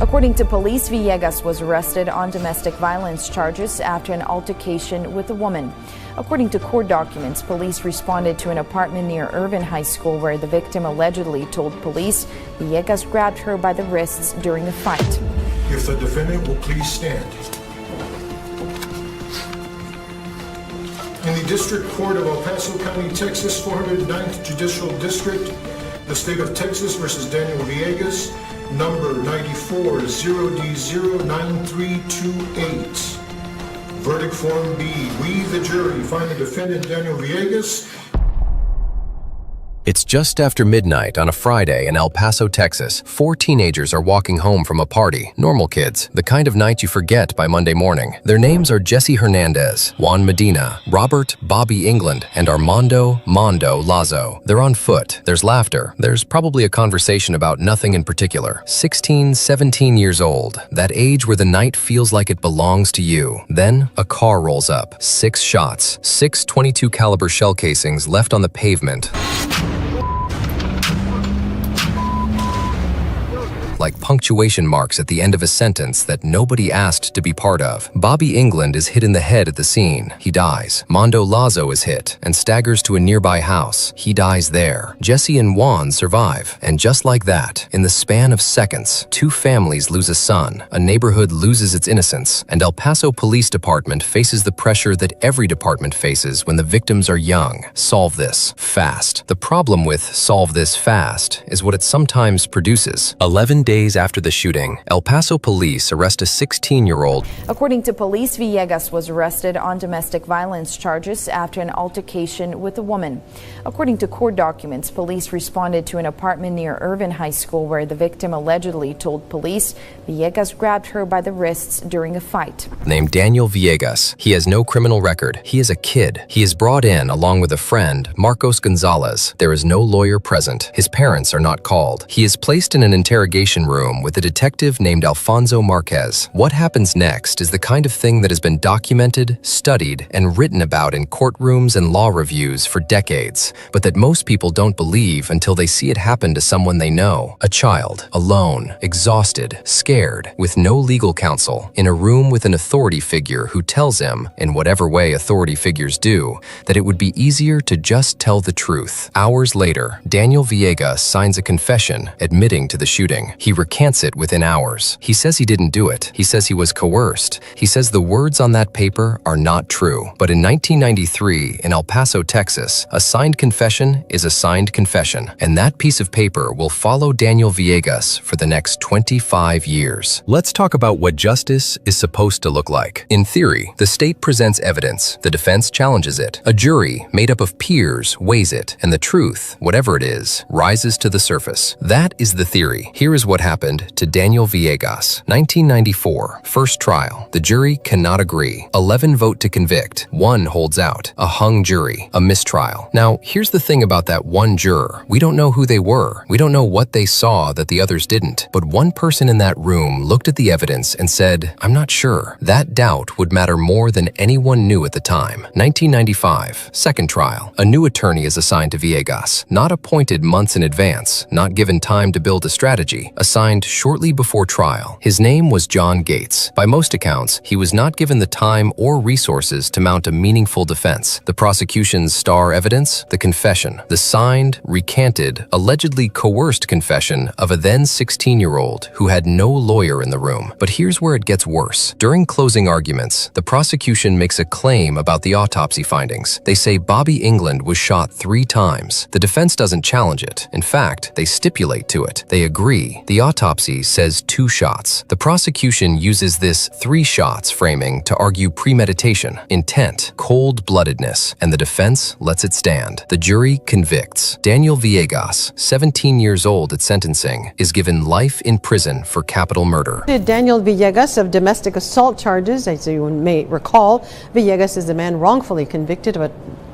According to police, Villegas was arrested on domestic violence charges after an altercation with a woman. According to court documents, police responded to an apartment near Irvin High School where the victim allegedly told police Villegas grabbed her by the wrists during a fight. If the defendant will please stand. In the District Court of El Paso County, Texas, 409th Judicial District, the State of Texas versus Daniel Villegas, number 94-0D09328. Verdict Form B. We, the jury, find the defendant Daniel Villegas. It's just after midnight on a Friday in El Paso, Texas. 4 teenagers are walking home from a party. Normal kids, the kind of night you forget by Monday morning. Their names are Jesse Hernandez, Juan Medina, Robert Bobby England, and Armando Mondo Lazo. They're on foot. There's laughter. There's probably a conversation about nothing in particular. 16, 17 years old. That age where the night feels like it belongs to you. Then a car rolls up. 6 shots. 6 .22 caliber shell casings left on the pavement. Like punctuation marks at the end of a sentence that nobody asked to be part of. Bobby England is hit in the head at the scene. He dies. Mondo Lazo is hit and staggers to a nearby house. He dies there. Jesse and Juan survive. And just like that, in the span of seconds, 2 families lose a son, a neighborhood loses its innocence, and El Paso Police Department faces the pressure that every department faces when the victims are young. Solve this fast. The problem with solve this fast is what it sometimes produces. 11 days after the shooting, El Paso police arrest a 16-year-old. According to police, Villegas was arrested on domestic violence charges after an altercation with a woman. According to court documents, police responded to an apartment near Irvin High School where the victim allegedly told police Villegas grabbed her by the wrists during a fight. Named Daniel Villegas. He has no criminal record. He is a kid. He is brought in along with a friend, Marcos Gonzalez. There is no lawyer present. His parents are not called. He is placed in an interrogation room with a detective named Alfonso Marquez. What happens next is the kind of thing that has been documented, studied, and written about in courtrooms and law reviews for decades, but that most people don't believe until they see it happen to someone they know. A child, alone, exhausted, scared, with no legal counsel, in a room with an authority figure who tells him, in whatever way authority figures do, that it would be easier to just tell the truth. Hours later, Daniel Villegas signs a confession admitting to the shooting. He recants it within hours. He says he didn't do it. He says he was coerced. He says the words on that paper are not true. But in 1993, in El Paso, Texas, a signed confession is a signed confession, and that piece of paper will follow Daniel Villegas for the next 25 years. Let's talk about what justice is supposed to look like. In theory, the state presents evidence. The defense challenges it. A jury, made up of peers, weighs it, and the truth, whatever it is, rises to the surface. That is the theory. Here is what happened to Daniel Villegas. 1994, first trial. The jury cannot agree. 11 vote to convict. 1 holds out. A hung jury. A mistrial. Now, here's the thing about that one juror. We don't know who they were. We don't know what they saw that the others didn't. But one person in that room looked at the evidence and said, "I'm not sure." That doubt would matter more than anyone knew at the time. 1995, second trial. A new attorney is assigned to Villegas. Not appointed months in advance. Not given time to build a strategy. Assigned shortly before trial. His name was John Gates. By most accounts, he was not given the time or resources to mount a meaningful defense. The prosecution's star evidence? The confession. The signed, recanted, allegedly coerced confession of a then 16-year-old who had no lawyer in the room. But here's where it gets worse. During closing arguments, the prosecution makes a claim about the autopsy findings. They say Bobby England was shot 3 times. The defense doesn't challenge it. In fact, they stipulate to it. They agree. The autopsy says 2 shots. The prosecution uses this 3 shots framing to argue premeditation, intent, cold-bloodedness, and the defense lets it stand. The jury convicts. Daniel Villegas, 17 years old at sentencing, is given life in prison for capital murder. Daniel Villegas of domestic assault charges. As you may recall, Villegas is the man wrongfully convicted of a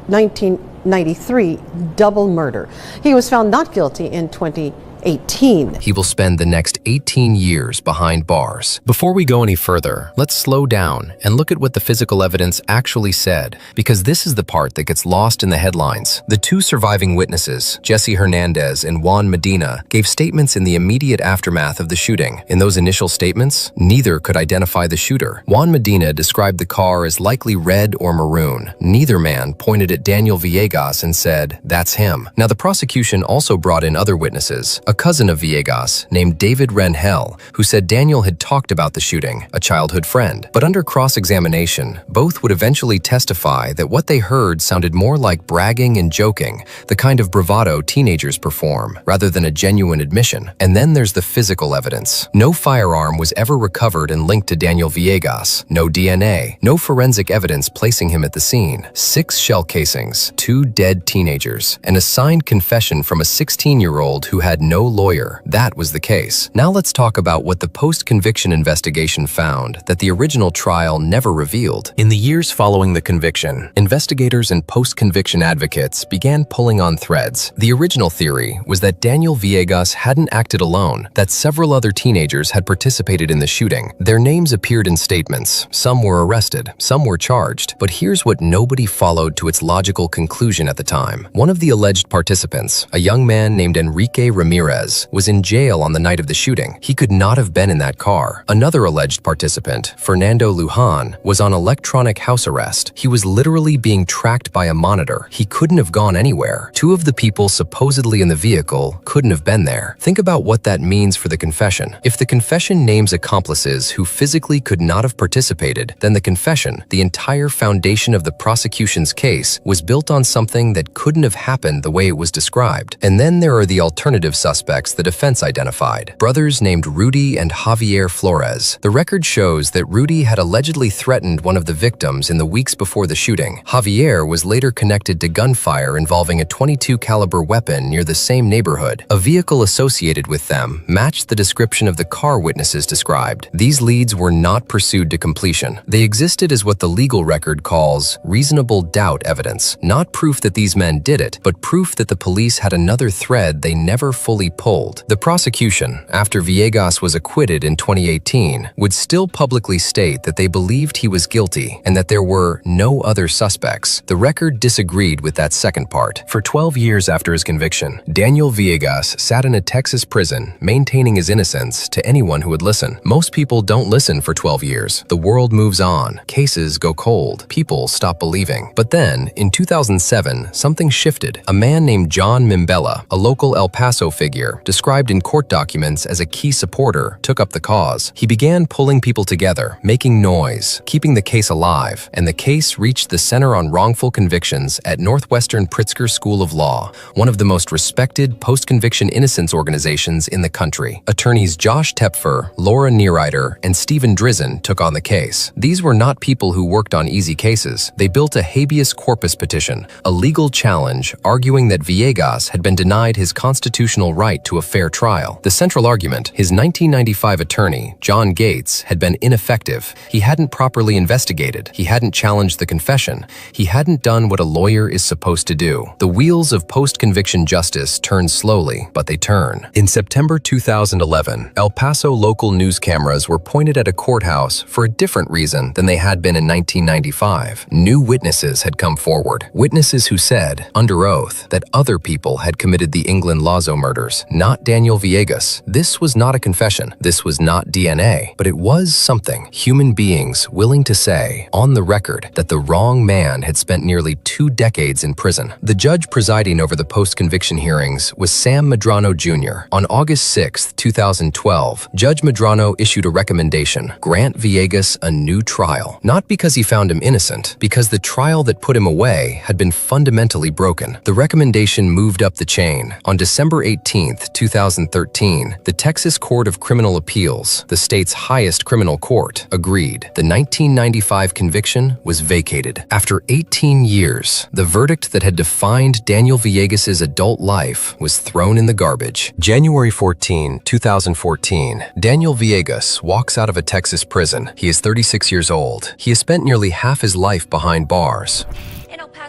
1993 double murder. He was found not guilty in 2018. 18. He will spend the next 18 years behind bars. Before we go any further, let's slow down and look at what the physical evidence actually said, because this is the part that gets lost in the headlines. The two surviving witnesses, Jesse Hernandez and Juan Medina, gave statements in the immediate aftermath of the shooting. In those initial statements, neither could identify the shooter. Juan Medina described the car as likely red or maroon. Neither man pointed at Daniel Villegas and said, "That's him." Now, the prosecution also brought in other witnesses. A cousin of Villegas, named David Rangel, who said Daniel had talked about the shooting, a childhood friend. But under cross-examination, both would eventually testify that what they heard sounded more like bragging and joking, the kind of bravado teenagers perform, rather than a genuine admission. And then there's the physical evidence. No firearm was ever recovered and linked to Daniel Villegas. No DNA, no forensic evidence placing him at the scene. 6 shell casings, 2 dead teenagers, and a signed confession from a 16-year-old who had no lawyer. That was the case. Now let's talk about what the post-conviction investigation found that the original trial never revealed. In the years following the conviction, investigators and post-conviction advocates began pulling on threads. The original theory was that Daniel Villegas hadn't acted alone, that several other teenagers had participated in the shooting. Their names appeared in statements. Some were arrested, some were charged. But here's what nobody followed to its logical conclusion at the time. One of the alleged participants, a young man named Enrique Ramirez, was in jail on the night of the shooting. He could not have been in that car. Another alleged participant, Fernando Lujan, was on electronic house arrest. He was literally being tracked by a monitor. He couldn't have gone anywhere. 2 of the people supposedly in the vehicle couldn't have been there. Think about what that means for the confession. If the confession names accomplices who physically could not have participated, then the confession, the entire foundation of the prosecution's case, was built on something that couldn't have happened the way it was described. And then there are the alternative suspects the defense identified, brothers named Rudy and Javier Flores. The record shows that Rudy had allegedly threatened one of the victims in the weeks before the shooting. Javier was later connected to gunfire involving a .22 caliber weapon near the same neighborhood. A vehicle associated with them matched the description of the car witnesses described. These leads were not pursued to completion. They existed as what the legal record calls reasonable doubt evidence, not proof that these men did it, but proof that the police had another thread they never fully pulled. The prosecution, after Villegas was acquitted in 2018, would still publicly state that they believed he was guilty and that there were no other suspects. The record disagreed with that second part. For 12 years after his conviction, Daniel Villegas sat in a Texas prison, maintaining his innocence to anyone who would listen. Most people don't listen for 12 years. The world moves on. Cases go cold. People stop believing. But then, in 2007, something shifted. A man named John Mimbella, a local El Paso figure, described in court documents as a key supporter, took up the cause. He began pulling people together, making noise, keeping the case alive, and the case reached the Center on Wrongful Convictions at Northwestern Pritzker School of Law, one of the most respected post-conviction innocence organizations in the country. Attorneys Josh Tepfer, Laura Neirider, and Stephen Drizzen took on the case. These were not people who worked on easy cases. They built a habeas corpus petition, a legal challenge arguing that Villegas had been denied his constitutional right to a fair trial. The central argument, his 1995 attorney, John Gates, had been ineffective. He hadn't properly investigated. He hadn't challenged the confession. He hadn't done what a lawyer is supposed to do. The wheels of post-conviction justice turn slowly, but they turn. In September 2011, El Paso local news cameras were pointed at a courthouse for a different reason than they had been in 1995. New witnesses had come forward. Witnesses who said, under oath, that other people had committed the England Lazo murders, not Daniel Villegas. This was not a confession. This was not DNA, but it was something. Human beings willing to say, on the record, that the wrong man had spent nearly 2 decades in prison. The judge presiding over the post-conviction hearings was Sam Medrano Jr. On August 6, 2012, Judge Medrano issued a recommendation: grant Villegas a new trial. Not because he found him innocent, because the trial that put him away had been fundamentally broken. The recommendation moved up the chain. On December 18, 2013, the Texas Court of Criminal Appeals, the state's highest criminal court, agreed. The 1995 conviction was vacated. After 18 years, the verdict that had defined Daniel Villegas' adult life was thrown in the garbage. January 14, 2014, Daniel Villegas walks out of a Texas prison. He is 36 years old. He has spent nearly half his life behind bars.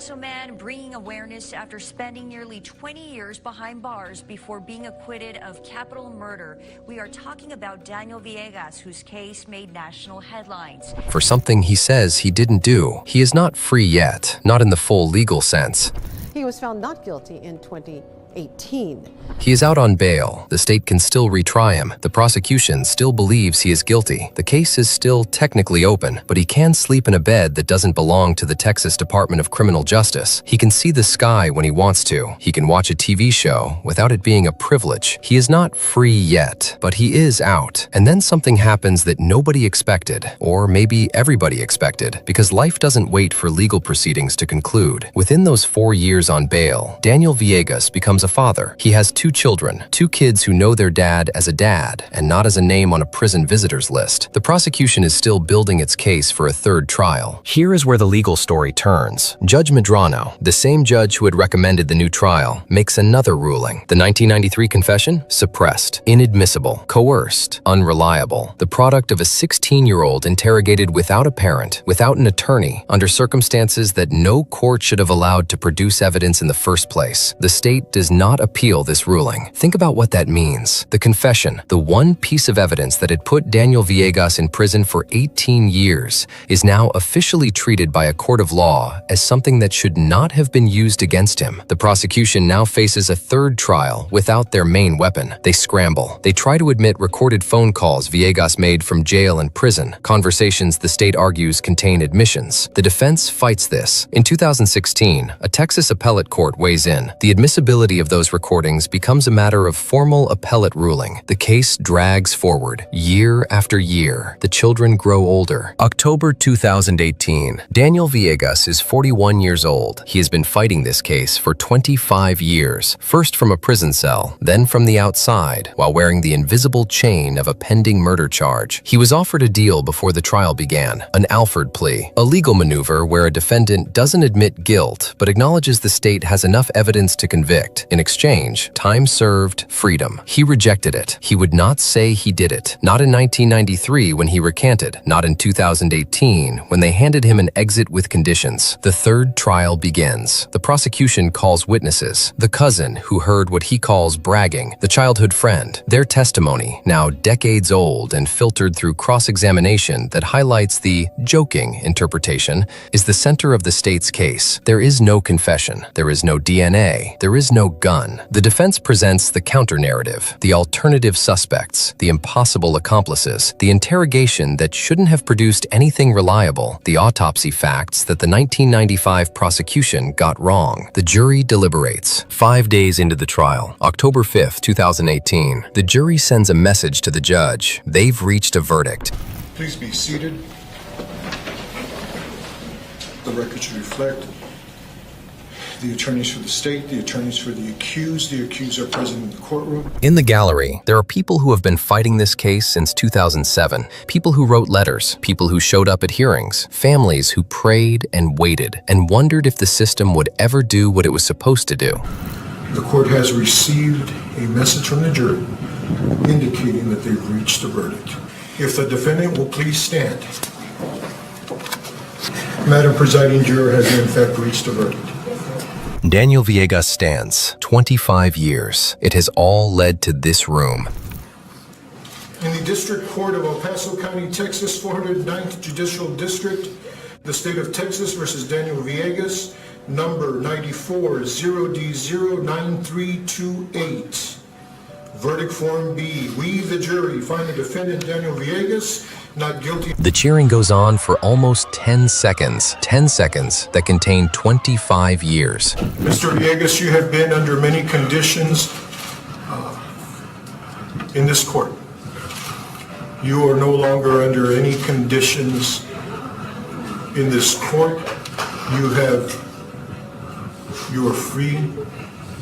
Paso man bringing awareness after spending nearly 20 years behind bars before being acquitted of capital murder. We are talking about Daniel Villegas, whose case made national headlines. For something he says he didn't do. He is not free yet, not in the full legal sense. He was found not guilty in 2018. He is out on bail. The state can still retry him. The prosecution still believes he is guilty. The case is still technically open, but he can sleep in a bed that doesn't belong to the Texas Department of Criminal Justice. He can see the sky when he wants to. He can watch a TV show without it being a privilege. He is not free yet, but he is out. And then something happens that nobody expected, or maybe everybody expected, because life doesn't wait for legal proceedings to conclude. Within those 4 years on bail, Daniel Villegas becomes a father. He has 2 children, 2 kids who know their dad as a dad and not as a name on a prison visitors list. The prosecution is still building its case for a 3rd trial. Here is where the legal story turns. Judge Medrano, the same judge who had recommended the new trial, makes another ruling. The 1993 confession? Suppressed, inadmissible, coerced, unreliable. The product of a 16-year-old interrogated without a parent, without an attorney, under circumstances that no court should have allowed to produce evidence in the first place. The state does not appeal this ruling. Think about what that means. The confession, the one piece of evidence that had put Daniel Villegas in prison for 18 years, is now officially treated by a court of law as something that should not have been used against him. The prosecution now faces a 3rd trial without their main weapon. They scramble. They try to admit recorded phone calls Villegas made from jail and prison, conversations the state argues contain admissions. The defense fights this. In 2016, a Texas appellate court weighs in. The admissibility of those recordings becomes a matter of formal appellate ruling. The case drags forward, year after year. The children grow older. October 2018. Daniel Villegas is 41 years old. He has been fighting this case for 25 years, first from a prison cell, then from the outside, while wearing the invisible chain of a pending murder charge. He was offered a deal before the trial began, an Alford plea, a legal maneuver where a defendant doesn't admit guilt, but acknowledges the state has enough evidence to convict. In exchange, time served, freedom. He rejected it. He would not say he did it. Not in 1993 when he recanted. Not in 2018 when they handed him an exit with conditions. The 3rd trial begins. The prosecution calls witnesses. The cousin who heard what he calls bragging. The childhood friend. Their testimony, now decades old and filtered through cross-examination that highlights the joking interpretation, is the center of the state's case. There is no confession. There is no DNA. There is no gun. The defense presents the counter-narrative, the alternative suspects, the impossible accomplices, the interrogation that shouldn't have produced anything reliable, the autopsy facts that the 1995 prosecution got wrong. The jury deliberates. 5 days into the trial, October 5, 2018, the jury sends a message to the judge. They've reached a verdict. Please be seated. The record should reflect the attorneys for the state, the attorneys for the accused are present in the courtroom. In the gallery, there are people who have been fighting this case since 2007, people who wrote letters, people who showed up at hearings, families who prayed and waited and wondered if the system would ever do what it was supposed to do. The court has received a message from the jury indicating that they've reached a verdict. If the defendant will please stand. Madam Presiding Juror has in fact reached a verdict. Daniel Villegas stands. 25 years. It has all led to this room. In the District Court of El Paso County, Texas, 409th Judicial District, the State of Texas versus Daniel Villegas, number 94-0D09328. Verdict Form B. We, the jury, find the defendant Daniel Villegas not guilty. The cheering goes on for almost 10 seconds. 10 seconds that contain 25 years. Mr. Villegas, you have been under many conditions in this court. You are no longer under any conditions in this court. You are free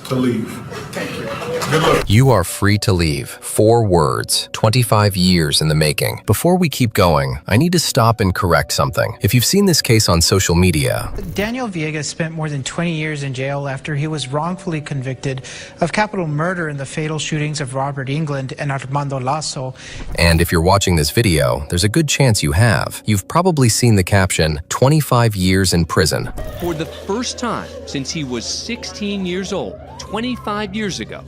to leave. Thank you. Good luck. You are free to leave. 4 words, 25 years in the making. Before we keep going, I need to stop and correct something. If you've seen this case on social media, Daniel Villegas spent more than 20 years in jail after he was wrongfully convicted of capital murder in the fatal shootings of Robert England and Armando Lazo. and if you're watching this video, there's a good chance you have. You've probably seen the caption, 25 years in prison. For the first time since he was 16 years old, 25 years ago,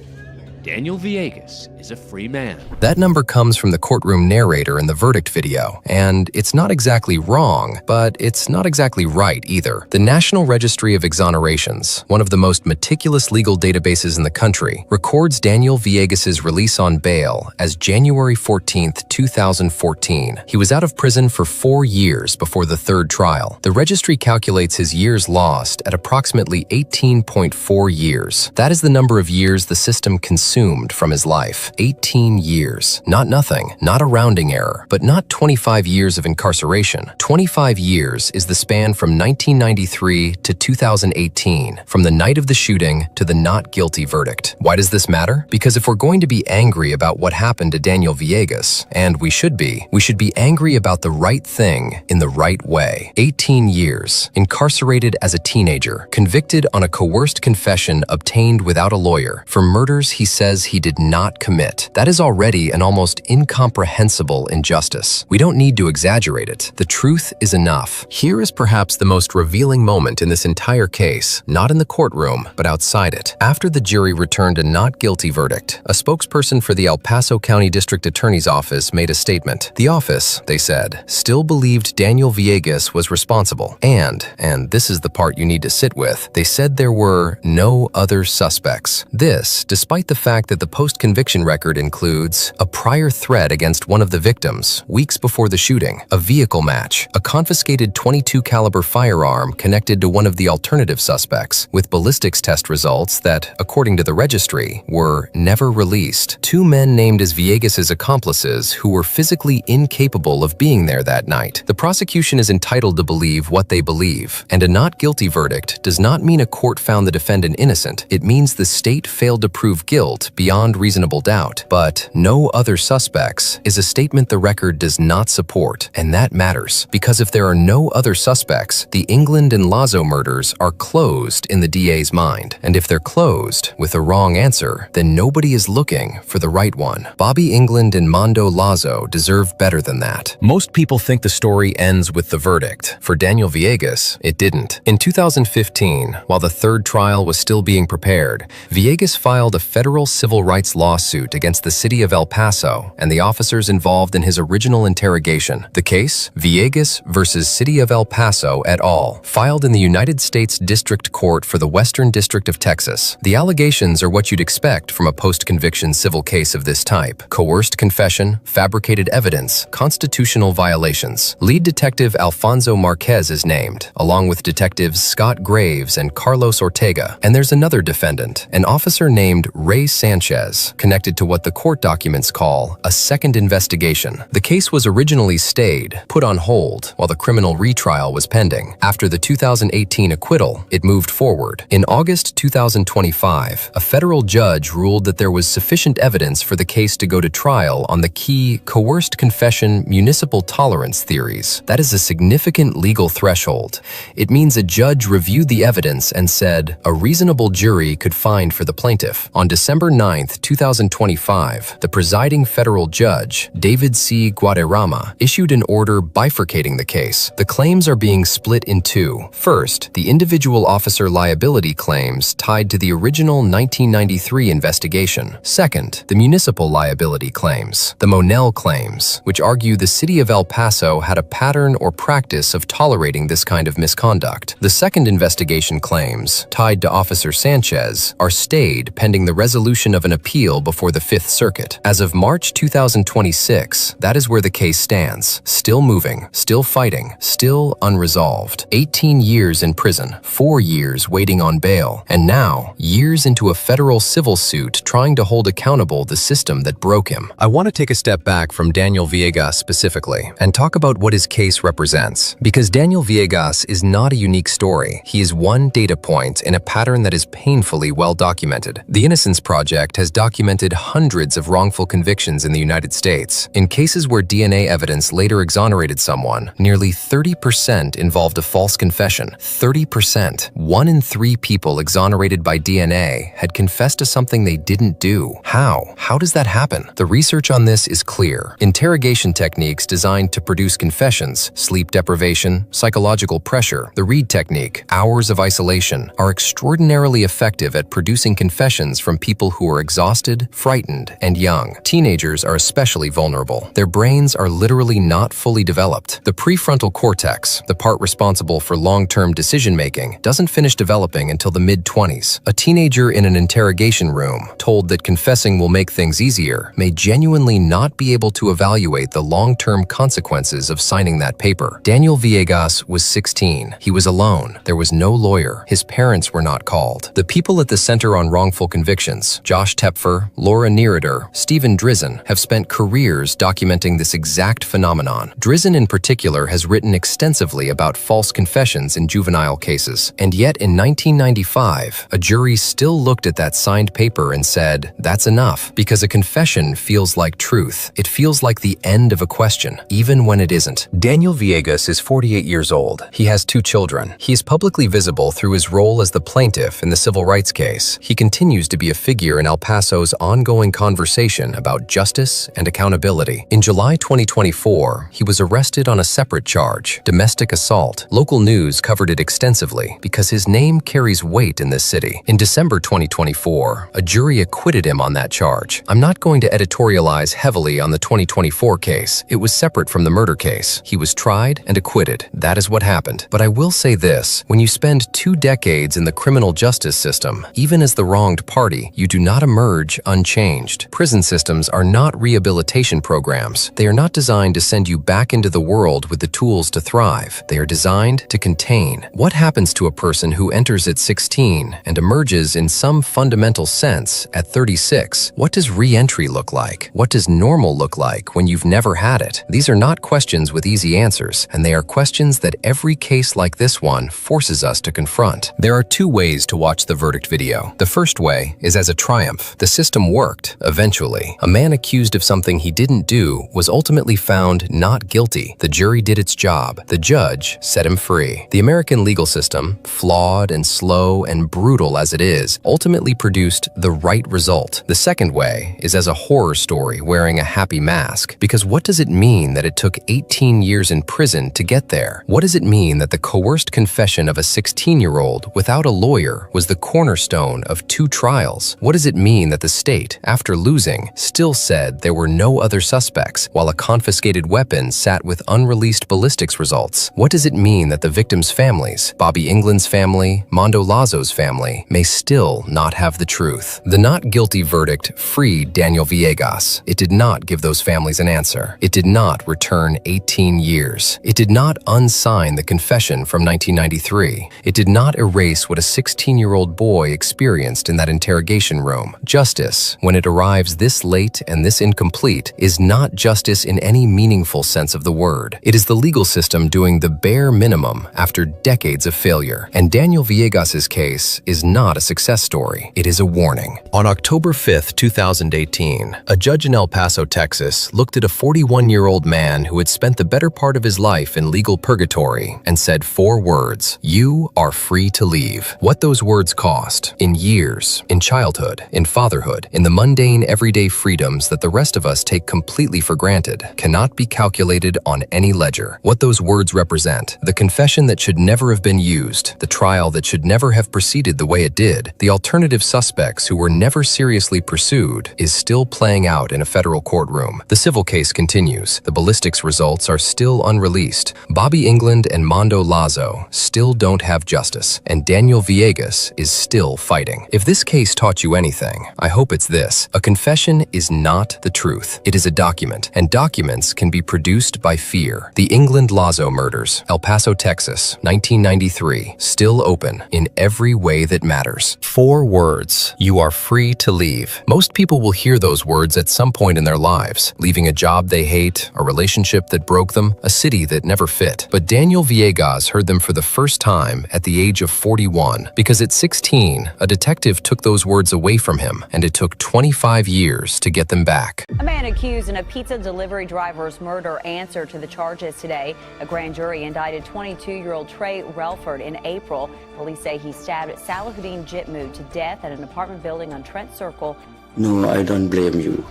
Daniel Villegas is a free man. That number comes from the courtroom narrator in the verdict video, and it's not exactly wrong, but it's not exactly right either. The National Registry of Exonerations, one of the most meticulous legal databases in the country, records Daniel Villegas' release on bail as January 14th, 2014. He was out of prison for 4 years before the 3rd trial. The registry calculates his years lost at approximately 18.4 years. That is the number of years the system consumed from his life. 18 years. Not nothing, not a rounding error, but not 25 years of incarceration. 25 years is the span from 1993 to 2018, from the night of the shooting to the not guilty verdict. Why does this matter? Because if we're going to be angry about what happened to Daniel Villegas, and we should be angry about the right thing in the right way. 18 years, incarcerated as a teenager, convicted on a coerced confession obtained without a lawyer for murders he says he did not commit. That is already an almost incomprehensible injustice. We don't need to exaggerate it. The truth is enough. Here is perhaps the most revealing moment in this entire case, not in the courtroom, but outside it. After the jury returned a not guilty verdict, a spokesperson for the El Paso County District Attorney's Office made a statement. The office, they said, still believed Daniel Villegas was responsible, and this is the part you need to sit with, they said there were no other suspects. This, despite the fact that the post-conviction record includes a prior threat against one of the victims weeks before the shooting, a vehicle match, a confiscated .22 caliber firearm connected to one of the alternative suspects, with ballistics test results that, according to the registry, were never released. 2 men named as Villegas' accomplices who were physically incapable of being there that night. The prosecution is entitled to believe what they believe, and a not guilty verdict does not mean a court found the defendant innocent. It means the state failed to prove guilt beyond reasonable doubt. But no other suspects is a statement the record does not support, and that matters, because if there are no other suspects, the England and Lazo murders are closed in the DA's mind. And if they're closed with a wrong answer, then nobody is looking for the right one. Bobby England and Mondo Lazo deserve better than that. Most people think the story ends with the verdict. For Daniel Villegas, it didn't. In 2015, while the 3rd trial was still being prepared, Villegas filed a federal civil rights lawsuit against the city of El Paso and the officers involved in his original interrogation. The case, Villegas versus City of El Paso et al., filed in the United States District Court for the Western District of Texas. The allegations are what you'd expect from a post-conviction civil case of this type: coerced confession, fabricated evidence, constitutional violations. Lead detective Alfonso Marquez is named, along with detectives Scott Graves and Carlos Ortega. And there's another defendant, an officer named Ray Sanchez, connected to what the court documents call a second investigation. The case was originally stayed, put on hold, while the criminal retrial was pending. After the 2018 acquittal, it moved forward. In August 2025, a federal judge ruled that there was sufficient evidence for the case to go to trial on the key coerced confession municipal tolerance theories. That is a significant legal threshold. It means a judge reviewed the evidence and said a reasonable jury could find for the plaintiff. On December 9, 2025, the presiding federal judge, David C. Guadarrama, issued an order bifurcating the case. The claims are being split in 2. First, the individual officer liability claims tied to the original 1993 investigation. Second, the municipal liability claims, the Monell claims, which argue the city of El Paso had a pattern or practice of tolerating this kind of misconduct. The second investigation claims, tied to Officer Sanchez, are stayed pending the resolution of an appeal before the 5th Circuit. As of March 2026, that is where the case stands. Still moving, still fighting, still unresolved. 18 years in prison, 4 years waiting on bail, and now years into a federal civil suit trying to hold accountable the system that broke him. I want to take a step back from Daniel Villegas specifically and talk about what his case represents. Because Daniel Villegas is not a unique story. He is one data point in a pattern that is painfully well documented. The Innocence Project Project has documented hundreds of wrongful convictions in the United States. In cases where DNA evidence later exonerated someone, nearly 30% involved a false confession. 30%. 1 in 3 people exonerated by DNA had confessed to something they didn't do. How? How does that happen? The research on this is clear. Interrogation techniques designed to produce confessions, sleep deprivation, psychological pressure, the Reid technique, hours of isolation, are extraordinarily effective at producing confessions from people who are exhausted, frightened, and young. Teenagers are especially vulnerable. Their brains are literally not fully developed. The prefrontal cortex, the part responsible for long-term decision-making, doesn't finish developing until the mid-20s. A teenager in an interrogation room, told that confessing will make things easier, may genuinely not be able to evaluate the long-term consequences of signing that paper. Daniel Villegas was 16. He was alone. There was no lawyer. His parents were not called. The people at the Center on Wrongful Convictions, Josh Tepfer, Laura Neerader, Stephen Drizin, have spent careers documenting this exact phenomenon. Drizin in particular has written extensively about false confessions in juvenile cases. And yet in 1995, a jury still looked at that signed paper and said, that's enough, because a confession feels like truth. It feels like the end of a question, even when it isn't. Daniel Villegas is 48 years old. He has 2 children. He is publicly visible through his role as the plaintiff in the civil rights case. He continues to be a figure in El Paso's ongoing conversation about justice and accountability. In July 2024, he was arrested on a separate charge, domestic assault. Local news covered it extensively because his name carries weight in this city. In December 2024, a jury acquitted him on that charge. I'm not going to editorialize heavily on the 2024 case. It was separate from the murder case. He was tried and acquitted. That is what happened. But I will say this, when you spend 2 decades in the criminal justice system, even as the wronged party, you do not emerge unchanged. Prison systems are not rehabilitation programs. They are not designed to send you back into the world with the tools to thrive. They are designed to contain. What happens to a person who enters at 16 and emerges in some fundamental sense at 36? What does re-entry look like? What does normal look like when you've never had it? These are not questions with easy answers, and they are questions that every case like this one forces us to confront. There are 2 ways to watch the verdict video. The first way is as a triumph. The system worked, eventually. A man accused of something he didn't do was ultimately found not guilty. The jury did its job. The judge set him free. The American legal system, flawed and slow and brutal as it is, ultimately produced the right result. The second way is as a horror story wearing a happy mask. Because what does it mean that it took 18 years in prison to get there? What does it mean that the coerced confession of a 16-year-old without a lawyer was the cornerstone of 2 trials? What does it mean that the state, after losing, still said there were no other suspects, while a confiscated weapon sat with unreleased ballistics results? What does it mean that the victims' families, Bobby England's family, Mondo Lazo's family, may still not have the truth? The not guilty verdict freed Daniel Villegas. It did not give those families an answer. It did not return 18 years. It did not unsign the confession from 1993. It did not erase what a 16-year-old boy experienced in that interrogation room. Justice, when it arrives this late and this incomplete, is not justice in any meaningful sense of the word. It is the legal system doing the bare minimum after decades of failure. And Daniel Villegas' case is not a success story. It is a warning. On October 5th, 2018, a judge in El Paso, Texas, looked at a 41-year-old man who had spent the better part of his life in legal purgatory and said 4 words: "You are free to leave." What those words cost in years, in childhood, in fatherhood, in the mundane everyday freedoms that the rest of us take completely for granted, cannot be calculated on any ledger. What those words represent, the confession that should never have been used, the trial that should never have proceeded the way it did, the alternative suspects who were never seriously pursued, is still playing out in a federal courtroom. The civil case continues. The ballistics results are still unreleased. Bobby England and Mondo Lazo still don't have justice, and Daniel Villegas is still fighting. If this case taught you anything, I hope it's this: a confession is not the truth. It is a document, and documents can be produced by fear. The England Lazo murders, El Paso, Texas, 1993, still open in every way that matters. 4 words: you are free to leave. Most people will hear those words at some point in their lives, leaving a job they hate, a relationship that broke them, a city that never fit. But Daniel Villegas heard them for the first time at the age of 41, because at 16, a detective took those words away away from him, and it took 25 years to get them back. A man accused in a pizza delivery driver's murder answered to the charges today. A grand jury indicted 22-year-old Trey Relford in April. Police say he stabbed Salahuddin Jitmood to death at an apartment building on Trent Circle. No, I don't blame you.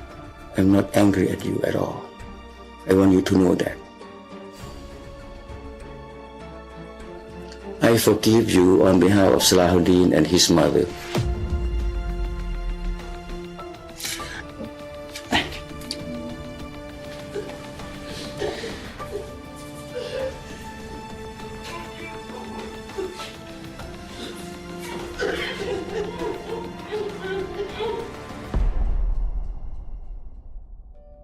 I'm not angry at you at all. I want you to know that. I forgive you on behalf of Salahuddin and his mother.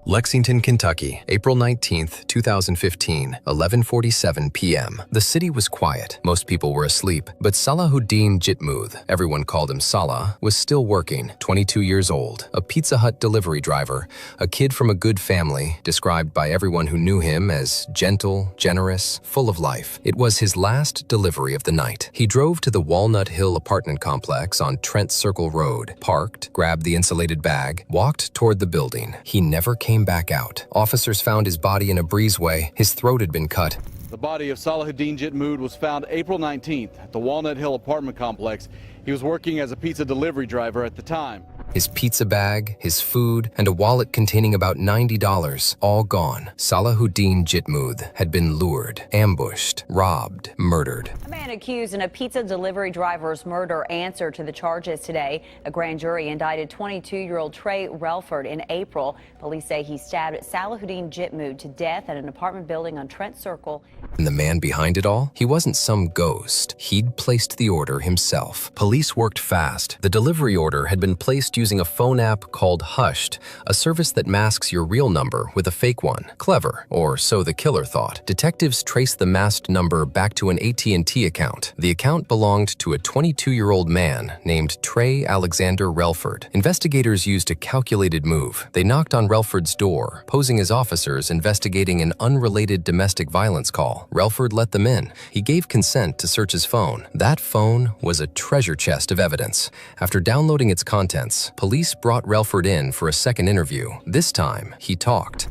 Lexington, Kentucky, April 19, 2015, 11:47 p.m. The city was quiet. Most people were asleep, but Salahuddin Jitmood, everyone called him Salah, was still working, 22 years old, a Pizza Hut delivery driver, a kid from a good family, described by everyone who knew him as gentle, generous, full of life. It was his last delivery of the night. He drove to the Walnut Hill apartment complex on Trent Circle Road, parked, grabbed the insulated bag, walked toward the building. He never came back out. Officers found his body in a breezeway. His throat had been cut. The body of Salahuddin Jitmood was found April 19th at the Walnut Hill apartment complex. He was working as a pizza delivery driver at the time. His pizza bag, his food, and a wallet containing about $90, all gone. Salahuddin Jitmood had been lured, ambushed, robbed, murdered. A man accused in a pizza delivery driver's murder answered to the charges today. A grand jury indicted 22-year-old Trey Relford in April. Police say he stabbed Salahuddin Jitmood to death at an apartment building on Trent Circle. And the man behind it all? He wasn't some ghost. He'd placed the order himself. Police worked fast. The delivery order had been placed using a phone app called Hushed, a service that masks your real number with a fake one. Clever, or so the killer thought. Detectives traced the masked number back to an AT&T account. The account belonged to a 22-year-old man named Trey Alexander Relford. Investigators used a calculated move. They knocked on Relford's door, posing as officers investigating an unrelated domestic violence call. Relford let them in. He gave consent to search his phone. That phone was a treasure chest of evidence. After downloading its contents, police brought Relford in for a second interview. This time, he talked.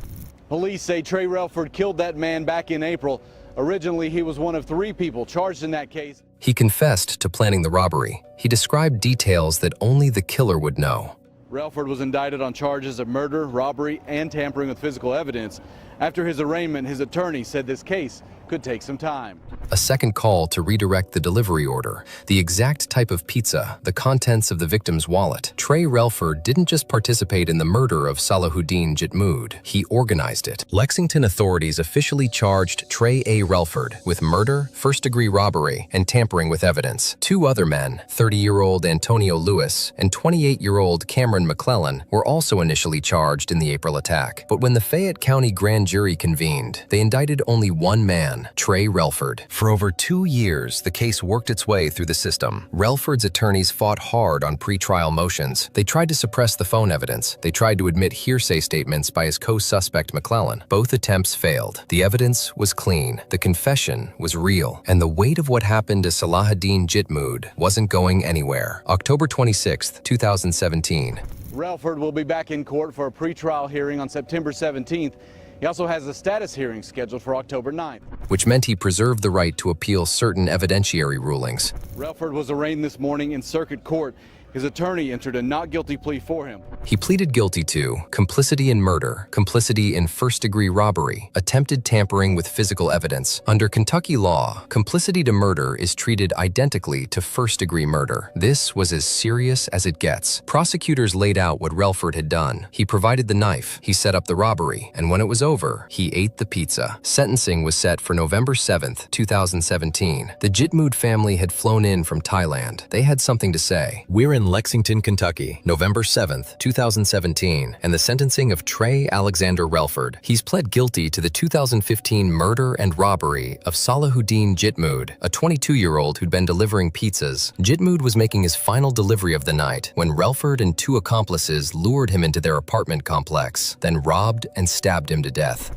Police say Trey Relford killed that man back in April. Originally, he was one of 3 people charged in that case. He confessed to planning the robbery. He described details that only the killer would know. Relford was indicted on charges of murder, robbery, and tampering with physical evidence. After his arraignment, his attorney said this case could take some time. A second call to redirect the delivery order, the exact type of pizza, the contents of the victim's wallet. Trey Relford didn't just participate in the murder of Salahuddin Jitmood, he organized it. Lexington authorities officially charged Trey A. Relford with murder, first-degree robbery, and tampering with evidence. 2 other men, 30-year-old Antonio Lewis and 28-year-old Cameron McClellan, were also initially charged in the April attack. But when the Fayette County grand jury convened, they indicted only one man, Trey Relford. For over 2 years, the case worked its way through the system. Relford's attorneys fought hard on pretrial motions. They tried to suppress the phone evidence. They tried to admit hearsay statements by his co-suspect McClellan. Both attempts failed. The evidence was clean. The confession was real. And the weight of what happened to Salahuddin Jitmood wasn't going anywhere. October 26, 2017. Relford will be back in court for a pretrial hearing on September 17th. He also has a status hearing scheduled for October 9th. Which meant he preserved the right to appeal certain evidentiary rulings. Relford was arraigned this morning in circuit court. His attorney entered a not guilty plea for him. He pleaded guilty to complicity in murder, complicity in first-degree robbery, attempted tampering with physical evidence. Under Kentucky law, complicity to murder is treated identically to first-degree murder. This was as serious as it gets. Prosecutors laid out what Relford had done. He provided the knife, he set up the robbery, and when it was over, he ate the pizza. Sentencing was set for November 7, 2017. The Jitmood family had flown in from Thailand. They had something to say. We're in Lexington, Kentucky, November 7th, 2017, and the sentencing of Trey Alexander Relford. He's pled guilty to the 2015 murder and robbery of Salahuddin Jitmood, a 22-year-old who'd been delivering pizzas. Jitmood was making his final delivery of the night when Relford and 2 accomplices lured him into their apartment complex, then robbed and stabbed him to death.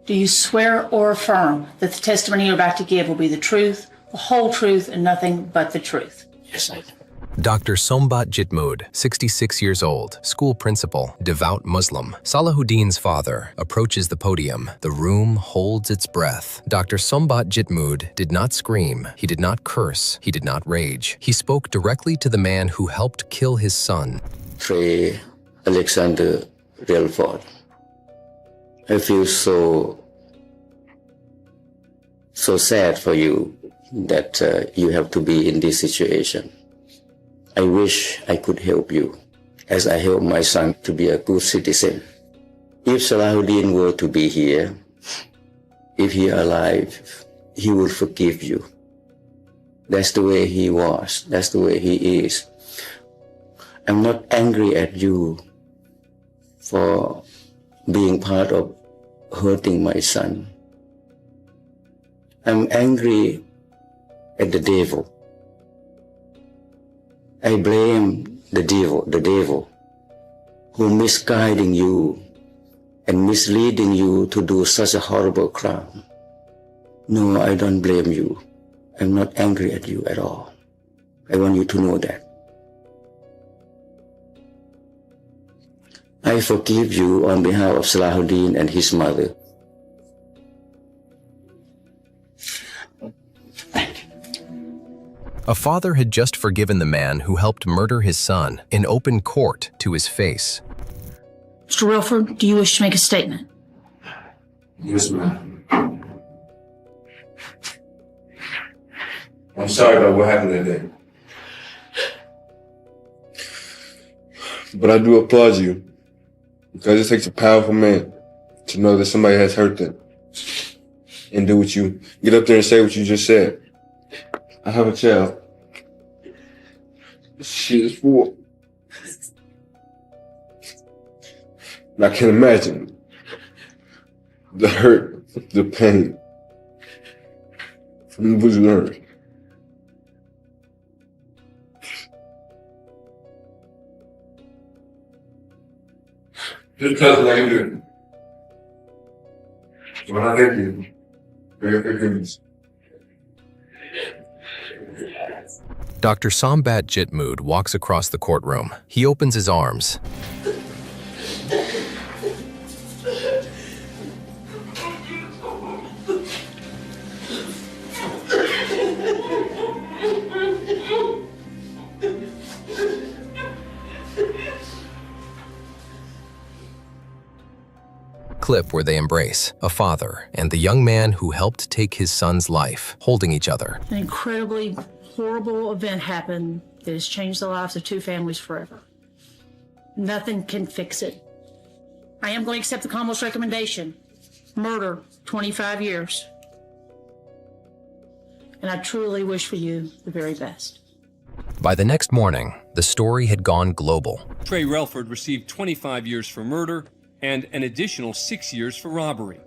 Do you swear or affirm that the testimony you're about to give will be the truth, the whole truth, and nothing but the truth? Yes, I do. Dr. Sombat Jitmud, 66 years old, school principal, devout Muslim. Salahuddin's father approaches the podium. The room holds its breath. Dr. Sombat Jitmud did not scream. He did not curse. He did not rage. He spoke directly to the man who helped kill his son. Trey Alexander Relford, I feel so sad for you that you have to be in this situation. I wish I could help you, as I help my son to be a good citizen. If Salahuddin were to be here, if he alive, he would forgive you. That's the way he was. That's the way he is. I'm not angry at you for being part of hurting my son. I'm angry at the devil. I blame the devil who misguiding you and misleading you to do such a horrible crime. No, I don't blame you. I'm not angry at you at all. I want you to know that. I forgive you on behalf of Salahuddin and his mother. A father had just forgiven the man who helped murder his son in open court to his face. Mr. Relford, do you wish to make a statement? Yes, ma'am. I'm sorry about what happened that day. But I do applaud you, because it takes a powerful man to know that somebody has hurt them and do what you, get up there and say what you just said. I have a child. She is 4. And I can imagine the hurt, the pain from what you learned. Just tell us how you do it. When I thank you for your forgiveness. Dr. Sombat Jitmud walks across the courtroom. He opens his arms. Clip where they embrace, a father and the young man who helped take his son's life, holding each other. An incredibly horrible event happened that has changed the lives of 2 families forever. Nothing can fix it. I am going to accept the Commonwealth's recommendation. Murder, 25 years. And I truly wish for you the very best. By the next morning, the story had gone global. Trey Relford received 25 years for murder and an additional 6 years for robbery.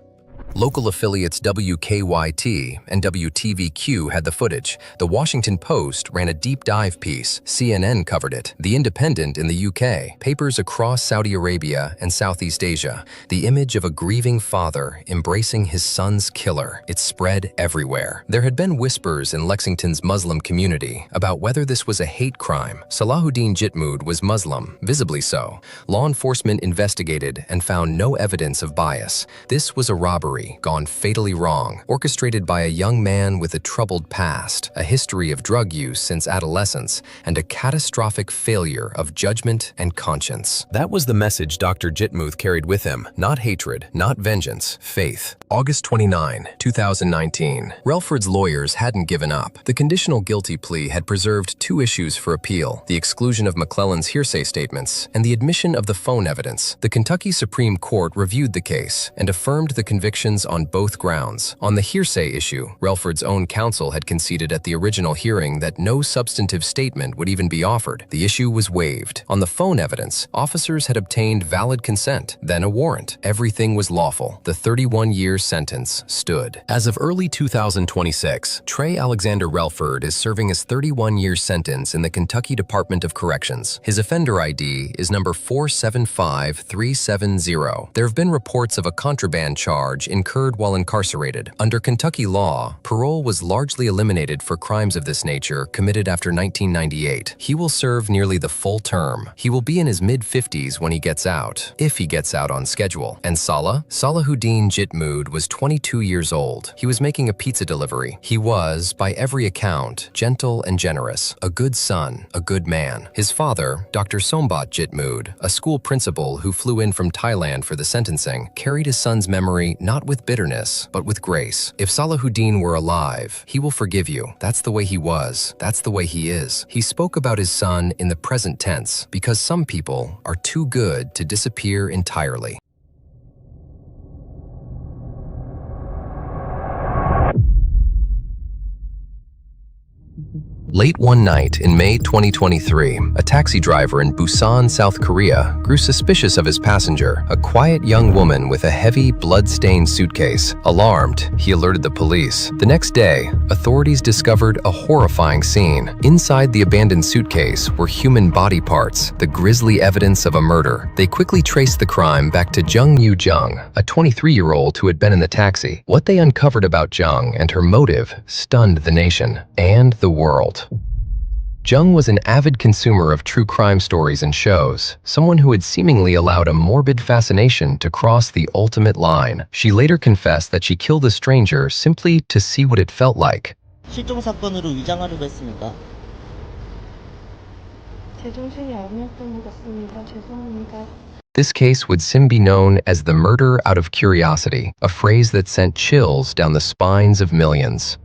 Local affiliates WKYT and WTVQ had the footage. The Washington Post ran a deep dive piece. CNN covered it. The Independent in the UK. Papers across Saudi Arabia and Southeast Asia. The image of a grieving father embracing his son's killer. It spread everywhere. There had been whispers in Lexington's Muslim community about whether this was a hate crime. Salahuddin Jitmud was Muslim, visibly so. Law enforcement investigated and found no evidence of bias. This was a robbery gone fatally wrong, orchestrated by a young man with a troubled past, a history of drug use since adolescence, and a catastrophic failure of judgment and conscience. That was the message Dr. Jitmud carried with him. Not hatred, not vengeance, faith. August 29, 2019. Relford's lawyers hadn't given up. The conditional guilty plea had preserved 2 issues for appeal: the exclusion of McClellan's hearsay statements and the admission of the phone evidence. The Kentucky Supreme Court reviewed the case and affirmed the convictions on both grounds. On the hearsay issue, Relford's own counsel had conceded at the original hearing that no substantive statement would even be offered. The issue was waived. On the phone evidence, officers had obtained valid consent, then a warrant. Everything was lawful. The 31-year sentence stood. As of early 2026, Trey Alexander Relford is serving his 31-year sentence in the Kentucky Department of Corrections. His offender ID is number 475370. There have been reports of a contraband charge incurred while incarcerated. Under Kentucky law, parole was largely eliminated for crimes of this nature committed after 1998. He will serve nearly the full term. He will be in his mid-50s when he gets out, if he gets out on schedule. And Salahuddin Jitmood was 22 years old. He was making a pizza delivery. He was, by every account, gentle and generous, a good son, a good man. His father, Dr. Sombat Jitmood, a school principal who flew in from Thailand for the sentencing, carried his son's memory not with bitterness, but with grace. If Salahuddin were alive, he will forgive you. That's the way he was. That's the way he is. He spoke about his son in the present tense because some people are too good to disappear entirely. Late one night in May 2023, a taxi driver in Busan, South Korea, grew suspicious of his passenger, a quiet young woman with a heavy, blood-stained suitcase. Alarmed, he alerted the police. The next day, authorities discovered a horrifying scene. Inside the abandoned suitcase were human body parts, the grisly evidence of a murder. They quickly traced the crime back to Jung Yu Jung, a 23-year-old who had been in the taxi. What they uncovered about Jung and her motive stunned the nation and the world. Jung was an avid consumer of true crime stories and shows, someone who had seemingly allowed a morbid fascination to cross the ultimate line. She later confessed that she killed a stranger simply to see what it felt like. 실종 사건으로 위장하려고 했습니다. 제정신이 아니었던 것 같습니다. 죄송합니다. This case would soon be known as the murder out of curiosity, a phrase that sent chills down the spines of millions.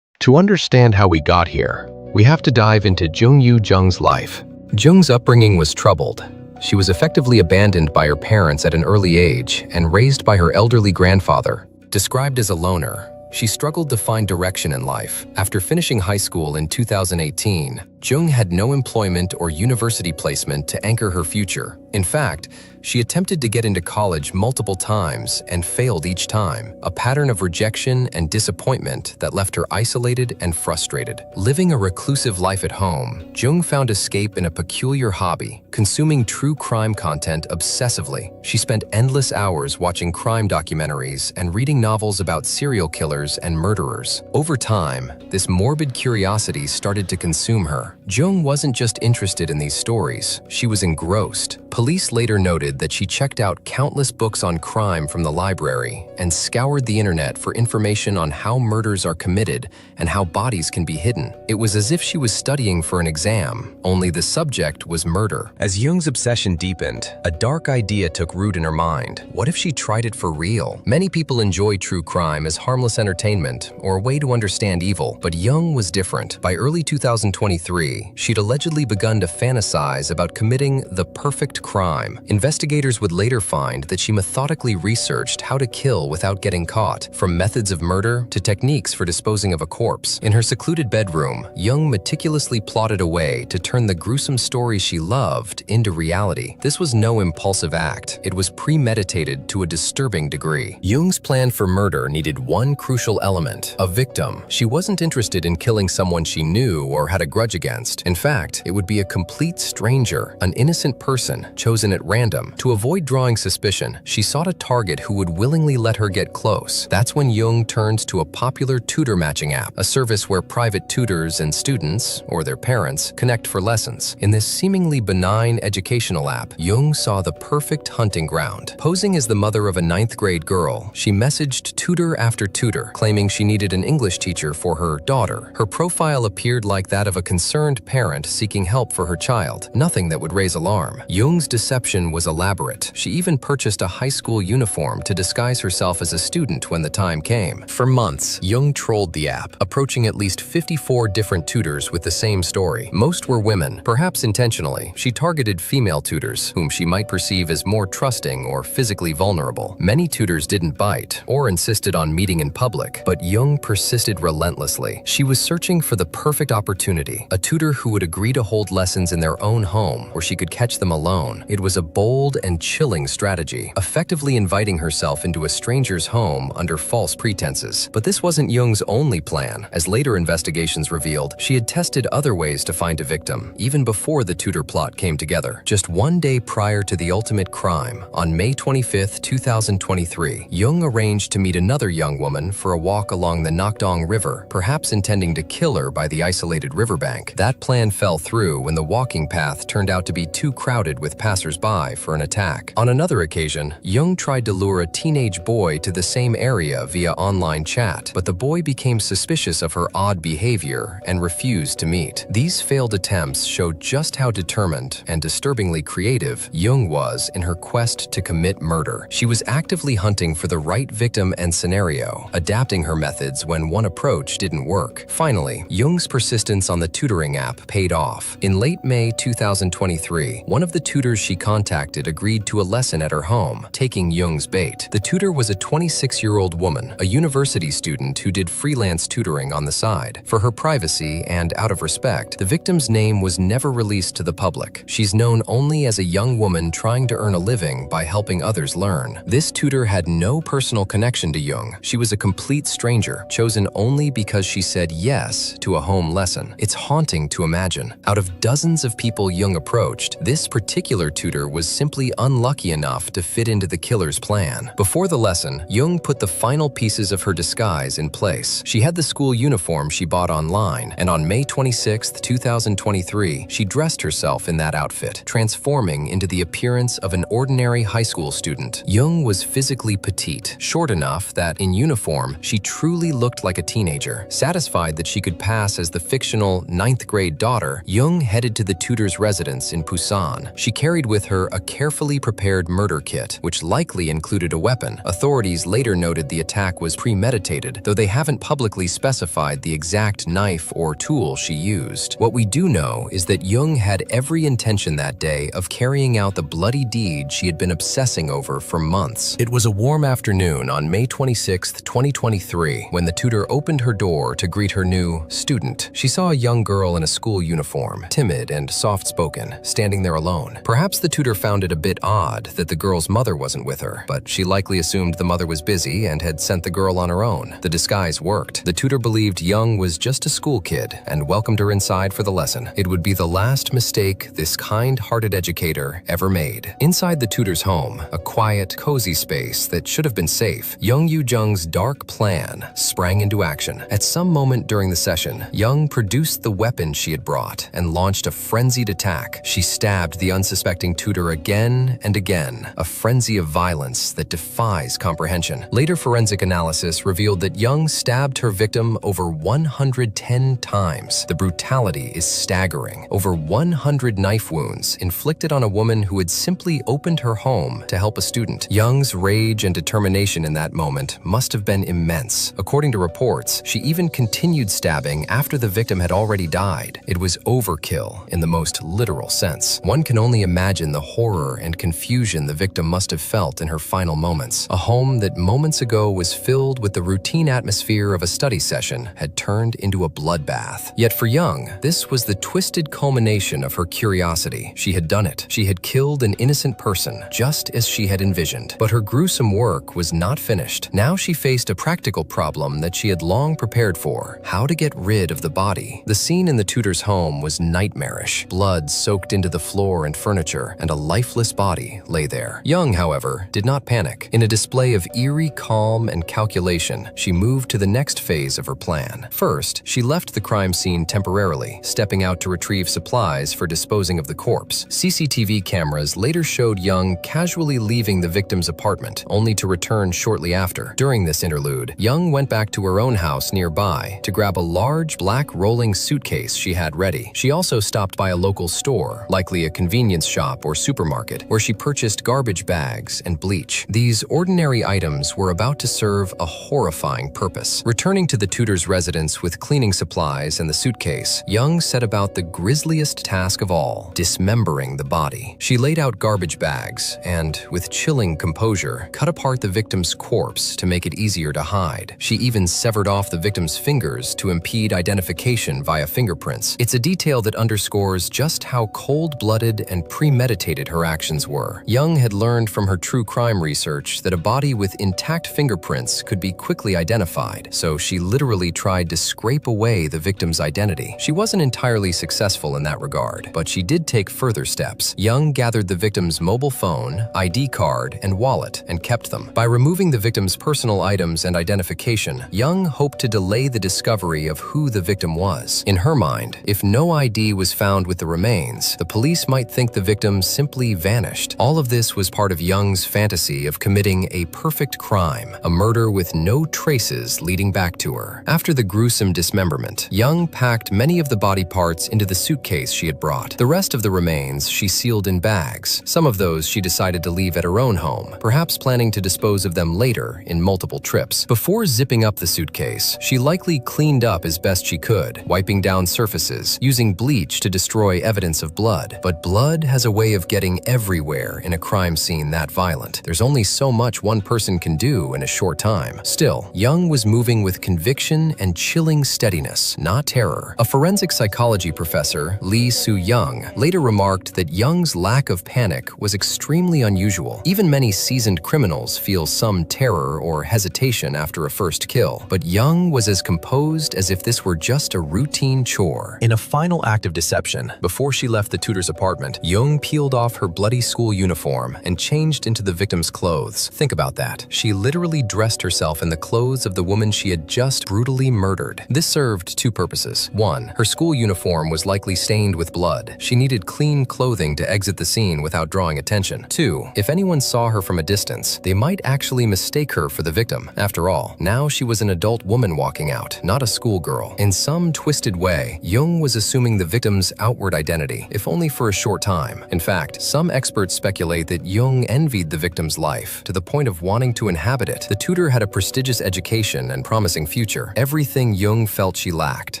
To understand how we got here, we have to dive into Jung Yu Jung's life. Jung's upbringing was troubled. She was effectively abandoned by her parents at an early age and raised by her elderly grandfather. Described as a loner, she struggled to find direction in life. After finishing high school in 2018, Jung had no employment or university placement to anchor her future. In fact, she attempted to get into college multiple times and failed each time, a pattern of rejection and disappointment that left her isolated and frustrated. Living a reclusive life at home, Jung found escape in a peculiar hobby, consuming true crime content obsessively. She spent endless hours watching crime documentaries and reading novels about serial killers and murderers. Over time, this morbid curiosity started to consume her. Jung wasn't just interested in these stories, she was engrossed. Police later noted that she checked out countless books on crime from the library and scoured the internet for information on how murders are committed and how bodies can be hidden. It was as if she was studying for an exam, only the subject was murder. As Jung's obsession deepened, a dark idea took root in her mind. What if she tried it for real? Many people enjoy true crime as harmless entertainment or a way to understand evil, but Jung was different. By early 2023, she'd allegedly begun to fantasize about committing the perfect crime. Investigators would later find that she methodically researched how to kill without getting caught, from methods of murder to techniques for disposing of a corpse. In her secluded bedroom, Jung meticulously plotted a way to turn the gruesome stories she loved into reality. This was no impulsive act. It was premeditated to a disturbing degree. Jung's plan for murder needed one crucial element: a victim. She wasn't interested in killing someone she knew or had a grudge against. In fact, it would be a complete stranger, an innocent person chosen at random. To avoid drawing suspicion, she sought a target who would willingly let her get close. That's when Jung turned to a popular tutor matching app, a service where private tutors and students, or their parents, connect for lessons. In this seemingly benign educational app, Jung saw the perfect hunting ground. Posing as the mother of a 9th grade girl, she messaged tutor after tutor, claiming she needed an English teacher for her daughter. Her profile appeared like that of a concerned parent seeking help for her child, nothing that would raise alarm. Jung's deception was elaborate. She even purchased a high school uniform to disguise herself as a student when the time came. For months, Jung trolled the app, approaching at least 54 different tutors with the same story. Most were women, perhaps intentionally. She targeted female tutors, whom she might perceive as more trusting or physically vulnerable. Many tutors didn't bite, or insisted on meeting in public, but Jung persisted relentlessly. She was searching for the perfect opportunity, a tutor who would agree to hold lessons in their own home where she could catch them alone. It was a bold and chilling strategy, effectively inviting herself into a stranger's home under false pretenses. But this wasn't Jung's only plan. As later investigations revealed, she had tested other ways to find a victim, even before the tutor plot came together. Just one day prior to the ultimate crime, on May 25, 2023, Jung arranged to meet another young woman for a walk along the Nakdong River, perhaps intending to kill her by the isolated riverbank. That plan fell through when the walking path turned out to be too crowded with passers-by for an attack. On another occasion, Jung tried to lure a teenage boy to the same area via online chat, but the boy became suspicious of her odd behavior and refused to meet. These failed attempts showed just how determined and disturbingly creative Jung was in her quest to commit murder. She was actively hunting for the right victim and scenario, adapting her methods when one approach didn't work. Finally, Jung's persistence on the tutoring app paid off. In late May 2023, one of the tutors she contacted agreed to a lesson at her home, taking Jung's bait. The tutor was a 26-year-old woman, a university student who did freelance tutoring on the side. For her privacy and out of respect, the victim's name was never released to the public. She's known only as a young woman trying to earn a living by helping others learn. This tutor had no personal connection to Jung. She was a complete stranger, chosen only because she said yes to a home lesson. It's haunting to imagine. Out of dozens of people Jung approached, this particular tutor was simply unlucky enough to fit into the killer's plan. Before the lesson, Jung put the final pieces of her disguise in place. She had the school uniform she bought online, and on May 26, 2023, she dressed herself in that outfit, transforming into the appearance of an ordinary high school student. Jung was physically petite, short enough that in uniform, she truly looked like a teenager. Satisfied that she could pass as the fictional 9th grade daughter, Jung headed to the tutor's residence in Busan. She carried with her a carefully prepared murder kit, which likely included a weapon. Authorities later noted the attack was premeditated, though they haven't publicly specified the exact knife or tool she used. What we do know is that Jung had every intention that day of carrying out the bloody deed she had been obsessing over for months. It was a warm afternoon on May 26, 2023, when the tutor opened her door to greet her new student. She saw a young girl in a school uniform, timid and soft-spoken, standing there alone. Perhaps the tutor found it a bit odd that the girl's mother wasn't with her, but she likely assumed the mother was busy and had sent the girl on her own. The disguise worked. The tutor believed Jung was just a school kid and welcomed her inside for the lesson. It would be the last mistake this kind-hearted educator ever made. Inside the tutor's home, a quiet, cozy space that should have been safe, Jung Yoo-jung's dark plan sprang into action. At some moment during the session, Jung produced the weapon she had brought and launched a frenzied attack. She stabbed the unsuspecting tutor again and again, a frenzy of violence that defies comprehension. Later forensic analysis revealed that Jung stabbed her victim over 110 times. The brutality is staggering. Over 100 knife wounds inflicted on a woman who had simply opened her home to help a student. Jung's rage and determination in that moment must have been immense. According to reports, she even continued stabbing after the victim had already died. It was overkill in the most literal sense. One can only imagine the horror and confusion the victim must have felt in her final moments. A home that moments ago was filled with the routine atmosphere of a study session had turned into a bloodbath. Yet for Jung, this was the twisted culmination of her curiosity. She had done it. She had killed an innocent person, just as she had envisioned. But her gruesome work was not finished. Now she faced a practical problem that she had long prepared for: how to get rid of the body. The scene in the tutor's home was nightmarish. Blood soaked into the floor and furniture, and a lifeless body lay there. Jung, however, did not panic. In a display of eerie calm and calculation, she moved to the next phase of her plan. First, she left the crime scene temporarily, stepping out to retrieve supplies for disposing of the corpse. CCTV cameras later showed Jung casually leaving the victim's apartment, only to return shortly after. During this interlude, Jung went back to her own house nearby to grab a large black rolling suitcase she had ready. She also stopped by a local store, likely a convenience shop or supermarket, where she purchased garbage bags and bleach. These ordinary items were about to serve a horrifying purpose. Returning to the tutor's residence with cleaning supplies and the suitcase, Jung set about the grisliest task of all: dismembering the body. She laid out garbage bags and, with chilling composure, cut apart the victim's corpse to make it easier to hide. She even severed off the victim's fingers to impede identification via fingerprints. fingerprints. It's a detail that underscores just how cold-blooded and premeditated her actions were. Young had learned from her true crime research that a body with intact fingerprints could be quickly identified, so she literally tried to scrape away the victim's identity. She wasn't entirely successful in that regard, but she did take further steps. Young gathered the victim's mobile phone, ID card, and wallet and kept them. By removing the victim's personal items and identification, Young hoped to delay the discovery of who the victim was. In her mind, if no ID was found with the remains, the police might think the victim simply vanished. All of this was part of Young's fantasy of committing a perfect crime, a murder with no traces leading back to her. After the gruesome dismemberment, Young packed many of the body parts into the suitcase she had brought. The rest of the remains she sealed in bags. Some of those she decided to leave at her own home, perhaps planning to dispose of them later in multiple trips. Before zipping up the suitcase, she likely cleaned up as best she could, wiping down surfaces, using bleach to destroy evidence of blood. But blood has a way of getting everywhere in a crime scene that violent. There's only so much one person can do in a short time. Still, Young was moving with conviction and chilling steadiness, not terror. A forensic psychology professor, Lee Soo-young, later remarked that Young's lack of panic was extremely unusual. Even many seasoned criminals feel some terror or hesitation after a first kill, but Young was as composed as if this were just a routine chore. In a final act of deception, before she left the tutor's apartment, Young peeled off her bloody school uniform and changed into the victim's clothes. Think about that. She literally dressed herself in the clothes of the woman she had just brutally murdered. This served two purposes. One, her school uniform was likely stained with blood. She needed clean clothing to exit the scene without drawing attention. Two, if anyone saw her from a distance, they might actually mistake her for the victim. After all, now she was an adult woman walking out, not a schoolgirl. In some twisted way, Young was assuming the victim's outward identity, if only for a short time. In fact, some experts speculate that Young envied the victim's life to the point of wanting to inhabit it. The tutor had a prestigious education and promising future, everything Young felt she lacked.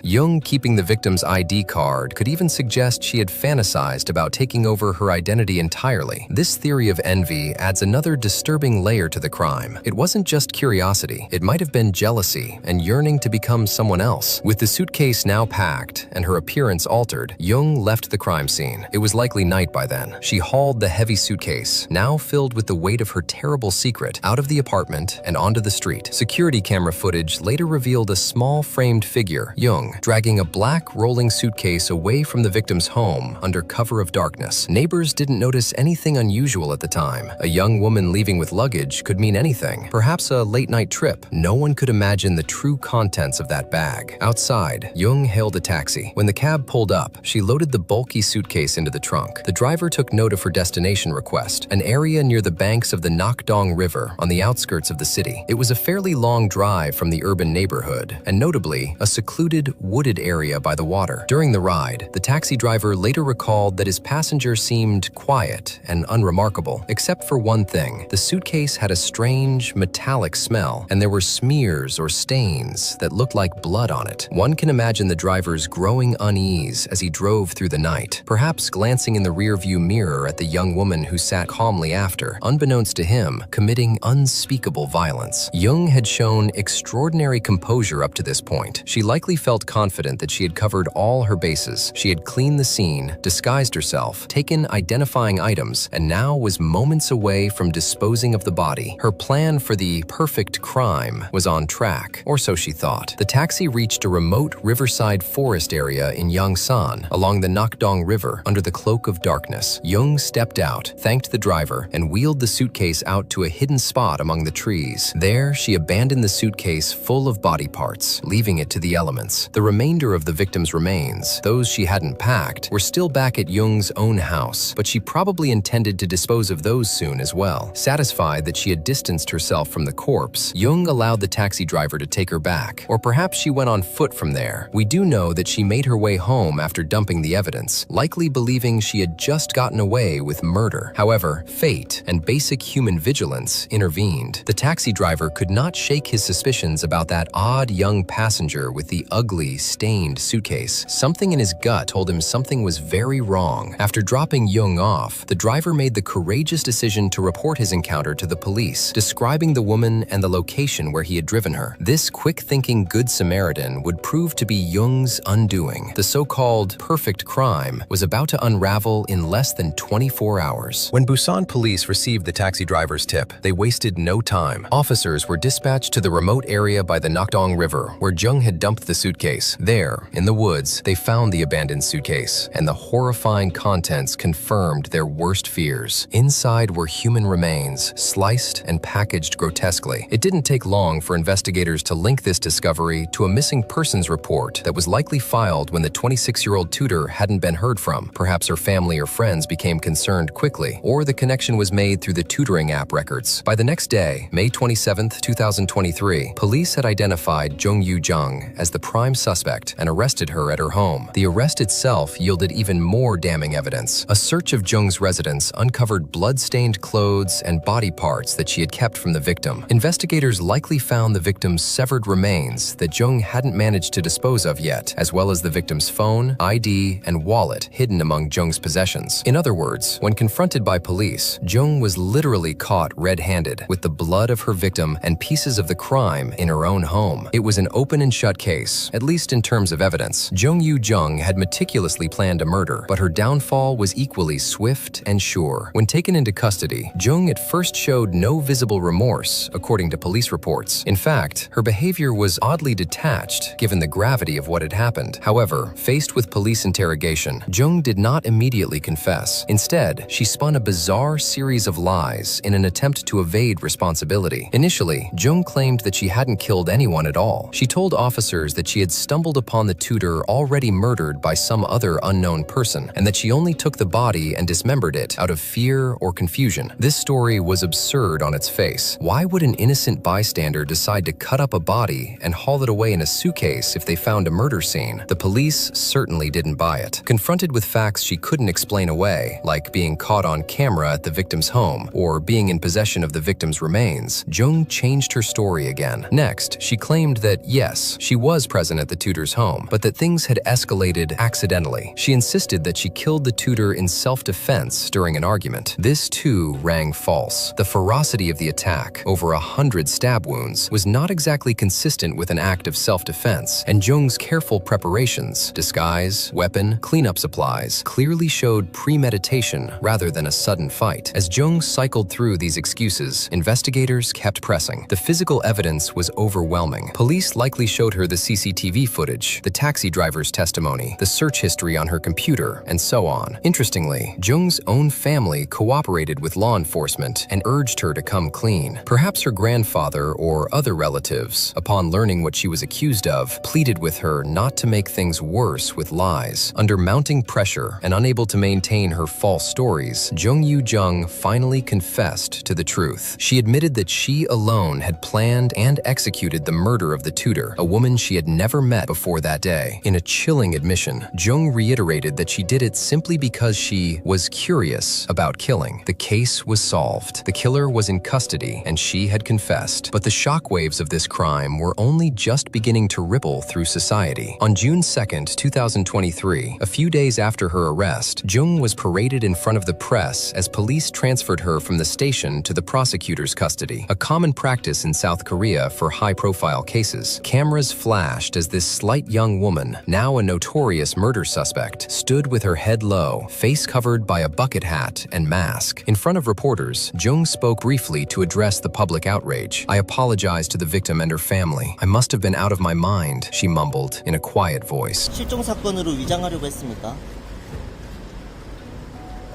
Young keeping the victim's ID card could even suggest she had fantasized about taking over her identity entirely. This theory of envy adds another disturbing layer to the crime. It wasn't just curiosity, it might have been jealousy and yearning to become someone else. With the suitcase now packed and her appearance altered, Young left the crime scene. It was likely night by then. She hauled the heavy suitcase, now filled with the weight of her terrible secret, out of the apartment and onto the street. Security camera footage later revealed a small framed figure, Young, dragging a black rolling suitcase away from the victim's home under cover of darkness. Neighbors didn't notice anything unusual at the time. A young woman leaving with luggage could mean anything, perhaps a late-night trip. No one could imagine the true contents of that bag. Outside, Young hailed a taxi. When the cab pulled up, she loaded the bulky suitcase into the trunk. The driver took note of her destination request, an area near the banks of the Nakdong River on the outskirts of the city. It was a fairly long drive from the urban neighborhood, and notably, a secluded, wooded area by the water. During the ride, the taxi driver later recalled that his passenger seemed quiet and unremarkable, except for one thing. The suitcase had a strange, metallic smell, and there were smears or stains that looked like blood on it. One can imagine the driver's growing unease as he drove through the night, perhaps glancing in the rearview mirror at the young woman who sat calmly after, unbeknownst to him, committing unspeakable violence. Young had shown extraordinary composure up to this point. She likely felt confident that she had covered all her bases. She had cleaned the scene, disguised herself, taken identifying items, and now was moments away from disposing of the body. Her plan for the perfect crime was on track, or so she thought. The taxi reached a remote riverside forest area in Yongsan, along the Nakdong River, under the cloak of darkness. Young stepped out, thanked the driver, and wheeled the suitcase out to a hidden spot among the trees. There, she abandoned the suitcase full of body parts, leaving it to the elements. The remainder of the victim's remains, those she hadn't packed, were still back at Young's own house, but she probably intended to dispose of those soon as well. Satisfied that she had distanced herself from the corpse, Young allowed the taxi driver to take her back, or perhaps she went on foot from there. We do know that she made her way home after dumping the evidence, likely believing she had just gotten away with murder. However, fate and basic human vigilance intervened. The taxi driver could not shake his suspicions about that odd young passenger with the ugly, stained suitcase. Something in his gut told him something was very wrong. After dropping Young off, the driver made the courageous decision to report his encounter to the police, describing the woman and the location where he had driven her. This quick-thinking Good Samaritan would prove to be Young's Jung's undoing. The so-called perfect crime was about to unravel in less than 24 hours. When Busan police received the taxi driver's tip, they wasted no time. Officers were dispatched to the remote area by the Nakdong River, where Jung had dumped the suitcase. There, in the woods, they found the abandoned suitcase, and the horrifying contents confirmed their worst fears. Inside were human remains, sliced and packaged grotesquely. It didn't take long for investigators to link this discovery to a missing persons report that was likely filed when the 26-year-old tutor hadn't been heard from. Perhaps her family or friends became concerned quickly, or the connection was made through the tutoring app records. By the next day, May 27, 2023, police had identified Jung Yoo-jung as the prime suspect and arrested her at her home. The arrest itself yielded even more damning evidence. A search of Jung's residence uncovered blood-stained clothes and body parts that she had kept from the victim. Investigators likely found the victim's severed remains that Jung hadn't managed to dispose of yet, as well as the victim's phone, ID, and wallet hidden among Jung's possessions. In other words, when confronted by police, Jung was literally caught red-handed with the blood of her victim and pieces of the crime in her own home. It was an open and shut case, at least in terms of evidence. Jung Yoo-jung had meticulously planned a murder, but her downfall was equally swift and sure. When taken into custody, Jung at first showed no visible remorse, according to police reports. In fact, her behavior was oddly detached, given the gravity of what had happened. However, faced with police interrogation, Jung did not immediately confess. Instead, she spun a bizarre series of lies in an attempt to evade responsibility. Initially, Jung claimed that she hadn't killed anyone at all. She told officers that she had stumbled upon the tutor already murdered by some other unknown person, and that she only took the body and dismembered it out of fear or confusion. This story was absurd on its face. Why would an innocent bystander decide to cut up a body and haul it away in a suitcase if they found a murder scene? The police certainly didn't buy it. Confronted with facts she couldn't explain away, like being caught on camera at the victim's home or being in possession of the victim's remains, Jung changed her story again. Next, she claimed that yes, she was present at the tutor's home, but that things had escalated accidentally. She insisted that she killed the tutor in self-defense during an argument. This too rang false. The ferocity of the attack, over 100 stab wounds, was not exactly consistent with an act of self-defense, and Jung's careful preparations, disguise, weapon, cleanup supplies, clearly showed premeditation rather than a sudden fight. As Jung cycled through these excuses, investigators kept pressing. The physical evidence was overwhelming. Police likely showed her the CCTV footage, the taxi driver's testimony, the search history on her computer, and so on. Interestingly, Jung's own family cooperated with law enforcement and urged her to come clean. Perhaps her grandfather or other relatives, upon learning what she was accused of, pleaded with her not to make things worse with lies. Under mounting pressure and unable to maintain her false stories, Jung Yoo-jung finally confessed to the truth. She admitted that she alone had planned and executed the murder of the tutor, a woman she had never met before that day. In a chilling admission, Jung reiterated that she did it simply because she was curious about killing. The case was solved. The killer was in custody and she had confessed. But the shockwaves of this crime were only just beginning to ripple through society. On June 2, 2023, a few days after her arrest, Jung was paraded in front of the press as police transferred her from the station to the prosecutor's custody, a common practice in South Korea for high-profile cases. Cameras flashed as this slight young woman, now a notorious murder suspect, stood with her head low, face covered by a bucket hat and mask. In front of reporters, Jung spoke briefly to address the public outrage. "I apologize to the victim and her family. I must have been out of my mind," she mumbled in a quiet voice. 실종 사건으로 위장하려고 했습니까?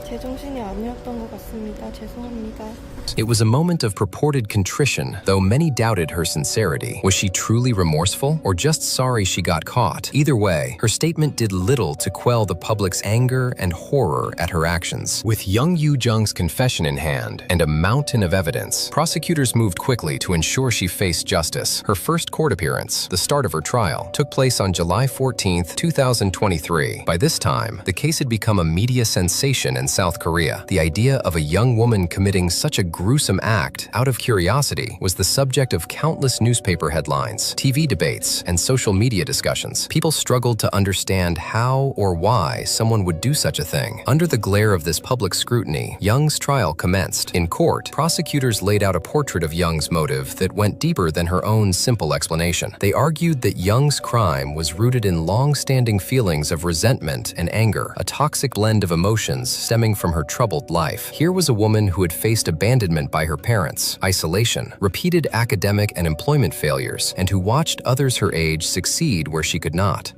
제정신이 아니었던 것 같습니다. 죄송합니다. It was a moment of purported contrition, though many doubted her sincerity. Was she truly remorseful, or just sorry she got caught? Either way, her statement did little to quell the public's anger and horror at her actions. With Jung Yoo-jung's confession in hand and a mountain of evidence, prosecutors moved quickly to ensure she faced justice. Her first court appearance, the start of her trial, took place on July 14, 2023. By this time, the case had become a media sensation and South Korea, the idea of a young woman committing such a gruesome act out of curiosity was the subject of countless newspaper headlines, TV debates, and social media discussions. People struggled to understand how or why someone would do such a thing. Under the glare of this public scrutiny, Young's trial commenced. In court, prosecutors laid out a portrait of Young's motive that went deeper than her own simple explanation. They argued that Young's crime was rooted in long-standing feelings of resentment and anger, a toxic blend of emotions stemming from her troubled life. Here was a woman who had faced abandonment by her parents, isolation, repeated academic and employment failures, and who watched others her age succeed where she could not.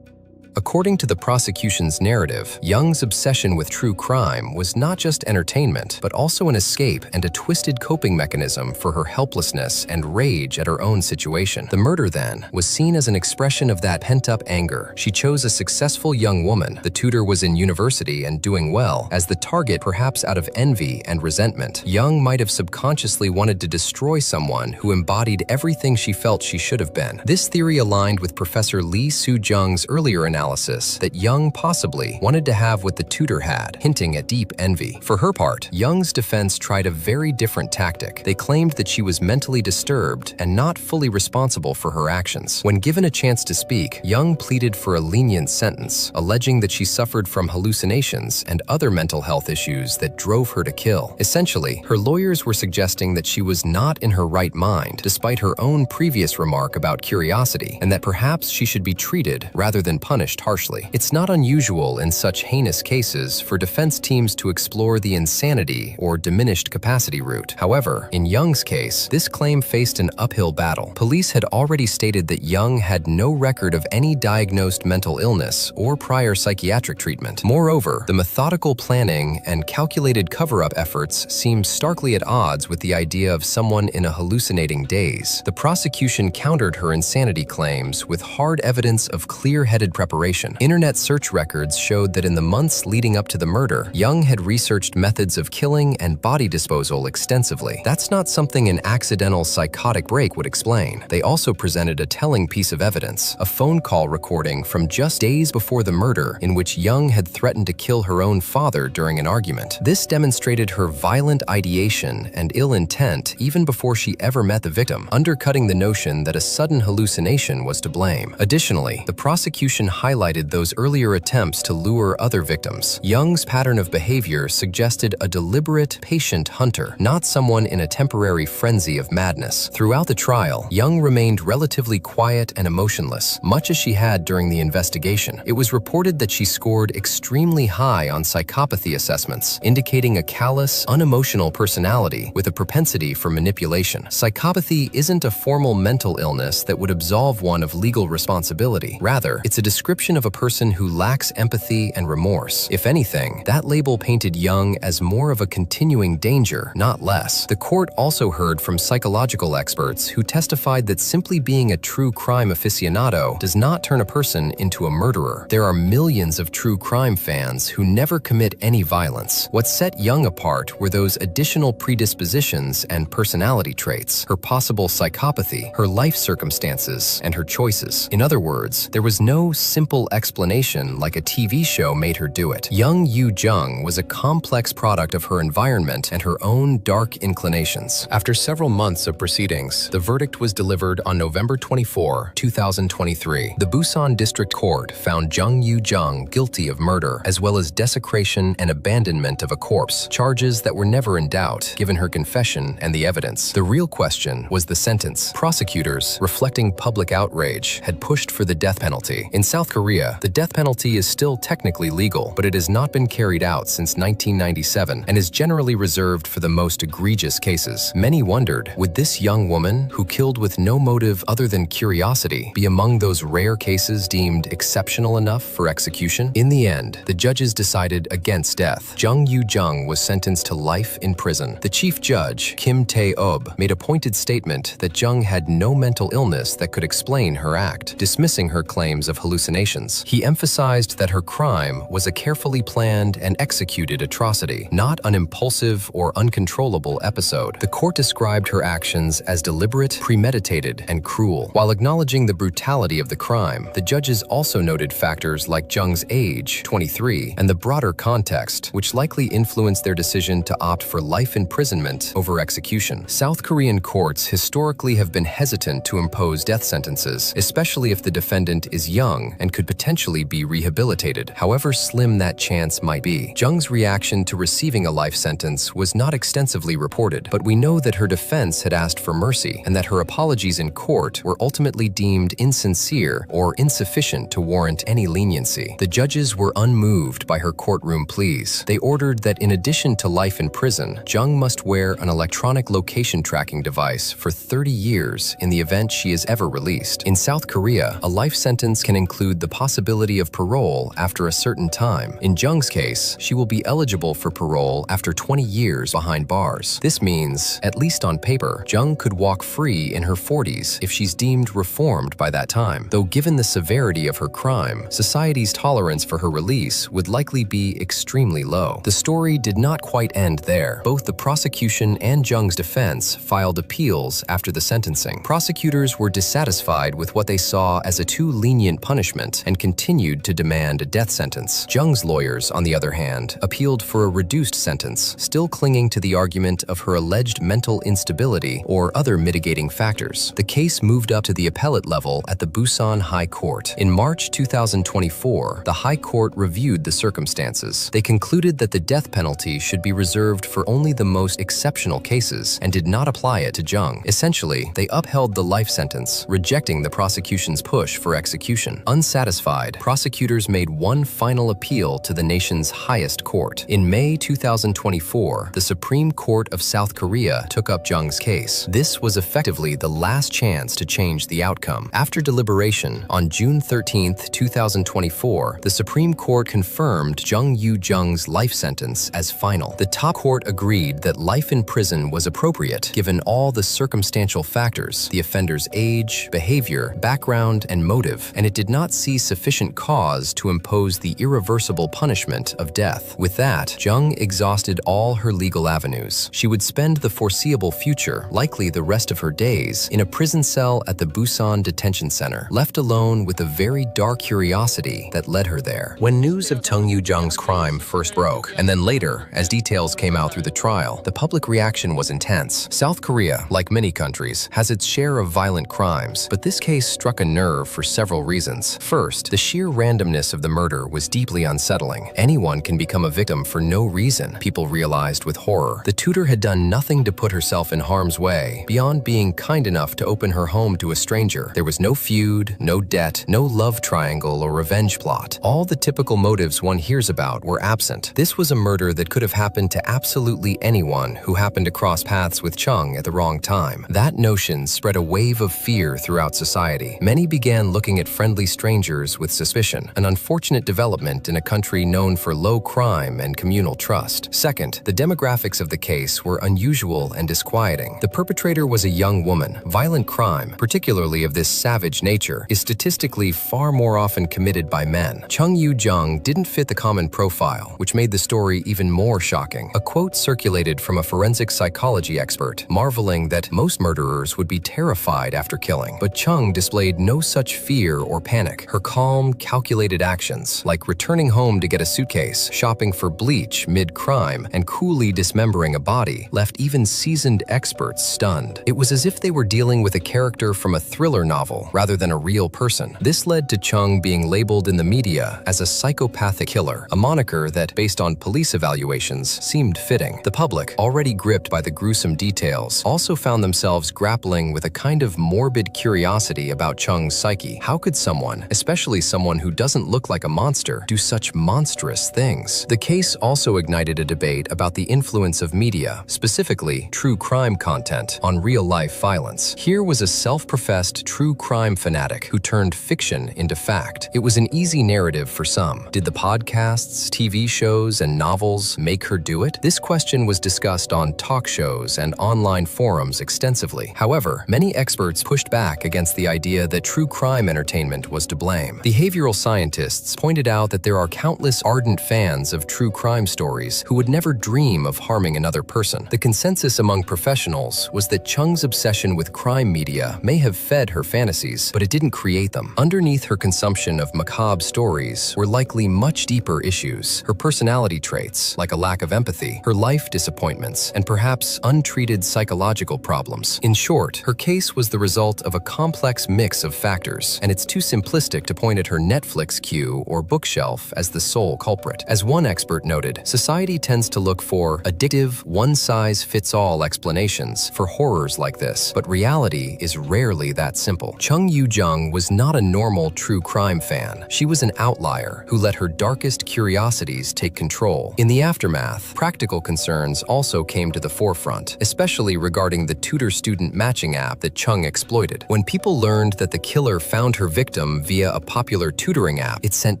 According to the prosecution's narrative, Young's obsession with true crime was not just entertainment, but also an escape and a twisted coping mechanism for her helplessness and rage at her own situation. The murder, then, was seen as an expression of that pent-up anger. She chose a successful young woman, the tutor was in university and doing well, as the target, perhaps out of envy and resentment. Young might have subconsciously wanted to destroy someone who embodied everything she felt she should have been. This theory aligned with Professor Lee Soo-jung's earlier analysis that Young possibly wanted to have what the tutor had, hinting at deep envy. For her part, Young's defense tried a very different tactic. They claimed that she was mentally disturbed and not fully responsible for her actions. When given a chance to speak, Young pleaded for a lenient sentence, alleging that she suffered from hallucinations and other mental health issues that drove her to kill. Essentially, her lawyers were suggesting that she was not in her right mind, despite her own previous remark about curiosity, and that perhaps she should be treated rather than punished harshly. It's not unusual in such heinous cases for defense teams to explore the insanity or diminished capacity route. However, in Young's case, this claim faced an uphill battle. Police had already stated that Young had no record of any diagnosed mental illness or prior psychiatric treatment. Moreover, the methodical planning and calculated cover-up efforts seemed starkly at odds with the idea of someone in a hallucinating daze. The prosecution countered her insanity claims with hard evidence of clear-headed preparation. Internet search records showed that in the months leading up to the murder, Young had researched methods of killing and body disposal extensively. That's not something an accidental psychotic break would explain. They also presented a telling piece of evidence, a phone call recording from just days before the murder in which Young had threatened to kill her own father during an argument. This demonstrated her violent ideation and ill intent even before she ever met the victim, undercutting the notion that a sudden hallucination was to blame. Additionally, the prosecution highlighted those earlier attempts to lure other victims. Young's pattern of behavior suggested a deliberate, patient hunter, not someone in a temporary frenzy of madness. Throughout the trial, Young remained relatively quiet and emotionless, much as she had during the investigation. It was reported that she scored extremely high on psychopathy assessments, indicating a callous, unemotional personality with a propensity for manipulation. Psychopathy isn't a formal mental illness that would absolve one of legal responsibility. Rather, it's a description of a person who lacks empathy and remorse. If anything, that label painted Young as more of a continuing danger, not less. The court also heard from psychological experts who testified that simply being a true crime aficionado does not turn a person into a murderer. There are millions of true crime fans who never commit any violence. What set Young apart were those additional predispositions and personality traits, her possible psychopathy, her life circumstances, and her choices. In other words, there was no simple explanation like a TV show made her do it. Young Yoo-jung was a complex product of her environment and her own dark inclinations. After several months of proceedings, the verdict was delivered on November 24, 2023. The Busan District Court found Jung Yoo-jung guilty of murder, as well as desecration and abandonment of a corpse, charges that were never in doubt, given her confession and the evidence. The real question was the sentence. Prosecutors, reflecting public outrage, had pushed for the death penalty. In South Korea, the death penalty is still technically legal, but it has not been carried out since 1997 and is generally reserved for the most egregious cases. Many wondered, would this young woman, who killed with no motive other than curiosity, be among those rare cases deemed exceptional enough for execution? In the end, the judges decided against death. Jung Yoo-jung was sentenced to life in prison. The chief judge, Kim Tae-ob, made a pointed statement that Jung had no mental illness that could explain her act, dismissing her claims of hallucination explanations. He emphasized that her crime was a carefully planned and executed atrocity, not an impulsive or uncontrollable episode. The court described her actions as deliberate, premeditated, and cruel. While acknowledging the brutality of the crime, the judges also noted factors like Jung's age, 23, and the broader context, which likely influenced their decision to opt for life imprisonment over execution. South Korean courts historically have been hesitant to impose death sentences, especially if the defendant is young and could potentially be rehabilitated, however slim that chance might be. Jung's reaction to receiving a life sentence was not extensively reported, but we know that her defense had asked for mercy and that her apologies in court were ultimately deemed insincere or insufficient to warrant any leniency. The judges were unmoved by her courtroom pleas. They ordered that in addition to life in prison, Jung must wear an electronic location tracking device for 30 years in the event she is ever released. In South Korea, a life sentence can include the possibility of parole after a certain time. In Jung's case, she will be eligible for parole after 20 years behind bars. This means, at least on paper, Jung could walk free in her 40s if she's deemed reformed by that time. Though given the severity of her crime, society's tolerance for her release would likely be extremely low. The story did not quite end there. Both the prosecution and Jung's defense filed appeals after the sentencing. Prosecutors were dissatisfied with what they saw as a too lenient punishment and continued to demand a death sentence. Jung's lawyers, on the other hand, appealed for a reduced sentence, still clinging to the argument of her alleged mental instability or other mitigating factors. The case moved up to the appellate level at the Busan High Court. In March 2024, the High Court reviewed the circumstances. They concluded that the death penalty should be reserved for only the most exceptional cases and did not apply it to Jung. Essentially, they upheld the life sentence, rejecting the prosecution's push for execution. Unsatisfied, prosecutors made one final appeal to the nation's highest court. In May 2024, the Supreme Court of South Korea took up Jung's case. This was effectively the last chance to change the outcome. After deliberation, on June 13, 2024, the Supreme Court confirmed Jung Yoo-jung's life sentence as final. The top court agreed that life in prison was appropriate given all the circumstantial factors, the offender's age, behavior, background, and motive, and it did not see sufficient cause to impose the irreversible punishment of death. With that, Jung exhausted all her legal avenues. She would spend the foreseeable future, likely the rest of her days, in a prison cell at the Busan Detention Center, left alone with a very dark curiosity that led her there. When news of Jung Yoo-jung's crime first broke, and then later, as details came out through the trial, the public reaction was intense. South Korea, like many countries, has its share of violent crimes, but this case struck a nerve for several reasons. First, the sheer randomness of the murder was deeply unsettling. Anyone can become a victim for no reason, people realized with horror. The tutor had done nothing to put herself in harm's way, beyond being kind enough to open her home to a stranger. There was no feud, no debt, no love triangle or revenge plot. All the typical motives one hears about were absent. This was a murder that could have happened to absolutely anyone who happened to cross paths with Jung at the wrong time. That notion spread a wave of fear throughout society. Many began looking at friendly strangers with suspicion, an unfortunate development in a country known for low crime and communal trust. Second, the demographics of the case were unusual and disquieting. The perpetrator was a young woman. Violent crime, particularly of this savage nature, is statistically far more often committed by men. Jung Yoo-jung didn't fit the common profile, which made the story even more shocking. A quote circulated from a forensic psychology expert, marveling that most murderers would be terrified after killing, but Jung displayed no such fear or panic. Her calm, calculated actions, like returning home to get a suitcase, shopping for bleach mid-crime, and coolly dismembering a body, left even seasoned experts stunned. It was as if they were dealing with a character from a thriller novel rather than a real person. This led to Jung being labeled in the media as a psychopathic killer, a moniker that, based on police evaluations, seemed fitting. The public, already gripped by the gruesome details, also found themselves grappling with a kind of morbid curiosity about Jung's psyche. How could someone, especially someone who doesn't look like a monster, do such monstrous things? The case also ignited a debate about the influence of media, specifically true crime content, on real-life violence. Here was a self-professed true crime fanatic who turned fiction into fact. It was an easy narrative for some. Did the podcasts, TV shows, and novels make her do it? This question was discussed on talk shows and online forums extensively. However, many experts pushed back against the idea that true crime entertainment was to blame. blame. Behavioral scientists pointed out that there are countless ardent fans of true crime stories who would never dream of harming another person. The consensus among professionals was that Chung's obsession with crime media may have fed her fantasies, but it didn't create them. Underneath her consumption of macabre stories were likely much deeper issues: her personality traits, like a lack of empathy, her life disappointments, and perhaps untreated psychological problems. In short, her case was the result of a complex mix of factors, and it's too simplistic to point at her Netflix queue or bookshelf as the sole culprit. As one expert noted, society tends to look for addictive, one-size-fits-all explanations for horrors like this, but reality is rarely that simple. Chung Yoo-jung was not a normal true crime fan. She was an outlier who let her darkest curiosities take control. In the aftermath, practical concerns also came to the forefront, especially regarding the tutor-student matching app that Chung exploited. When people learned that the killer found her victim via a popular tutoring app, it sent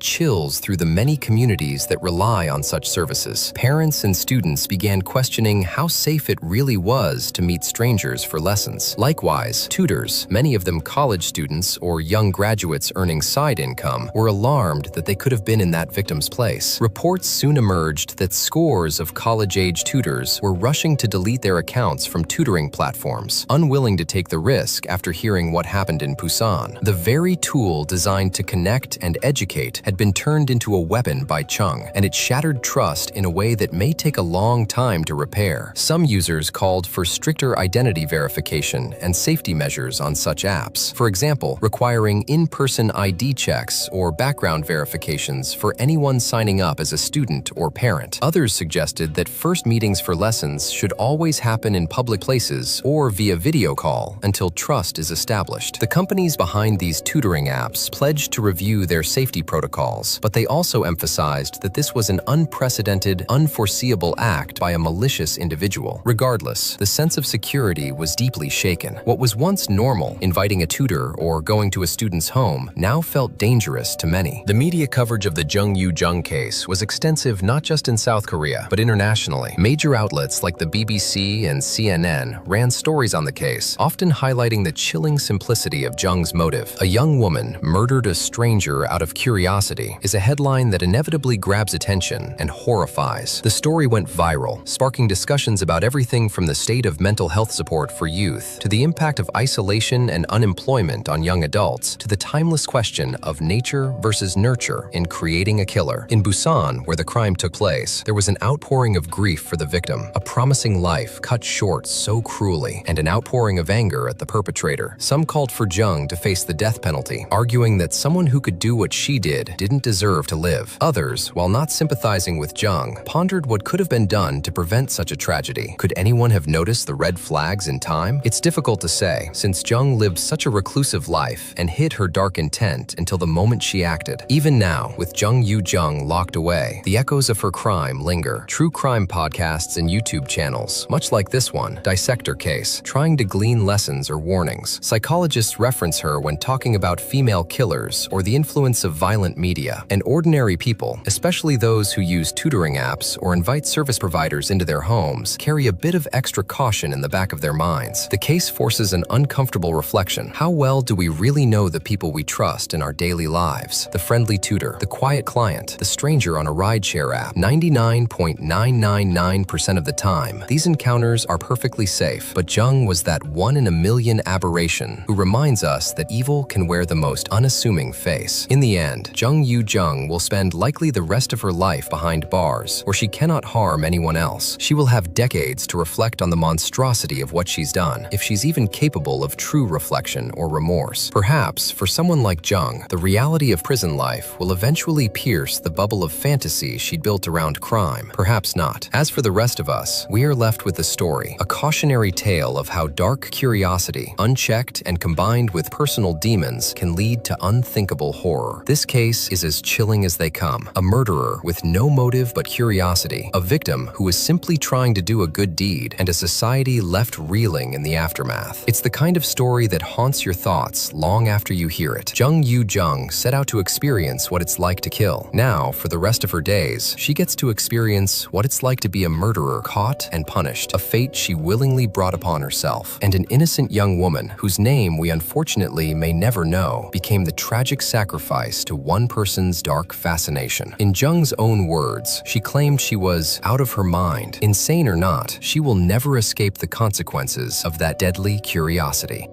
chills through the many communities that rely on such services. Parents and students began questioning how safe it really was to meet strangers for lessons. Likewise, tutors, many of them college students or young graduates earning side income, were alarmed that they could have been in that victim's place. Reports soon emerged that scores of college-age tutors were rushing to delete their accounts from tutoring platforms, unwilling to take the risk after hearing what happened in Busan. The very tool designed to connect and educate had been turned into a weapon by Chung, and it shattered trust in a way that may take a long time to repair. Some users called for stricter identity verification and safety measures on such apps. For example, requiring in-person ID checks or background verifications for anyone signing up as a student or parent. Others suggested that first meetings for lessons should always happen in public places or via video call until trust is established. The companies behind these tutoring apps pledged to review their safety protocols, but they also emphasized that this was an unprecedented, unforeseeable act by a malicious individual. Regardless, the sense of security was deeply shaken. What was once normal, inviting a tutor or going to a student's home, now felt dangerous to many. The media coverage of the Chung Yoo-jung case was extensive not just in South Korea, but internationally. Major outlets like the BBC and CNN ran stories on the case, often highlighting the chilling simplicity of Jung's motive. A young woman murdered a stranger out of curiosity is a headline that inevitably grabs attention and horrifies. The story went viral, sparking discussions about everything from the state of mental health support for youth to the impact of isolation and unemployment on young adults to the timeless question of nature versus nurture in creating a killer. In Busan, where the crime took place, there was an outpouring of grief for the victim, a promising life cut short so cruelly, and an outpouring of anger at the perpetrator. Some called for Jung to face the death penalty, arguing that someone who could do what she did didn't deserve to live. Others, while not sympathizing with Jung, pondered what could have been done to prevent such a tragedy. Could anyone have noticed the red flags in time? It's difficult to say, since Jung lived such a reclusive life and hid her dark intent until the moment she acted. Even now, with Chung Yoo-jung locked away, the echoes of her crime linger. True crime podcasts and YouTube channels, much like this one, dissect her case, trying to glean lessons or warnings. Psychologists reference her when talking about female killers or the influence of violent media. And ordinary people, especially those who use tutoring apps or invite service providers into their homes, carry a bit of extra caution in the back of their minds. The case forces an uncomfortable reflection. How well do we really know the people we trust in our daily lives? The friendly tutor, the quiet client, the stranger on a rideshare app. 99.999% of the time, these encounters are perfectly safe. But Jung was that one-in-a-million aberration who reminds us that evil can wear the most unassuming face. In the end, Chung Yoo-jung will spend likely the rest of her life behind bars, where she cannot harm anyone else. She will have decades to reflect on the monstrosity of what she's done, if she's even capable of true reflection or remorse. Perhaps, for someone like Jung, the reality of prison life will eventually pierce the bubble of fantasy she'd built around crime. Perhaps not. As for the rest of us, we are left with the story, a cautionary tale of how dark curiosity, unchecked and combined with personal demons, can lead to unthinkable horror. This case is as chilling as they come. A murderer with no motive but curiosity, a victim who is simply trying to do a good deed, and a society left reeling in the aftermath. It's the kind of story that haunts your thoughts long after you hear it. Chung Yoo-jung set out to experience what it's like to kill. Now, for the rest of her days, she gets to experience what it's like to be a murderer caught and punished, a fate she willingly brought upon herself. And an innocent young woman, whose name we unfortunately may never know, became the tragic sacrifice to one person's dark fascination. In Jung's own words, she claimed she was out of her mind. Insane or not, she will never escape the consequences of that deadly curiosity.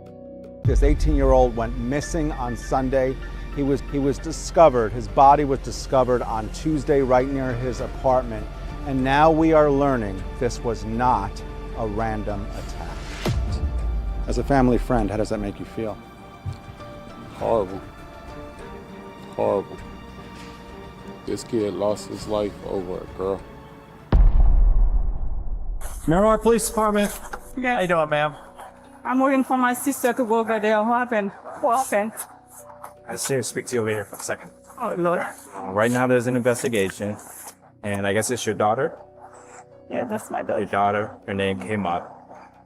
This 18-year-old went missing on Sunday. He was discovered, his body was discovered on Tuesday right near his apartment. And now we are learning this was not a random attack. As a family friend, how does that make you feel? Horrible. Horrible. This kid lost his life over a girl. Miramar Police Department. Yeah. How you doing, ma'am? I'm waiting for my sister to go over there. What happened? What happened? I just need to speak to you over here for a second. Oh, Lord. Right now there's an investigation, and I guess it's your daughter? Yeah, that's my daughter. Your daughter, her name came up.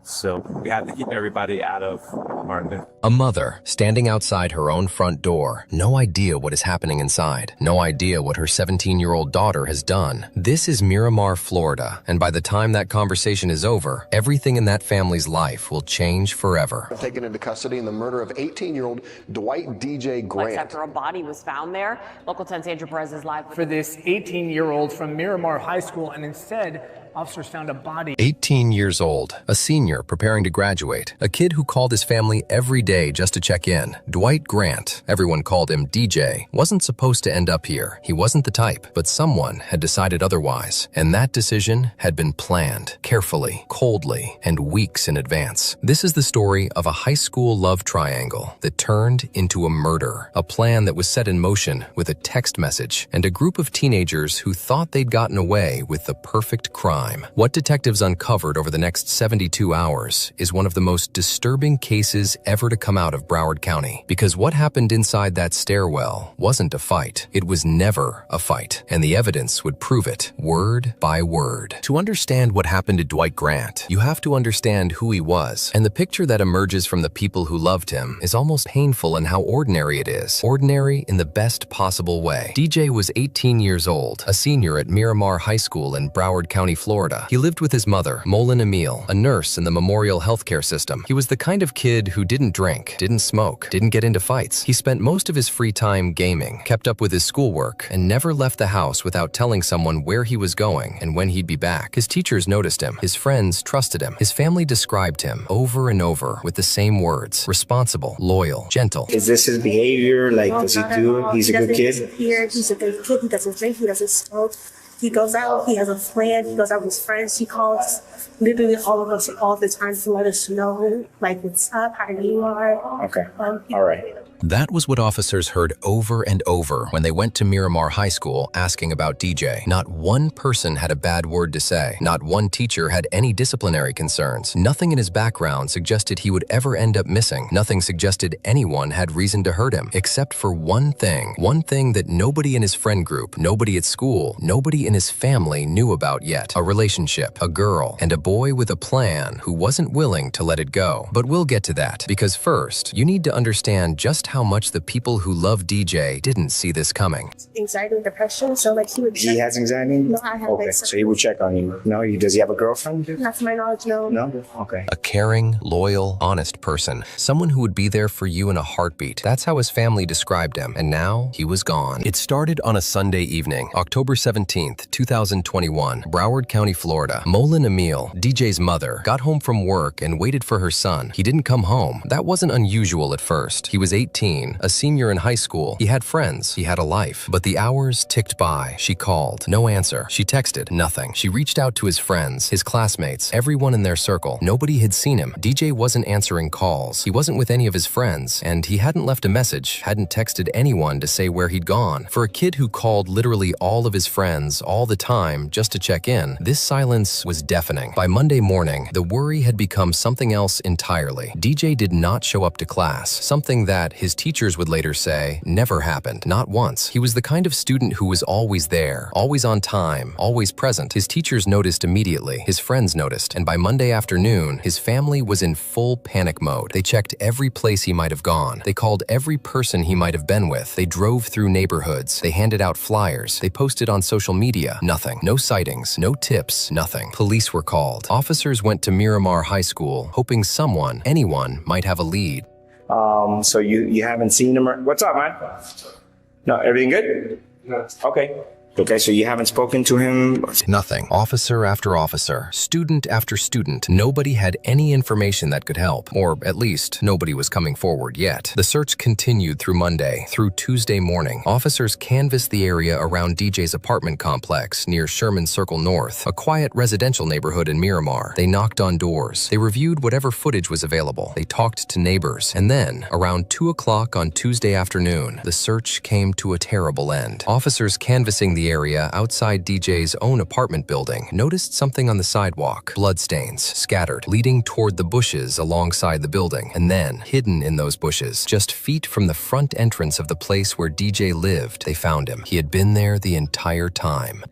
So we have to keep everybody out of Martin. A mother standing outside her own front door, no idea what is happening inside, no idea what her 17-year-old daughter has done. This is Miramar, Florida, and by the time that conversation is over, everything in that family's life will change forever. Taken into custody in the murder of 18-year-old Dwight DJ Grant. After a body was found there, Local 10's Andrew Perez is live. For this 18-year-old from Miramar High School, and instead, officers found a body. 18 years old, a senior preparing to graduate, a kid who called his family every day just to check in. Dwight Grant, everyone called him DJ, wasn't supposed to end up here. He wasn't the type, but someone had decided otherwise. And that decision had been planned, carefully, coldly, and weeks in advance. This is the story of a high school love triangle that turned into a murder, a plan that was set in motion with a text message and a group of teenagers who thought they'd gotten away with the perfect crime. What detectives uncovered over the next 72 hours is one of the most disturbing cases ever to come out of Broward County. Because what happened inside that stairwell wasn't a fight. It was never a fight. And the evidence would prove it, word by word. To understand what happened to Dwight Grant, you have to understand who he was. And the picture that emerges from the people who loved him is almost painful in how ordinary it is. Ordinary in the best possible way. DJ was 18 years old, a senior at Miramar High School in Broward County, Florida. He lived with his mother, Molin Emil, a nurse in the Memorial Healthcare System. He was the kind of kid who didn't drink, didn't smoke, didn't get into fights. He spent most of his free time gaming, kept up with his schoolwork, and never left the house without telling someone where he was going and when he'd be back. His teachers noticed him. His friends trusted him. His family described him over and over with the same words: responsible, loyal, gentle. Is this his behavior? Like, does he do it? He's a good kid? He's a good kid. He doesn't drink. He doesn't smoke. He goes out, he has a plan, he goes out with his friends, he calls literally all of us all the time to let us know, like, what's up, how you are. Okay, all right. That was what officers heard over and over when they went to Miramar High School asking about DJ. Not one person had a bad word to say. Not one teacher had any disciplinary concerns. Nothing in his background suggested he would ever end up missing. Nothing suggested anyone had reason to hurt him, except for one thing that nobody in his friend group, nobody at school, nobody in his family knew about yet. A relationship, a girl, and a boy with a plan who wasn't willing to let it go. But we'll get to that, because first, you need to understand just how much the people who love DJ didn't see this coming. Anxiety and depression, so like he would check. He has anxiety? No, I have Okay, so he would check on you. No, does he have a girlfriend? Not to my knowledge, no. No? Okay. A caring, loyal, honest person. Someone who would be there for you in a heartbeat. That's how his family described him. And now, he was gone. It started on a Sunday evening, October 17th, 2021, Broward County, Florida. Molin Emil, DJ's mother, got home from work and waited for her son. He didn't come home. That wasn't unusual at first. He was 18, a senior in high school. He had friends. He had a life. But the hours ticked by. She called. No answer. She texted. Nothing. She reached out to his friends, his classmates, everyone in their circle. Nobody had seen him. DJ wasn't answering calls. He wasn't with any of his friends, and he hadn't left a message, hadn't texted anyone to say where he'd gone. For a kid who called literally all of his friends all the time just to check in, this silence was deafening. By Monday morning, the worry had become something else entirely. DJ did not show up to class, something that his teachers would later say never happened, not once. He was the kind of student who was always there, always on time, always present. His teachers noticed immediately, his friends noticed, and by Monday afternoon, his family was in full panic mode. They checked every place he might have gone. They called every person he might have been with. They drove through neighborhoods. They handed out flyers. They posted on social media. Nothing. No sightings. No tips. Nothing. Police were called. Officers went to Miramar High School, hoping someone, anyone, might have a lead. So you haven't seen him? What's up, man? No, everything good? No. Okay. Okay, so you haven't spoken to him? Nothing. Officer after officer, student after student, nobody had any information that could help, or at least nobody was coming forward yet. The search continued through Monday. Through Tuesday morning, officers canvassed the area around DJ's apartment complex near Sherman Circle North, a quiet residential neighborhood in Miramar. They knocked on doors. They reviewed whatever footage was available. They talked to neighbors. And then, around 2 o'clock on Tuesday afternoon, the search came to a terrible end. Officers canvassing the area outside DJ's own apartment building noticed something on the sidewalk. Bloodstains scattered, leading toward the bushes alongside the building, and then, hidden in those bushes, just feet from the front entrance of the place where DJ lived, they found him. He had been there the entire time.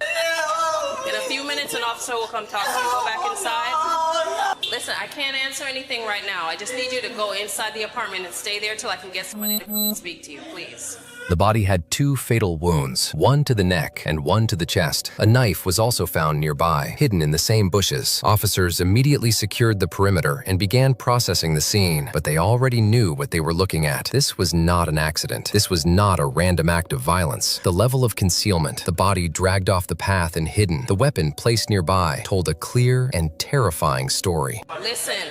In a few minutes, an officer will come talk to you. Go back inside. Listen, I can't answer anything right now. I just need you to go inside the apartment and stay there till I can get somebody to come and speak to you, please. The body had 2 fatal wounds, one to the neck and one to the chest. A knife was also found nearby, hidden in the same bushes. Officers immediately secured the perimeter and began processing the scene, but they already knew what they were looking at. This was not an accident. This was not a random act of violence. The level of concealment, the body dragged off the path and hidden, the weapon placed nearby, told a clear and terrifying story. Listen,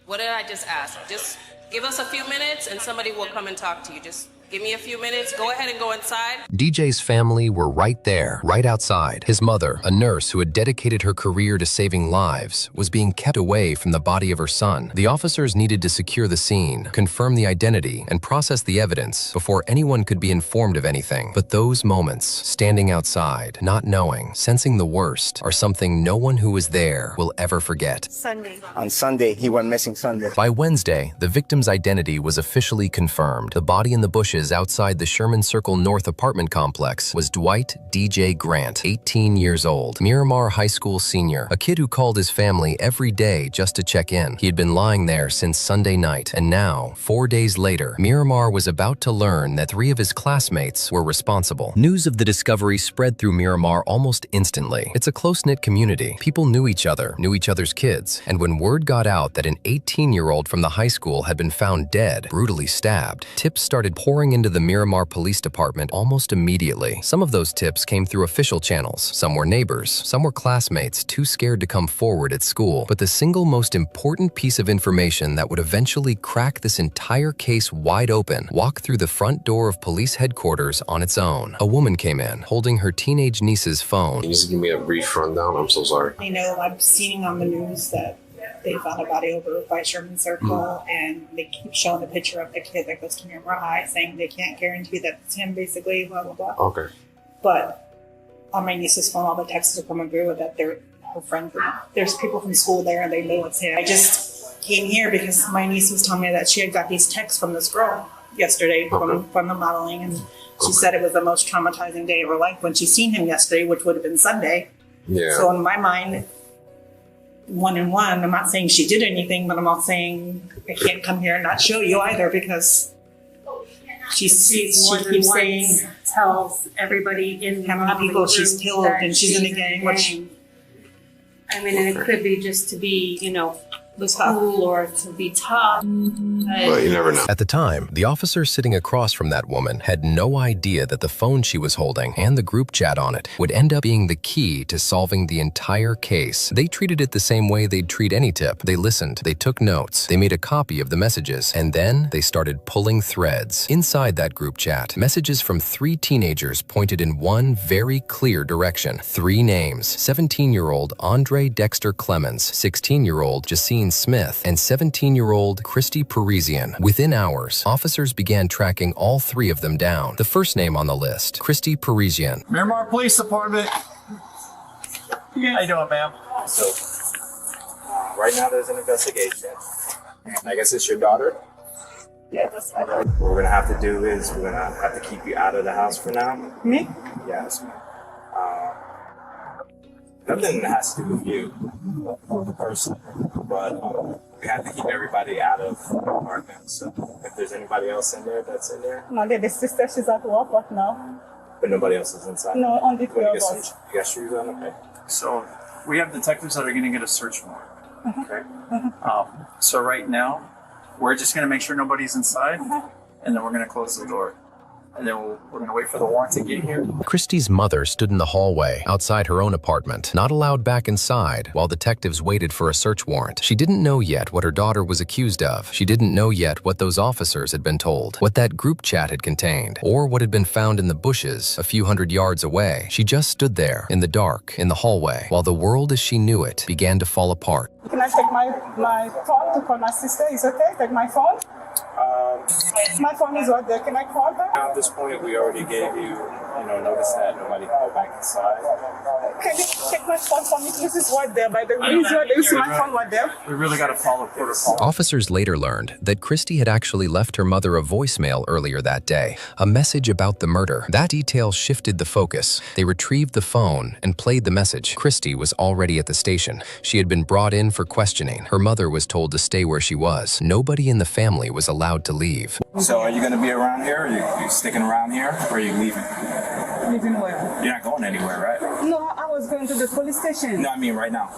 what did I just ask? Just give us a few minutes and somebody will come and talk to you. Just give me a few minutes. Go ahead and go inside. DJ's family were right there, right outside. His mother, a nurse who had dedicated her career to saving lives, was being kept away from the body of her son. The officers needed to secure the scene, confirm the identity, and process the evidence before anyone could be informed of anything. But those moments, standing outside, not knowing, sensing the worst, are something no one who was there will ever forget. Sunday. On Sunday, he went missing Sunday. By Wednesday, the victim's identity was officially confirmed. The body in the bushes outside the Sherman Circle North apartment complex was Dwight DJ Grant, 18 years old, Miramar High School senior, a kid who called his family every day just to check in. He had been lying there since Sunday night, and now, 4 days later, Miramar was about to learn that 3 of his classmates were responsible. News of the discovery spread through Miramar almost instantly. It's a close-knit community. People knew each other's kids, and when word got out that an 18-year-old from the high school had been found dead, brutally stabbed, tips started pouring into the Miramar Police Department almost immediately. Some of those tips came through official channels. Some were neighbors. Some were classmates too scared to come forward at school. But the single most important piece of information that would eventually crack this entire case wide open walked through the front door of police headquarters on its own. A woman came in, holding her teenage niece's phone. Can you just give me a brief rundown? I'm so sorry. I know I've seen on the news that they found a body over by Sherman Circle, and they keep showing the picture of the kid that goes to Miramar High, saying they can't guarantee that it's him, basically, blah, blah, blah. Okay. But on my niece's phone, all the texts are coming through that they're her friends. There's people from school there, and they know it's him. I just came here because my niece was telling me that she had got these texts from this girl yesterday from the modeling, and she said it was the most traumatizing day of her life when she seen him yesterday, which would have been Sunday. Yeah. So in my mind, 1 and 1, I'm not saying she did anything, but I'm not saying I can't come here and not show you either, because she keeps saying, tells everybody in how many people she's killed and she's in a gang. I mean, and it could be just to be, cool or to be tough. But you never know. At the time, the officer sitting across from that woman had no idea that the phone she was holding and the group chat on it would end up being the key to solving the entire case. They treated it the same way they'd treat any tip. They listened, they took notes, they made a copy of the messages, and then they started pulling threads. Inside that group chat, messages from 3 teenagers pointed in one very clear direction. 3 names: 17-year-old Andre Dexter Clemens, 16-year-old Jacine Smith, and 17-year-old Christy Parisian. Within hours, officers began tracking all 3 of them down. The first name on the list, Christy Parisian. Miramar Police Department. How you doing, ma'am? So, right now there's an investigation. I guess it's your daughter? Yeah, that's my daughter. What we're gonna have to do is we're gonna have to keep you out of the house for now. Me? Yes, ma'am. Nothing has to do with you, the person, but we have to keep everybody out of the apartment. So if there's anybody else in there that's in there. No, the sister, she's at work right now. But nobody else is inside? No, only 3 of You us. got shoes on? Okay. So we have detectives that are going to get a search warrant. Okay. So right now, We're just gonna make sure nobody's inside, and then we're gonna close the door. And then we're gonna wait for the warrant to get here. Christy's mother stood in the hallway outside her own apartment, not allowed back inside while detectives waited for a search warrant. She didn't know yet what her daughter was accused of. She didn't know yet what those officers had been told, what that group chat had contained, or what had been found in the bushes a few hundred yards away. She just stood there in the dark, in the hallway, while the world as she knew it began to fall apart. Can I take my phone to call my sister? Is it okay? Take my phone? My phone is right there. Can I call her? At this point, we already gave you, notice that nobody can go back inside. Can you take my phone for me? This is right there. By the way, you see my phone right there? We really got to follow protocol. Officers later learned that Christy had actually left her mother a voicemail earlier that day, a message about the murder. That detail shifted the focus. They retrieved the phone and played the message. Christy was already at the station. She had been brought in for questioning. Her mother was told to stay where she was. Nobody in the family was allowed to leave. So are you going to be around here? Are you sticking around here? Or are you leaving? Leaving where? You're not going anywhere, right? No, I was going to the police station. No, I mean right now.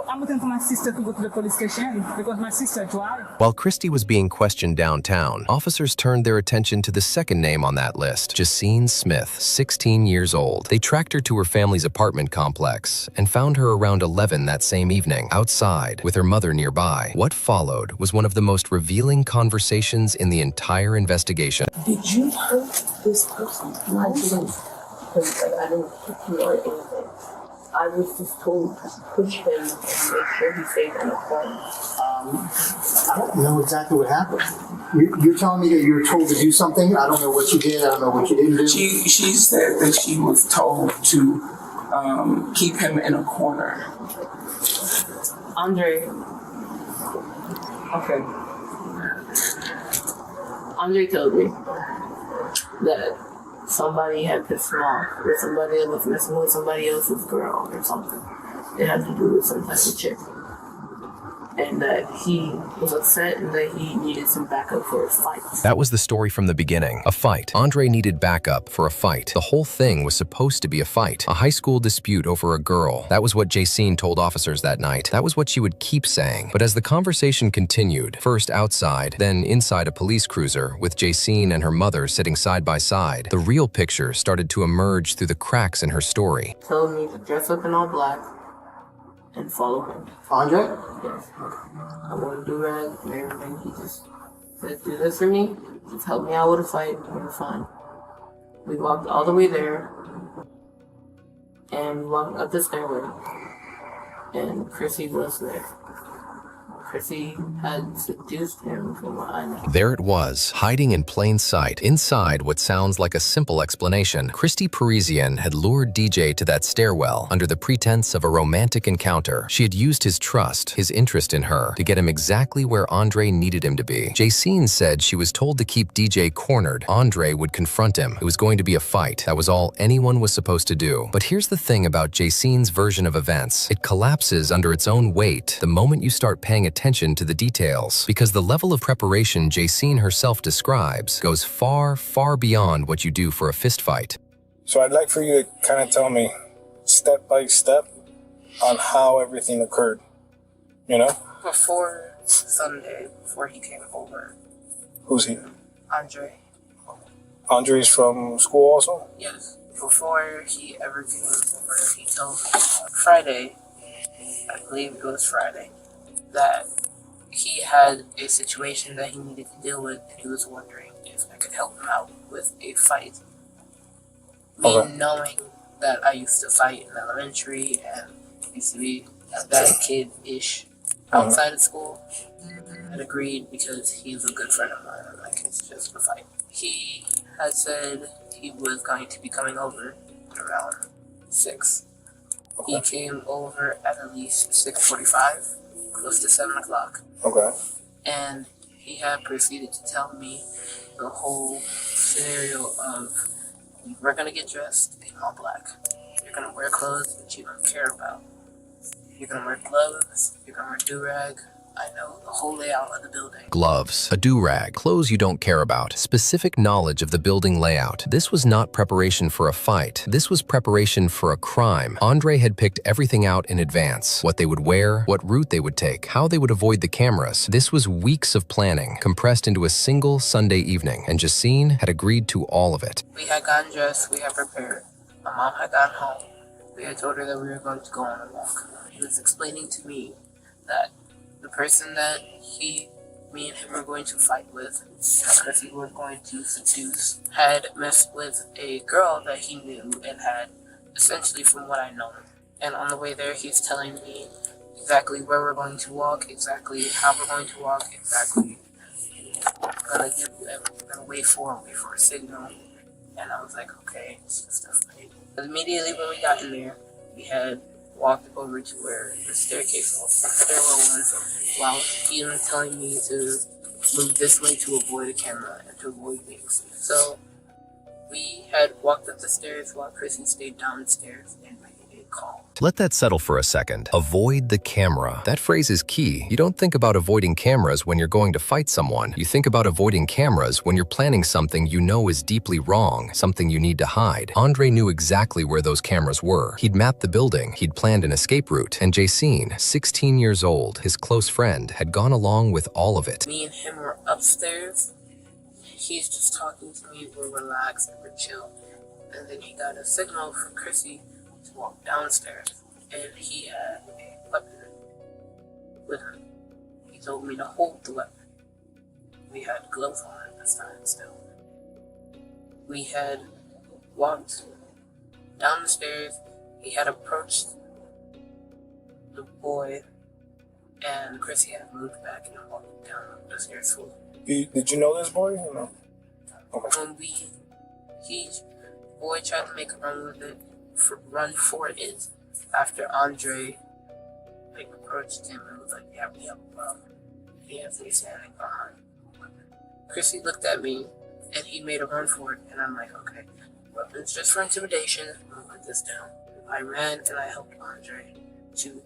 I'm waiting for my sister to go to the police station because my sister drives. While Christy was being questioned downtown, officers turned their attention to the second name on that list, Jacine Smith, 16 years old. They tracked her to her family's apartment complex and found her around 11 that same evening, outside, with her mother nearby. What followed was one of the most revealing conversations in the entire investigation. Did you hurt this person? I didn't. I didn't hit you or anything. I was just told to push him and make sure he stayed in the corner. I don't know exactly what happened. You're telling me that you were told to do something? I don't know what you did. I don't know what you didn't do. She said that she was told to keep him in a corner. Andre. Okay. Andre told me that somebody had pissed him off, or somebody was messing with somebody else's girl or something. It had to do with some type of chick. And that he was upset and that he needed some backup for a fight. That was the story from the beginning. A fight. Andre needed backup for a fight. The whole thing was supposed to be a fight. A high school dispute over a girl. That was what Jacine told officers that night. That was what she would keep saying. But as the conversation continued, first outside, then inside a police cruiser, with Jacine and her mother sitting side by side, the real picture started to emerge through the cracks in her story. Told me to dress up in all black and follow him. Andre? Yes. I want to do rag and everything. He just said, do this for me. Just help me out with a fight and we're fine. We walked all the way there and walked up the stairway. And Chrissy was there. Chrissy had seduced him from what I know. There it was, hiding in plain sight. Inside what sounds like a simple explanation, Christy Parisian had lured DJ to that stairwell under the pretense of a romantic encounter. She had used his trust, his interest in her, to get him exactly where Andre needed him to be. Jacine said she was told to keep DJ cornered. Andre would confront him. It was going to be a fight. That was all anyone was supposed to do. But here's the thing about Jacine's version of events. It collapses under its own weight the moment you start paying attention to the details, because the level of preparation Jacine herself describes goes far, far beyond what you do for a fist fight. So I'd like for you to kind of tell me step by step on how everything occurred, Before Sunday, before he came over. Who's here? Andre. Andre's from school also? Yes. Before he ever came over, he told me Friday, I believe it was Friday, that he had a situation that he needed to deal with, and he was wondering if I could help him out with a fight. Me knowing that I used to fight in elementary and used to be a bad kid-ish outside of school, I agreed because he's a good friend of mine. I'm like, it's just a fight. He had said he was going to be coming over around 6. He came over at least 6:45. Close to 7 o'clock. Okay. And he had proceeded to tell me the whole scenario of, we're gonna get dressed in all black. You're gonna wear clothes that you don't care about. You're gonna wear gloves, you're gonna wear do-rag, I know the whole layout of the building. Gloves, a do-rag, clothes you don't care about, specific knowledge of the building layout. This was not preparation for a fight. This was preparation for a crime. Andre had picked everything out in advance. What they would wear, what route they would take, how they would avoid the cameras. This was weeks of planning, compressed into a single Sunday evening, and Jacine had agreed to all of it. We had gotten dressed, we had prepared. My mom had gotten home. We had told her that we were going to go on a walk. He was explaining to me that the person that me and him were going to fight with, because we were going to seduce, had messed with a girl that he knew and had, essentially from what I know. And on the way there, he's telling me exactly where we're going to walk, exactly how we're going to walk, exactly. I'm gonna wait for a signal. And I was like, okay, it's just a fight. But immediately when we got in there, we had walked over to where the staircase was, the stairwell was, while he was telling me to move this way to avoid a camera and to avoid things. So we had walked up the stairs while Chrissy stayed downstairs and made a call. Let that settle for a second. Avoid the camera. That phrase is key. You don't think about avoiding cameras when you're going to fight someone. You think about avoiding cameras when you're planning something you know is deeply wrong, something you need to hide. Andre knew exactly where those cameras were. He'd mapped the building, he'd planned an escape route, and Jacine, 16 years old, his close friend, had gone along with all of it. Me and him were upstairs. He's just talking to me, we're relaxed and we're chill. And then he got a signal for Chrissy to walk downstairs, and he had a weapon with him. He told me to hold the weapon. We had gloves on at this time still. We had walked down the stairs. He had approached the boy, and Chrissy had moved back and walked down the stairs fully. Did you know this boy or no? Okay. When boy tried to make a run for it after Andre approached him and was like, yeah, we have a problem. He has me standing behind. Chrissy looked at me and he made a run for it, and I'm like, okay, weapons just for intimidation. I'm gonna put this down. I ran and I helped Andre to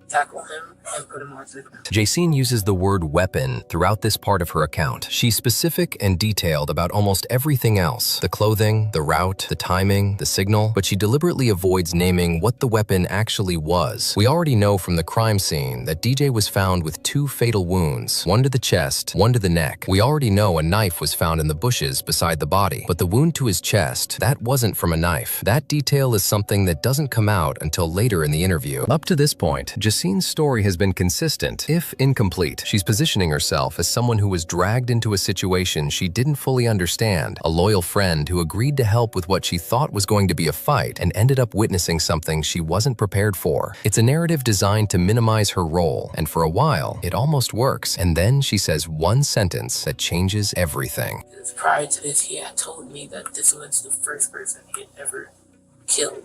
tackle him and put him onto the ground. Jacine uses the word weapon throughout this part of her account. She's specific and detailed about almost everything else, the clothing, the route, the timing, the signal, but she deliberately avoids naming what the weapon actually was. We already know from the crime scene that DJ was found with 2 fatal wounds, one to the chest, one to the neck. We already know a knife was found in the bushes beside the body, but the wound to his chest, that wasn't from a knife. That detail is something that doesn't come out until later in the interview. Up to this point, Jacine's story has been consistent, if incomplete. She's positioning herself as someone who was dragged into a situation she didn't fully understand, a loyal friend who agreed to help with what she thought was going to be a fight and ended up witnessing something she wasn't prepared for. It's a narrative designed to minimize her role, and for a while, it almost works. And then she says one sentence that changes everything. Prior to this, he had told me that this was the first person he had ever killed.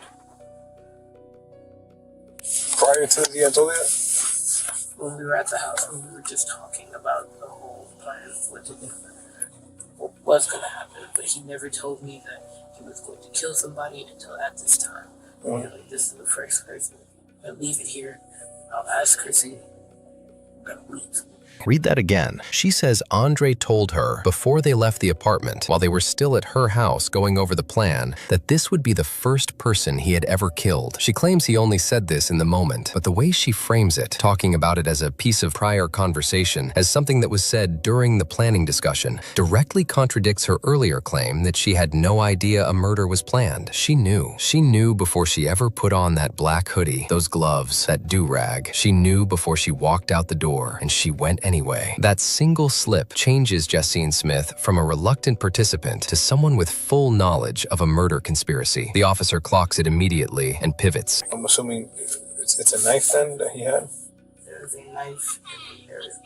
Prior to this, he had told you that? When we were at the house, when we were just talking about the whole plan of what to do, what was going to happen, but he never told me that he was going to kill somebody until at this time. Like, this is the first person. I leave it here. I'll ask Chrissy. I'm going to leave. Read that again. She says Andre told her before they left the apartment, while they were still at her house going over the plan, that this would be the first person he had ever killed. She claims he only said this in the moment, but the way she frames it, talking about it as a piece of prior conversation, as something that was said during the planning discussion, directly contradicts her earlier claim that she had no idea a murder was planned. She knew. She knew before she ever put on that black hoodie, those gloves, that do-rag. She knew before she walked out the door, and she went anyway. That single slip changes Jacine Smith from a reluctant participant to someone with full knowledge of a murder conspiracy. The officer clocks it immediately and pivots. I'm assuming it's a knife then that he had? There is a knife and there is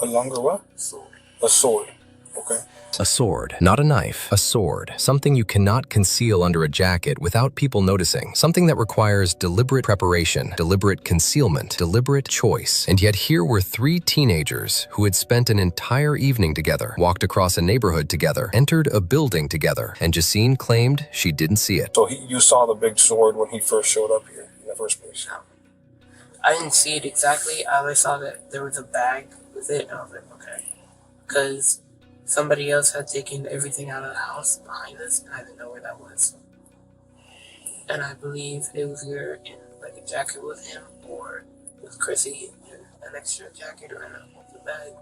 a longer what? Sword. A sword. Okay. A sword, not a knife, a sword. Something you cannot conceal under a jacket without people noticing. Something that requires deliberate preparation, deliberate concealment, deliberate choice. And yet here were 3 teenagers who had spent an entire evening together, walked across a neighborhood together, entered a building together, and Jacine claimed she didn't see it. So you saw the big sword when he first showed up here in the first place? No. I didn't see it exactly. I saw that there was a bag with it, and I was like, okay. Because somebody else had taken everything out of the house behind us, and I didn't know where that was. And I believe it was either in like a jacket with him, or with Chrissy in an extra jacket or in a bag.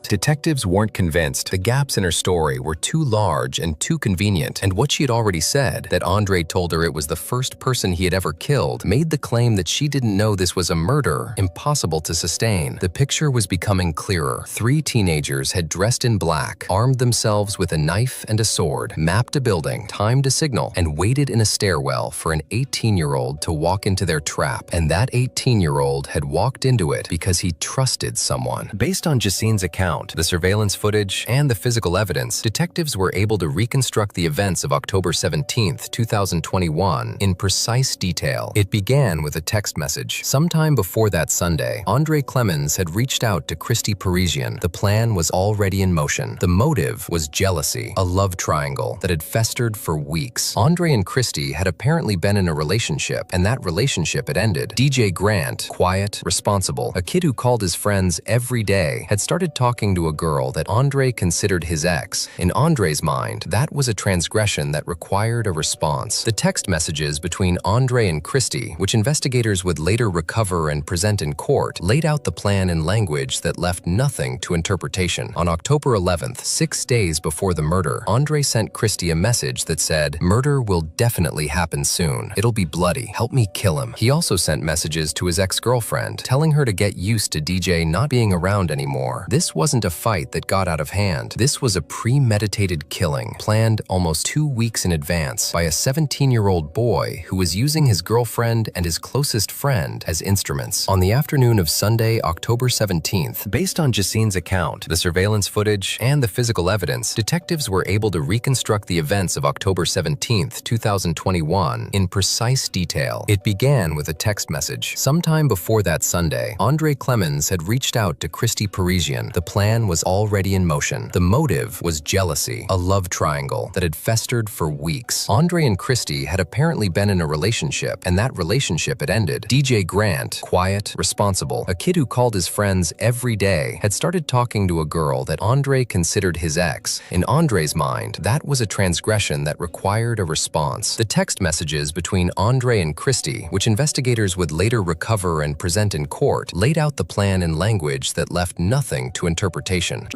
Detectives weren't convinced. The gaps in her story were too large and too convenient, and what she had already said, that Andre told her it was the first person he had ever killed, made the claim that she didn't know this was a murder impossible to sustain. The picture was becoming clearer. 3 teenagers had dressed in black, armed themselves with a knife and a sword, mapped a building, timed a signal, and waited in a stairwell for an 18-year-old to walk into their trap. And that 18-year-old had walked into it because he trusted someone. Based on Jacine's account, the surveillance footage, and the physical evidence, detectives were able to reconstruct the events of October 17, 2021 in precise detail. It began with a text message. Sometime before that Sunday, Andre Clemens had reached out to Christy Parisian. The plan was already in motion. The motive was jealousy, a love triangle that had festered for weeks. Andre and Christy had apparently been in a relationship, and that relationship had ended. DJ Grant, quiet, responsible, a kid who called his friends every day, had started talking to a girl that Andre considered his ex. In Andre's mind, that was a transgression that required a response. The text messages between Andre and Christy, which investigators would later recover and present in court, laid out the plan in language that left nothing to interpretation. On October 11th, 6 days before the murder, Andre sent Christy a message that said, "Murder will definitely happen soon. It'll be bloody. Help me kill him." He also sent messages to his ex-girlfriend, telling her to get used to DJ not being around anymore. This wasn't a fight that got out of hand. This was a premeditated killing, planned almost 2 weeks in advance by a 17-year-old boy who was using his girlfriend and his closest friend as instruments. On the afternoon of Sunday, October 17th, based on Jacine's account, the surveillance footage, and the physical evidence, detectives were able to reconstruct the events of October 17th, 2021 in precise detail. It began with a text message. Sometime before that Sunday, Andre Clemens had reached out to Christy Parisian. The plan was already in motion. The motive was jealousy, a love triangle that had festered for weeks. Andre and Christy had apparently been in a relationship, and that relationship had ended. DJ Grant, quiet, responsible, a kid who called his friends every day, had started talking to a girl that Andre considered his ex. In Andre's mind, that was a transgression that required a response. The text messages between Andre and Christy, which investigators would later recover and present in court, laid out the plan in language that left nothing to interpretation.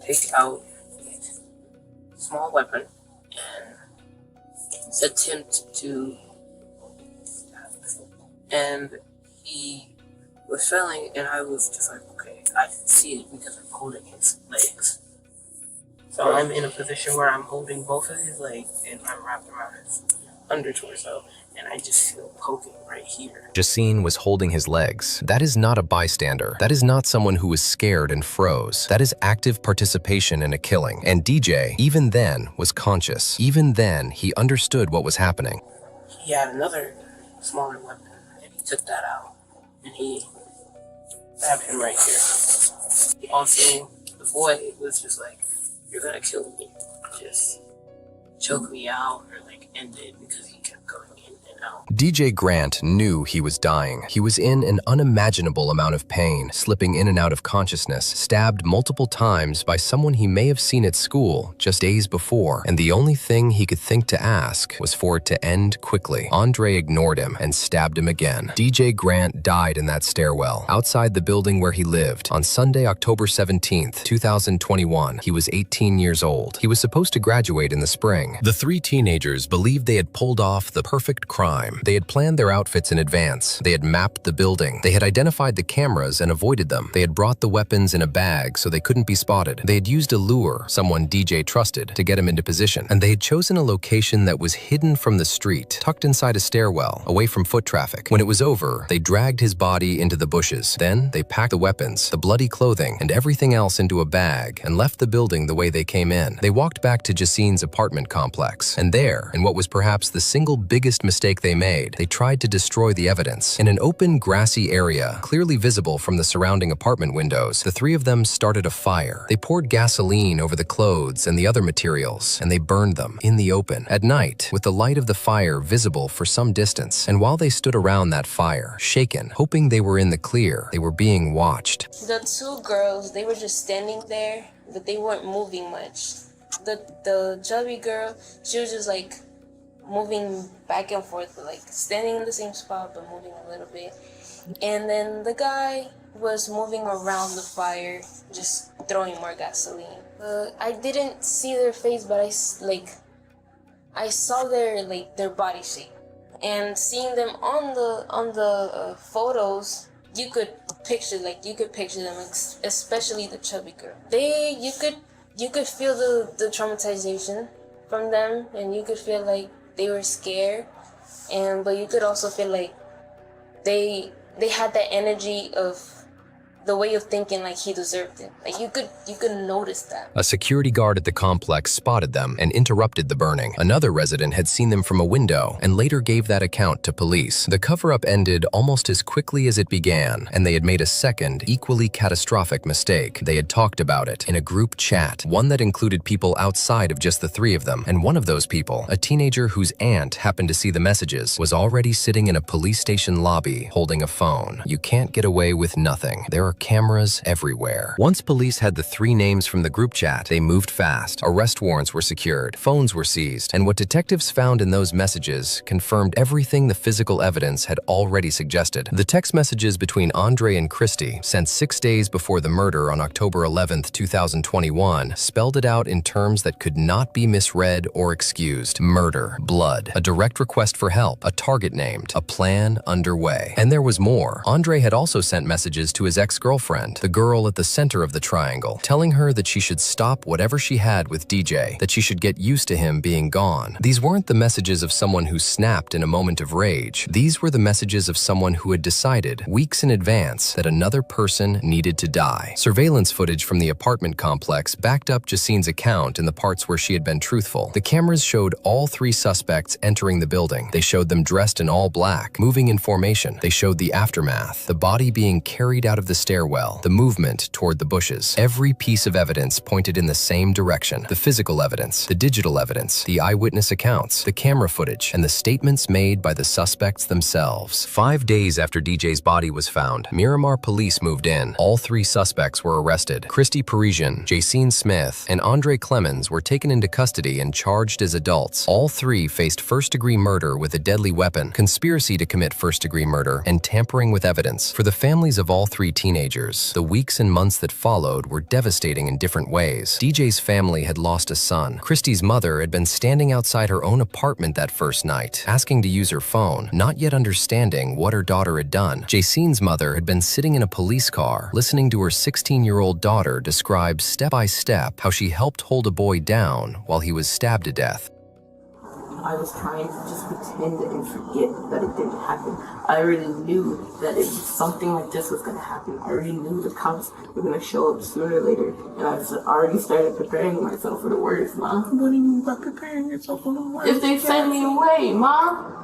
Take out a small weapon and attempt to stab him. And he was failing, and I was just like, okay, I can see it because I'm holding his legs. So I'm in a position where I'm holding both of his legs and I'm wrapped around his under torso, and I just feel poking right here. Jacine was holding his legs. That is not a bystander. That is not someone who was scared and froze. That is active participation in a killing. And DJ, even then, was conscious. Even then, he understood what was happening. He had another smaller weapon, and he took that out, and he stabbed him right here. Also, the boy was just like, "You're gonna kill me. Just choke me out or like end it," because he kept going in and out. DJ Grant knew he was dying. He was in an unimaginable amount of pain, slipping in and out of consciousness, stabbed multiple times by someone he may have seen at school just days before, and the only thing he could think to ask was for it to end quickly. Andre ignored him and stabbed him again. DJ Grant died in that stairwell, outside the building where he lived, on Sunday, October 17th, 2021. He was 18 years old. He was supposed to graduate in the spring. The 3 teenagers believed they had pulled off the perfect crime. They had planned their outfits in advance. They had mapped the building. They had identified the cameras and avoided them. They had brought the weapons in a bag so they couldn't be spotted. They had used a lure, someone DJ trusted, to get him into position. And they had chosen a location that was hidden from the street, tucked inside a stairwell, away from foot traffic. When it was over, they dragged his body into the bushes. Then they packed the weapons, the bloody clothing, and everything else into a bag and left the building the way they came in. They walked back to Jacine's apartment complex. And there, in what was perhaps the single biggest mistake mistake they made. They tried to destroy the evidence. In an open, grassy area, clearly visible from the surrounding apartment windows, the three of them started a fire. They poured gasoline over the clothes and the other materials, and they burned them in the open. At night, with the light of the fire visible for some distance, and while they stood around that fire, shaken, hoping they were in the clear, they were being watched. The two girls, they were just standing there, but they weren't moving much. The chubby girl, she was just like moving back and forth, like standing in the same spot but moving a little bit. And then the guy was moving around the fire, just throwing more gasoline. I didn't see their face, but I saw their body shape. And seeing them on the photos, you could picture them, especially the chubby girl. You could feel the traumatization from them, and you could feel like they were scared, but you could also feel like they had that energy of the way of thinking like he deserved it. Like you could notice that. A security guard at the complex spotted them and interrupted the burning. Another resident had seen them from a window and later gave that account to police. The cover-up ended almost as quickly as it began, and they had made a second, equally catastrophic mistake. They had talked about it in a group chat, one that included people outside of just the three of them, and one of those people, a teenager whose aunt happened to see the messages, was already sitting in a police station lobby holding a phone. You can't get away with nothing. There are cameras everywhere. Once police had the three names from the group chat, they moved fast. Arrest warrants were secured, phones were seized, and what detectives found in those messages confirmed everything the physical evidence had already suggested. The text messages between Andre and Christy, sent 6 days before the murder on October 11th, 2021, spelled it out in terms that could not be misread or excused. Murder, blood, a direct request for help, a target named, a plan underway. And there was more. Andre had also sent messages to his ex-girlfriend, the girl at the center of the triangle, telling her that she should stop whatever she had with DJ, that she should get used to him being gone. These weren't the messages of someone who snapped in a moment of rage. These were the messages of someone who had decided, weeks in advance, that another person needed to die. Surveillance footage from the apartment complex backed up Jacine's account in the parts where she had been truthful. The cameras showed all three suspects entering the building. They showed them dressed in all black, moving in formation. They showed the aftermath, the body being carried out of the stairwell, the movement toward the bushes. Every piece of evidence pointed in the same direction. The physical evidence, the digital evidence, the eyewitness accounts, the camera footage, and the statements made by the suspects themselves. 5 days after DJ's body was found, Miramar police moved in. All three suspects were arrested. Christy Parisian, Jacine Smith, and Andre Clemens were taken into custody and charged as adults. All three faced first-degree murder with a deadly weapon, conspiracy to commit first-degree murder, and tampering with evidence. For the families of all three teenagers, the weeks and months that followed were devastating in different ways. DJ's family had lost a son. Christy's mother had been standing outside her own apartment that first night, asking to use her phone, not yet understanding what her daughter had done. Jacine's mother had been sitting in a police car, listening to her 16-year-old daughter describe step by step how she helped hold a boy down while he was stabbed to death. I was trying to just pretend and forget that it didn't happen. I already knew that if something like this was going to happen, I already knew the cops were going to show up sooner or later. And I already started preparing myself for the worst, Ma. What do you mean by preparing yourself for the worst? If they send me away, Ma.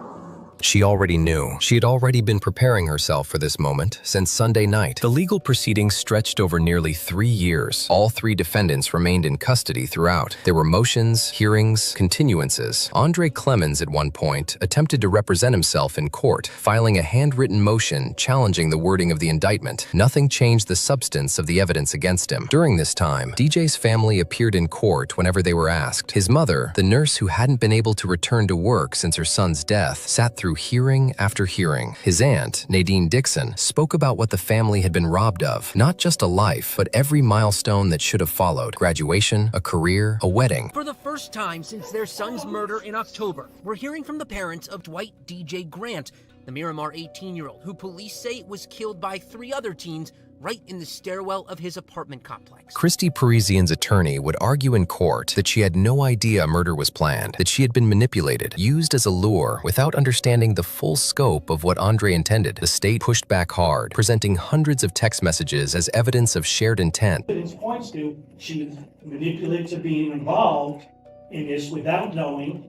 She already knew. She had already been preparing herself for this moment since Sunday night. The legal proceedings stretched over nearly 3 years. All three defendants remained in custody throughout. There were motions, hearings, continuances. Andre Clemens, at one point, attempted to represent himself in court, filing a handwritten motion challenging the wording of the indictment. Nothing changed the substance of the evidence against him. During this time, DJ's family appeared in court whenever they were asked. His mother, the nurse who hadn't been able to return to work since her son's death, sat through hearing after hearing. His aunt, Nadine Dixon, spoke about what the family had been robbed of. Not just a life, but every milestone that should have followed. Graduation, a career, a wedding. For the first time since their son's murder in October, we're hearing from the parents of Dwight DJ Grant, the Miramar 18-year-old, who police say was killed by 3 other teens right in the stairwell of his apartment complex. Christy Parisian's attorney would argue in court that she had no idea murder was planned, that she had been manipulated, used as a lure, without understanding the full scope of what Andre intended. The state pushed back hard, presenting hundreds of text messages as evidence of shared intent. Evidence points to she was manipulated to being involved in this without knowing,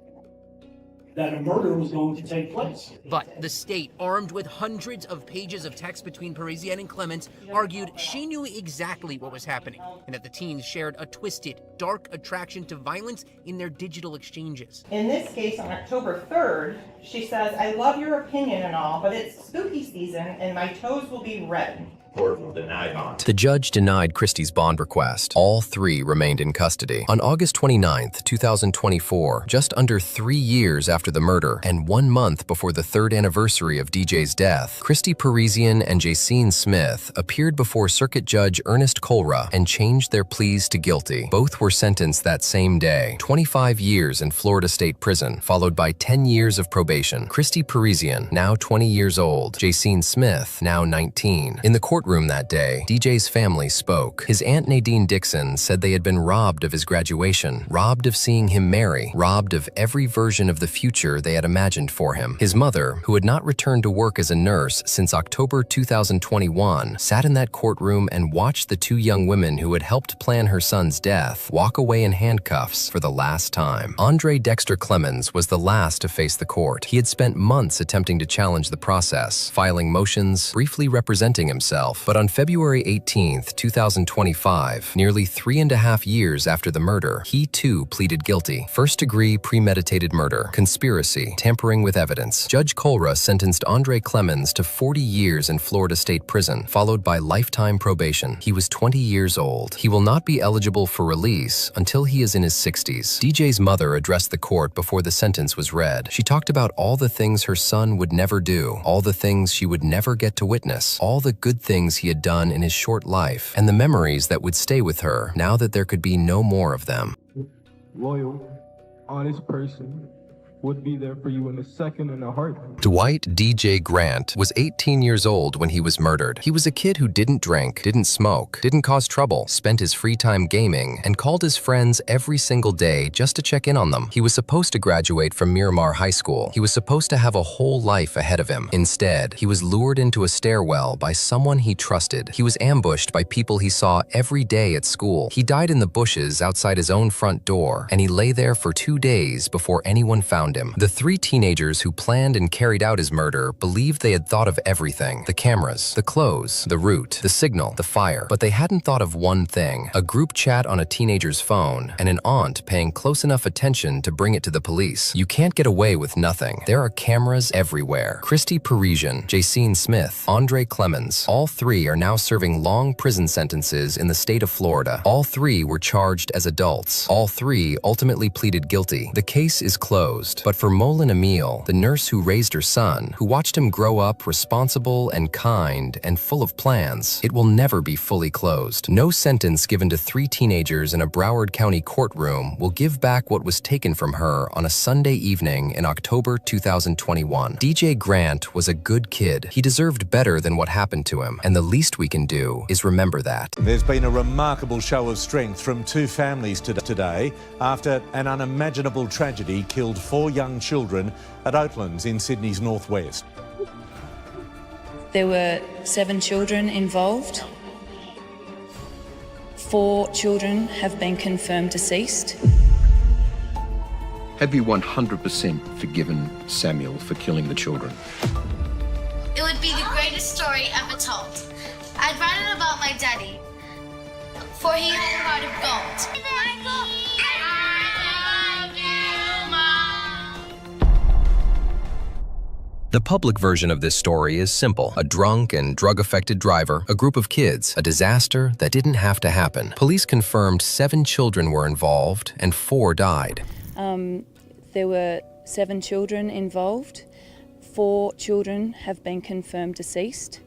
that a murder was going to take place. But the state, armed with hundreds of pages of text between Parisienne and Clemens, argued she knew exactly what was happening and that the teens shared a twisted, dark attraction to violence in their digital exchanges. In this case, on October 3rd, she says, "I love your opinion and all, but it's spooky season and my toes will be red." The judge denied Christie's bond request. All three remained in custody. On August 29th, 2024, just under 3 years after the murder and 1 month before the 3rd anniversary of DJ's death, Christy Parisian and Jacine Smith appeared before Circuit Judge Ernest Colra and changed their pleas to guilty. Both were sentenced that same day, 25 years in Florida State Prison, followed by 10 years of probation. Christy Parisian, now 20 years old, Jacine Smith, now 19. In the courtroom that day, DJ's family spoke. His aunt Nadine Dixon said they had been robbed of his graduation, robbed of seeing him marry, robbed of every version of the future they had imagined for him. His mother, who had not returned to work as a nurse since October 2021, sat in that courtroom and watched the 2 young women who had helped plan her son's death walk away in handcuffs for the last time. Andre Dexter Clemens was the last to face the court. He had spent months attempting to challenge the process, filing motions, briefly representing himself. But on February 18th, 2025, nearly 3.5 years after the murder, he too pleaded guilty. First-degree premeditated murder, conspiracy, tampering with evidence. Judge Colra sentenced Andre Clemens to 40 years in Florida State Prison, followed by lifetime probation. He was 20 years old. He will not be eligible for release until he is in his 60s. DJ's mother addressed the court before the sentence was read. She talked about all the things her son would never do, all the things she would never get to witness, all the good things he had done in his short life, and the memories that would stay with her now that there could be no more of them. Loyal, honest person would be there for you in a second and a heartbeat. Dwight DJ Grant was 18 years old when he was murdered. He was a kid who didn't drink, didn't smoke, didn't cause trouble, spent his free time gaming, and called his friends every single day just to check in on them. He was supposed to graduate from Miramar High School. He was supposed to have a whole life ahead of him. Instead, he was lured into a stairwell by someone he trusted. He was ambushed by people he saw every day at school. He died in the bushes outside his own front door, and he lay there for 2 days before anyone found him. The 3 teenagers who planned and carried out his murder believed they had thought of everything: the cameras, the clothes, the route, the signal, the fire. But they hadn't thought of one thing: a group chat on a teenager's phone and an aunt paying close enough attention to bring it to the police. You can't get away with nothing. There are cameras everywhere. Christy Parisian, Jacine Smith, Andre Clemens, all 3 are now serving long prison sentences in the state of Florida. All 3 were charged as adults. All 3 ultimately pleaded guilty. The case is closed. But for Molin Emile, the nurse who raised her son, who watched him grow up responsible and kind and full of plans, it will never be fully closed. No sentence given to 3 teenagers in a Broward County courtroom will give back what was taken from her on a Sunday evening in October 2021. DJ Grant was a good kid. He deserved better than what happened to him, and the least we can do is remember that. There's been a remarkable show of strength from 2 families today after an unimaginable tragedy killed 4 young children at Oatlands in Sydney's northwest. There were 7 children involved. 4 children have been confirmed deceased. Have you 100% forgiven Samuel for killing the children? It would be the greatest story ever told. I'd write it about my daddy, for he had a heart of gold. The public version of this story is simple. A drunk and drug-affected driver, a group of kids, a disaster that didn't have to happen. Police confirmed 7 children were involved and 4 died. There were 7 children involved. 4 children have been confirmed deceased.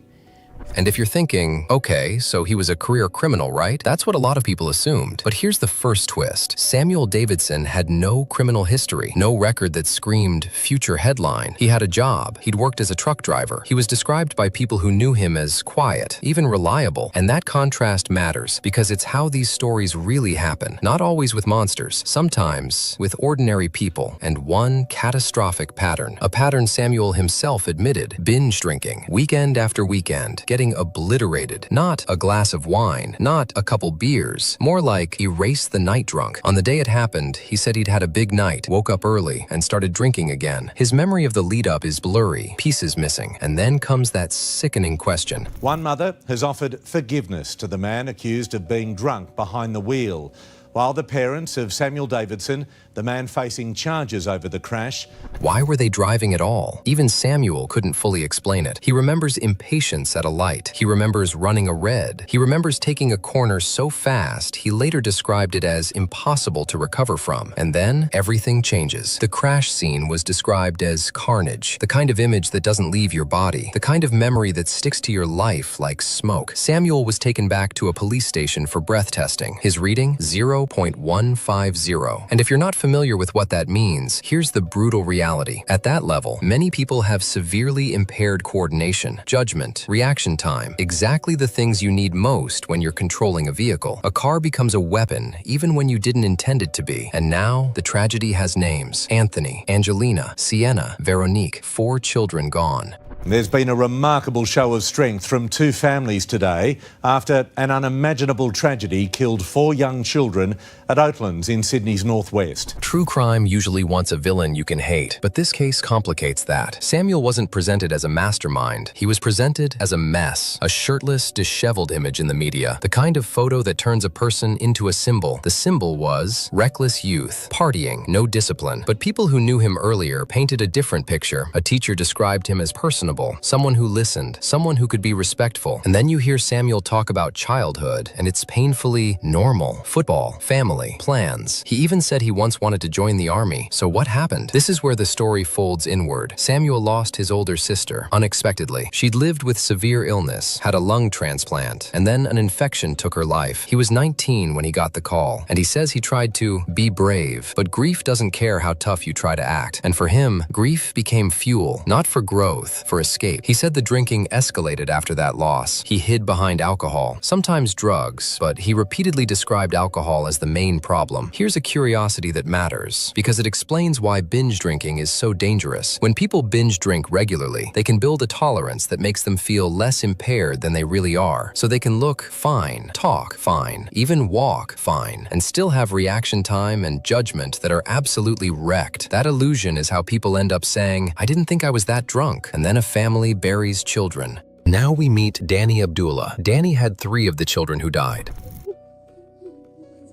And if you're thinking, okay, so he was a career criminal, right? That's what a lot of people assumed. But here's the first twist. Samuel Davidson had no criminal history, no record that screamed future headline. He had a job. He'd worked as a truck driver. He was described by people who knew him as quiet, even reliable. And that contrast matters because it's how these stories really happen. Not always with monsters, sometimes with ordinary people. And one catastrophic pattern. A pattern Samuel himself admitted: binge drinking, weekend after weekend. getting obliterated. Not a glass of wine, not a couple beers, more like erase the night drunk. On the day it happened, he said he'd had a big night, woke up early, and started drinking again. His memory of the lead-up is blurry, pieces missing, and then comes that sickening question. One mother has offered forgiveness to the man accused of being drunk behind the wheel, while the parents of Samuel Davidson, the man facing charges over the crash. Why were they driving at all? Even Samuel couldn't fully explain it. He remembers impatience at a light. He remembers running a red. He remembers taking a corner so fast, he later described it as impossible to recover from. And then everything changes. The crash scene was described as carnage, the kind of image that doesn't leave your body, the kind of memory that sticks to your life like smoke. Samuel was taken back to a police station for breath testing. His reading, 0.150. And if you're not familiar with what that means, here's the brutal reality. At that level, many people have severely impaired coordination, judgment, reaction time, exactly the things you need most when you're controlling a vehicle. A car becomes a weapon, even when you didn't intend it to be. And now, the tragedy has names. Anthony, Angelina, Sienna, Veronique, 4 children gone. There's been a remarkable show of strength from 2 families today after an unimaginable tragedy killed 4 young children at Oatlands in Sydney's northwest. True crime usually wants a villain you can hate, but this case complicates that. Samuel wasn't presented as a mastermind. He was presented as a mess, a shirtless, disheveled image in the media, the kind of photo that turns a person into a symbol. The symbol was reckless youth, partying, no discipline. But people who knew him earlier painted a different picture. A teacher described him as personable, someone who listened, someone who could be respectful. And then you hear Samuel talk about childhood, and it's painfully normal. Football, family, plans. He even said he once wanted to join the army. So what happened? This is where the story folds inward. Samuel lost his older sister, unexpectedly. She'd lived with severe illness, had a lung transplant, and then an infection took her life. He was 19 when he got the call, and he says he tried to be brave. But grief doesn't care how tough you try to act. And for him, grief became fuel, not for growth, for escape. He said the drinking escalated after that loss. He hid behind alcohol, sometimes drugs, but he repeatedly described alcohol as the main problem. Here's a curiosity that matters, because it explains why binge drinking is so dangerous. When people binge drink regularly, they can build a tolerance that makes them feel less impaired than they really are. So they can look fine, talk fine, even walk fine, and still have reaction time and judgment that are absolutely wrecked. That illusion is how people end up saying, "I didn't think I was that drunk," and then a family buries children. Now we meet Danny Abdullah. Danny had 3 of the children who died.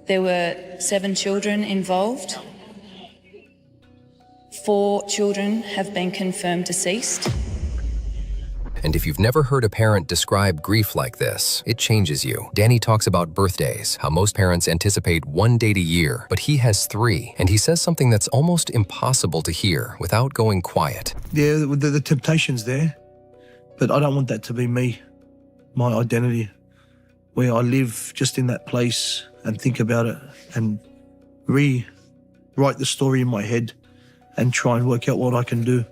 There were 7 children involved. 4 children have been confirmed deceased. And if you've never heard a parent describe grief like this, it changes you. Danny talks about birthdays, how most parents anticipate 1 date a year, but he has 3. And he says something that's almost impossible to hear without going quiet. Yeah, the temptation's there, but I don't want that to be me, my identity, where I live just in that place and think about it and rewrite the story in my head and try and work out what I can do.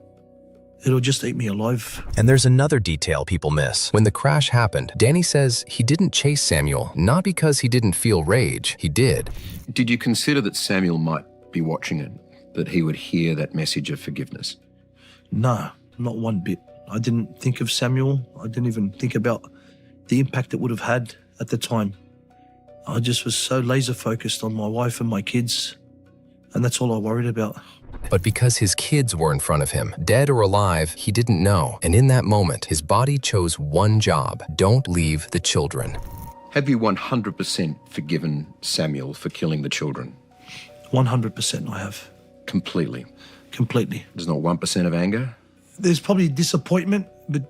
It'll just eat me alive. And there's another detail people miss. When the crash happened, Danny says he didn't chase Samuel, not because he didn't feel rage. He did. Did you consider that Samuel might be watching it, that he would hear that message of forgiveness? No, not one bit. I didn't think of Samuel. I didn't even think about the impact it would have had at the time. I just was so laser focused on my wife and my kids, and that's all I worried about. But because his kids were in front of him, dead or alive, he didn't know. And in that moment, his body chose one job: don't leave the children. Have you 100% forgiven Samuel for killing the children? 100% I have. Completely? Completely. There's not 1% of anger? There's probably disappointment, but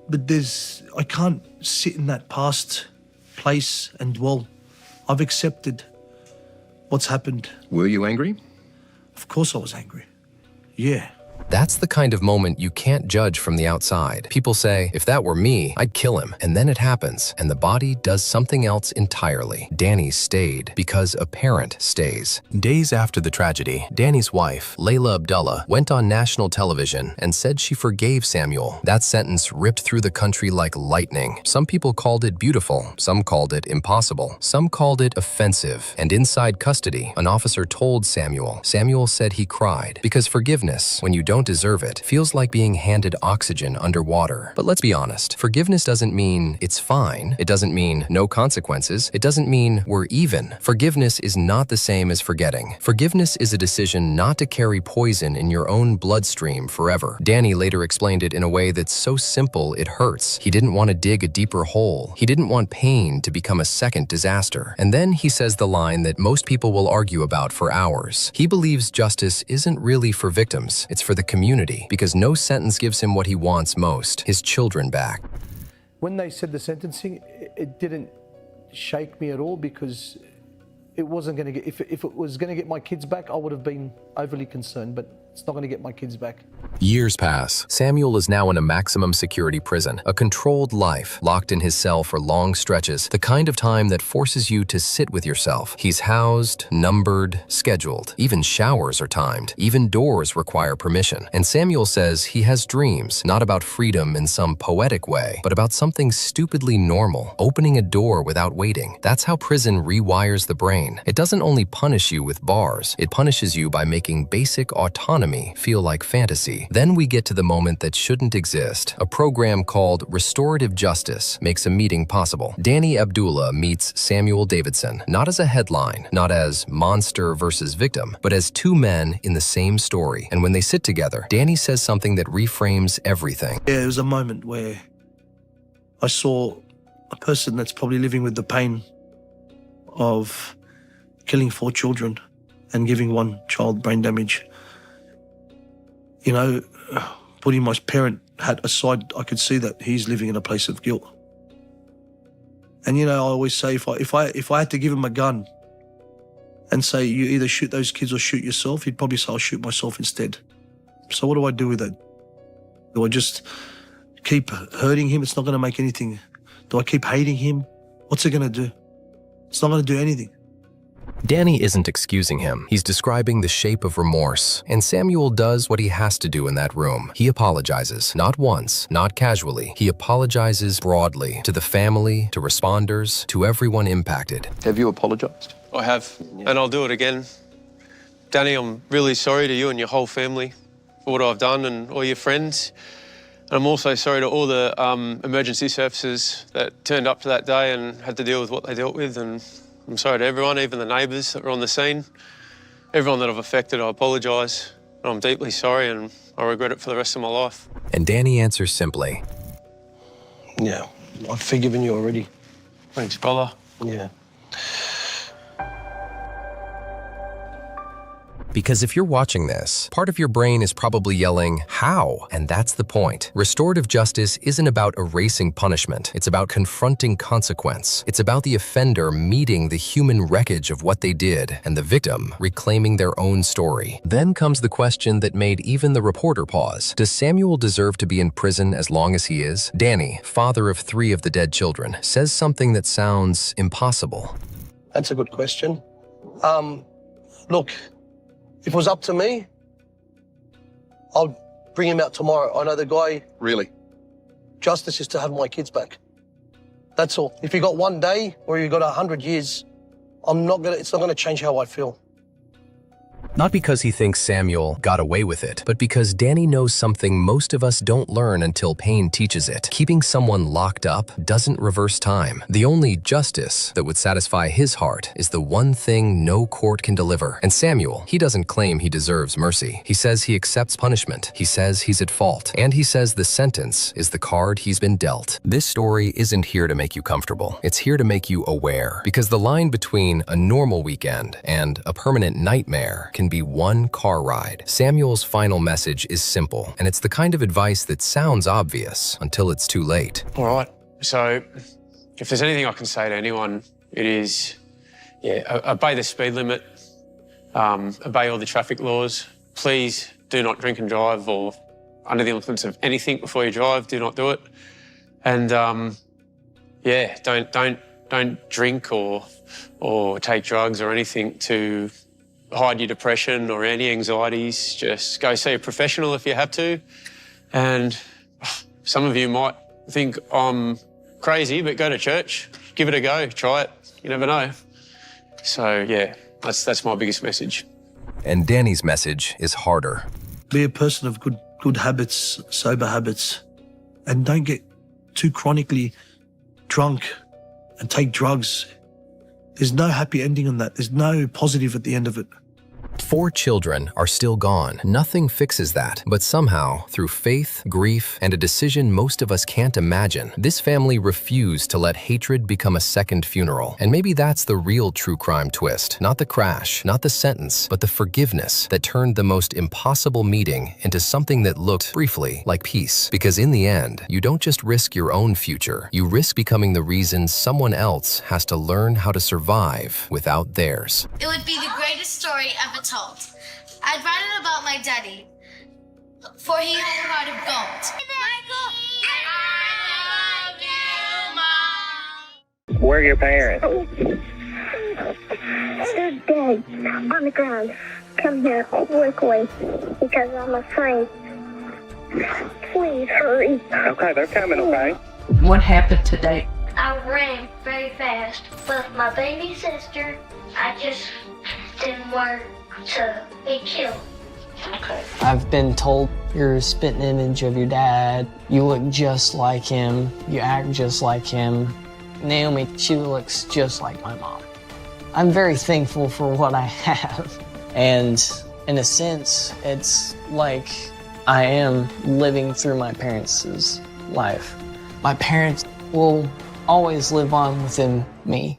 I can't sit in that past place and dwell. I've accepted what's happened. Were you angry? Of course I was angry. Yeah. That's the kind of moment you can't judge from the outside. People say, if that were me, I'd kill him. And then it happens, and the body does something else entirely. Danny stayed because a parent stays. Days after the tragedy, Danny's wife, Layla Abdullah, went on national television and said she forgave Samuel. That sentence ripped through the country like lightning. Some people called it beautiful. Some called it impossible. Some called it offensive. And inside custody, an officer told Samuel. Samuel said he cried because forgiveness, when you you don't deserve it feels like being handed oxygen underwater. But let's be honest, forgiveness doesn't mean it's fine. It doesn't mean no consequences. It doesn't mean we're even. Forgiveness is not the same as forgetting. Forgiveness is a decision not to carry poison in your own bloodstream forever. Danny later explained it in a way that's so simple it hurts. He didn't want to dig a deeper hole. He didn't want pain to become a second disaster. And then he says the line that most people will argue about for hours. He believes justice isn't really for victims, it's for the community, because no sentence gives him what he wants most, his children back. When they said the sentencing, it didn't shake me at all, because it wasn't going to get, if it was going to get my kids back, I would have been overly concerned, but it's not going to get my kids back. Years pass. Samuel is now in a maximum security prison, a controlled life, locked in his cell for long stretches, the kind of time that forces you to sit with yourself. He's housed, numbered, scheduled. Even showers are timed. Even doors require permission. And Samuel says he has dreams, not about freedom in some poetic way, but about something stupidly normal, opening a door without waiting. That's how prison rewires the brain. It doesn't only punish you with bars, it punishes you by making basic autonomy feel like fantasy. Then we get to the moment that shouldn't exist. A program called Restorative Justice makes a meeting possible. Danny Abdullah meets Samuel Davidson, not as a headline, not as monster versus victim, but as two men in the same story. And when they sit together, Danny says something that reframes everything. Yeah, it was a moment where I saw a person that's probably living with the pain of killing 4 children and giving 1 child brain damage. You know, putting my parent hat aside, I could see that he's living in a place of guilt. And you know, I always say, if I had to give him a gun and say, you either shoot those kids or shoot yourself, he'd probably say, I'll shoot myself instead. So what do I do with that? Do I just keep hurting him? It's not going to make anything. Do I keep hating him? What's it going to do? It's not going to do anything. Danny isn't excusing him. He's describing the shape of remorse. And Samuel does what he has to do in that room. He apologizes, not once, not casually. He apologizes broadly to the family, to responders, to everyone impacted. Have you apologized? I have, and I'll do it again. Danny, I'm really sorry to you and your whole family for what I've done and all your friends. And I'm also sorry to all the emergency services that turned up to that day and had to deal with what they dealt with. And I'm sorry to everyone, even the neighbours that were on the scene. Everyone that I've affected, I apologise. I'm deeply sorry and I regret it for the rest of my life. And Danny answers simply, yeah, I've forgiven you already. Thanks, brother. Yeah. Because if you're watching this, part of your brain is probably yelling, how? And that's the point. Restorative justice isn't about erasing punishment. It's about confronting consequence. It's about the offender meeting the human wreckage of what they did and the victim reclaiming their own story. Then comes the question that made even the reporter pause. Does Samuel deserve to be in prison as long as he is? Danny, father of 3 of the dead children, says something that sounds impossible. That's a good question. Look, if it was up to me, I'll bring him out tomorrow. I know the guy. Really? Justice is to have my kids back. That's all. If you got 1 day or you got 100 years, it's not gonna change how I feel. Not because he thinks Samuel got away with it, but because Danny knows something most of us don't learn until pain teaches it. Keeping someone locked up doesn't reverse time. The only justice that would satisfy his heart is the one thing no court can deliver. And Samuel, he doesn't claim he deserves mercy. He says he accepts punishment. He says he's at fault. And he says the sentence is the card he's been dealt. This story isn't here to make you comfortable. It's here to make you aware. Because the line between a normal weekend and a permanent nightmare can be one car ride. Samuel's final message is simple, and it's the kind of advice that sounds obvious until it's too late. All right, so if there's anything I can say to anyone, it is, obey the speed limit, obey all the traffic laws. Please do not drink and drive or under the influence of anything before you drive. Do not do it. And don't drink or take drugs or anything to hide your depression or any anxieties. Just go see a professional if you have to. And some of you might think I'm crazy, but go to church, give it a go, try it. You never know. So yeah, that's my biggest message. And Danny's message is harder. Be a person of good habits, sober habits, and don't get too chronically drunk and take drugs. There's no happy ending on that. There's no positive at the end of it. 4 children are still gone. Nothing fixes that. But somehow, through faith, grief, and a decision most of us can't imagine, this family refused to let hatred become a second funeral. And maybe that's the real true crime twist. Not the crash, not the sentence, but the forgiveness that turned the most impossible meeting into something that looked, briefly, like peace. Because in the end, you don't just risk your own future, you risk becoming the reason someone else has to learn how to survive without theirs. It would be the greatest story ever told. I'd write it about my daddy, for he had a heart of gold. Michael, I love you, Mom. Where are your parents? They're dead on the ground. Come here quickly because I'm afraid. Please hurry. Okay, they're coming, okay? What happened today? I ran very fast with my baby sister. I just didn't want to be killed. Okay. I've been told you're a spitting image of your dad. You look just like him. You act just like him. Naomi, she looks just like my mom. I'm very thankful for what I have. And in a sense, it's like I am living through my parents' life. My parents will always live on within me.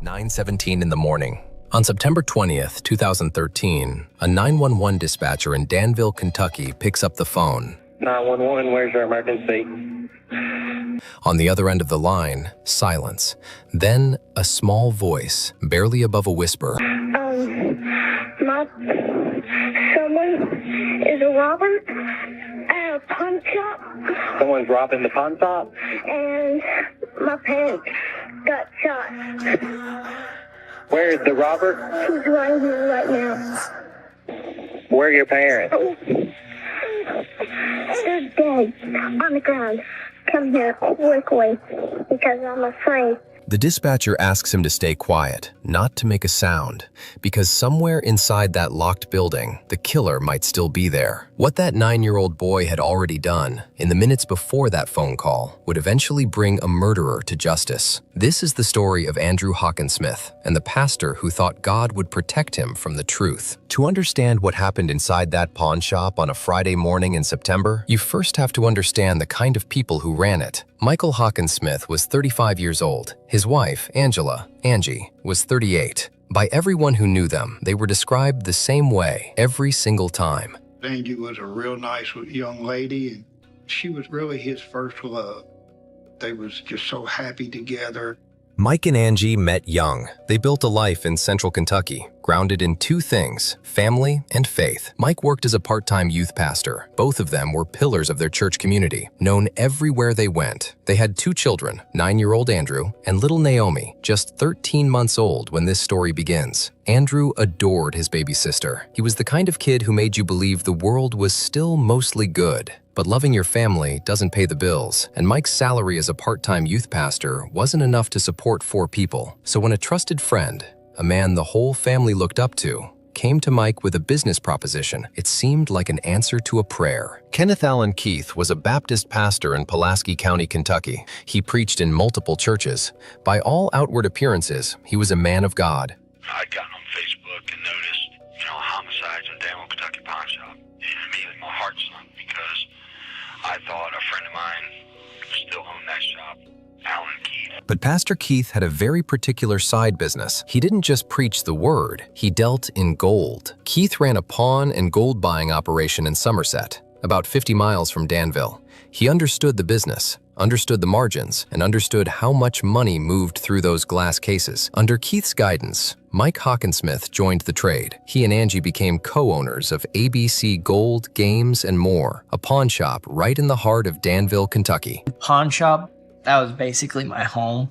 9:17 in the morning. On September 20th, 2013, a 911 dispatcher in Danville, Kentucky picks up the phone. 911, where's your emergency? On the other end of the line, silence. Then a small voice, barely above a whisper. Someone is a robber at a pawn shop. Someone's robbing the pawn shop? And my parents got shot. Where's the robber? He's right here right now. Where are your parents? They're dead on the ground. Come here quickly because I'm afraid. The dispatcher asks him to stay quiet, not to make a sound, because somewhere inside that locked building, the killer might still be there. What that 9-year-old boy had already done, in the minutes before that phone call, would eventually bring a murderer to justice. This is the story of Andrew Hawkinsmith and the pastor who thought God would protect him from the truth. To understand what happened inside that pawn shop on a Friday morning in September, you first have to understand the kind of people who ran it. Michael Hawkinsmith was 35 years old. His wife, Angela, Angie, was 38. By everyone who knew them, they were described the same way every single time. Angie was a real nice young lady, and she was really his first love. They was just so happy together. Mike and Angie met young. They built a life in central Kentucky, grounded in 2 things, family and faith. Mike worked as a part-time youth pastor. Both of them were pillars of their church community, known everywhere they went. They had 2 children, 9-year-old Andrew and little Naomi, just 13 months old when this story begins. Andrew adored his baby sister. He was the kind of kid who made you believe the world was still mostly good. But loving your family doesn't pay the bills, and Mike's salary as a part-time youth pastor wasn't enough to support 4 people. So when a trusted friend, a man the whole family looked up to, came to Mike with a business proposition, it seemed like an answer to a prayer. Kenneth Allen Keith was a Baptist pastor in Pulaski County, Kentucky. He preached in multiple churches. By all outward appearances, he was a man of God. I'd gotten on Facebook and noticed, homicides in Danville, Kentucky pawn shop. And immediately my heart sunk because I thought a friend of mine still owned that shop, Alan Keith. But Pastor Keith had a very particular side business. He didn't just preach the word, he dealt in gold. Keith ran a pawn and gold buying operation in Somerset, about 50 miles from Danville. He understood the business, understood the margins, and understood how much money moved through those glass cases. Under Keith's guidance, Mike Hawkinsmith joined the trade. He and Angie became co-owners of ABC Gold, Games, and More, a pawn shop right in the heart of Danville, Kentucky. Pawn shop, that was basically my home.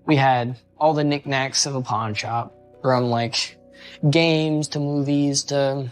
We had all the knickknacks of a pawn shop, from like games to movies to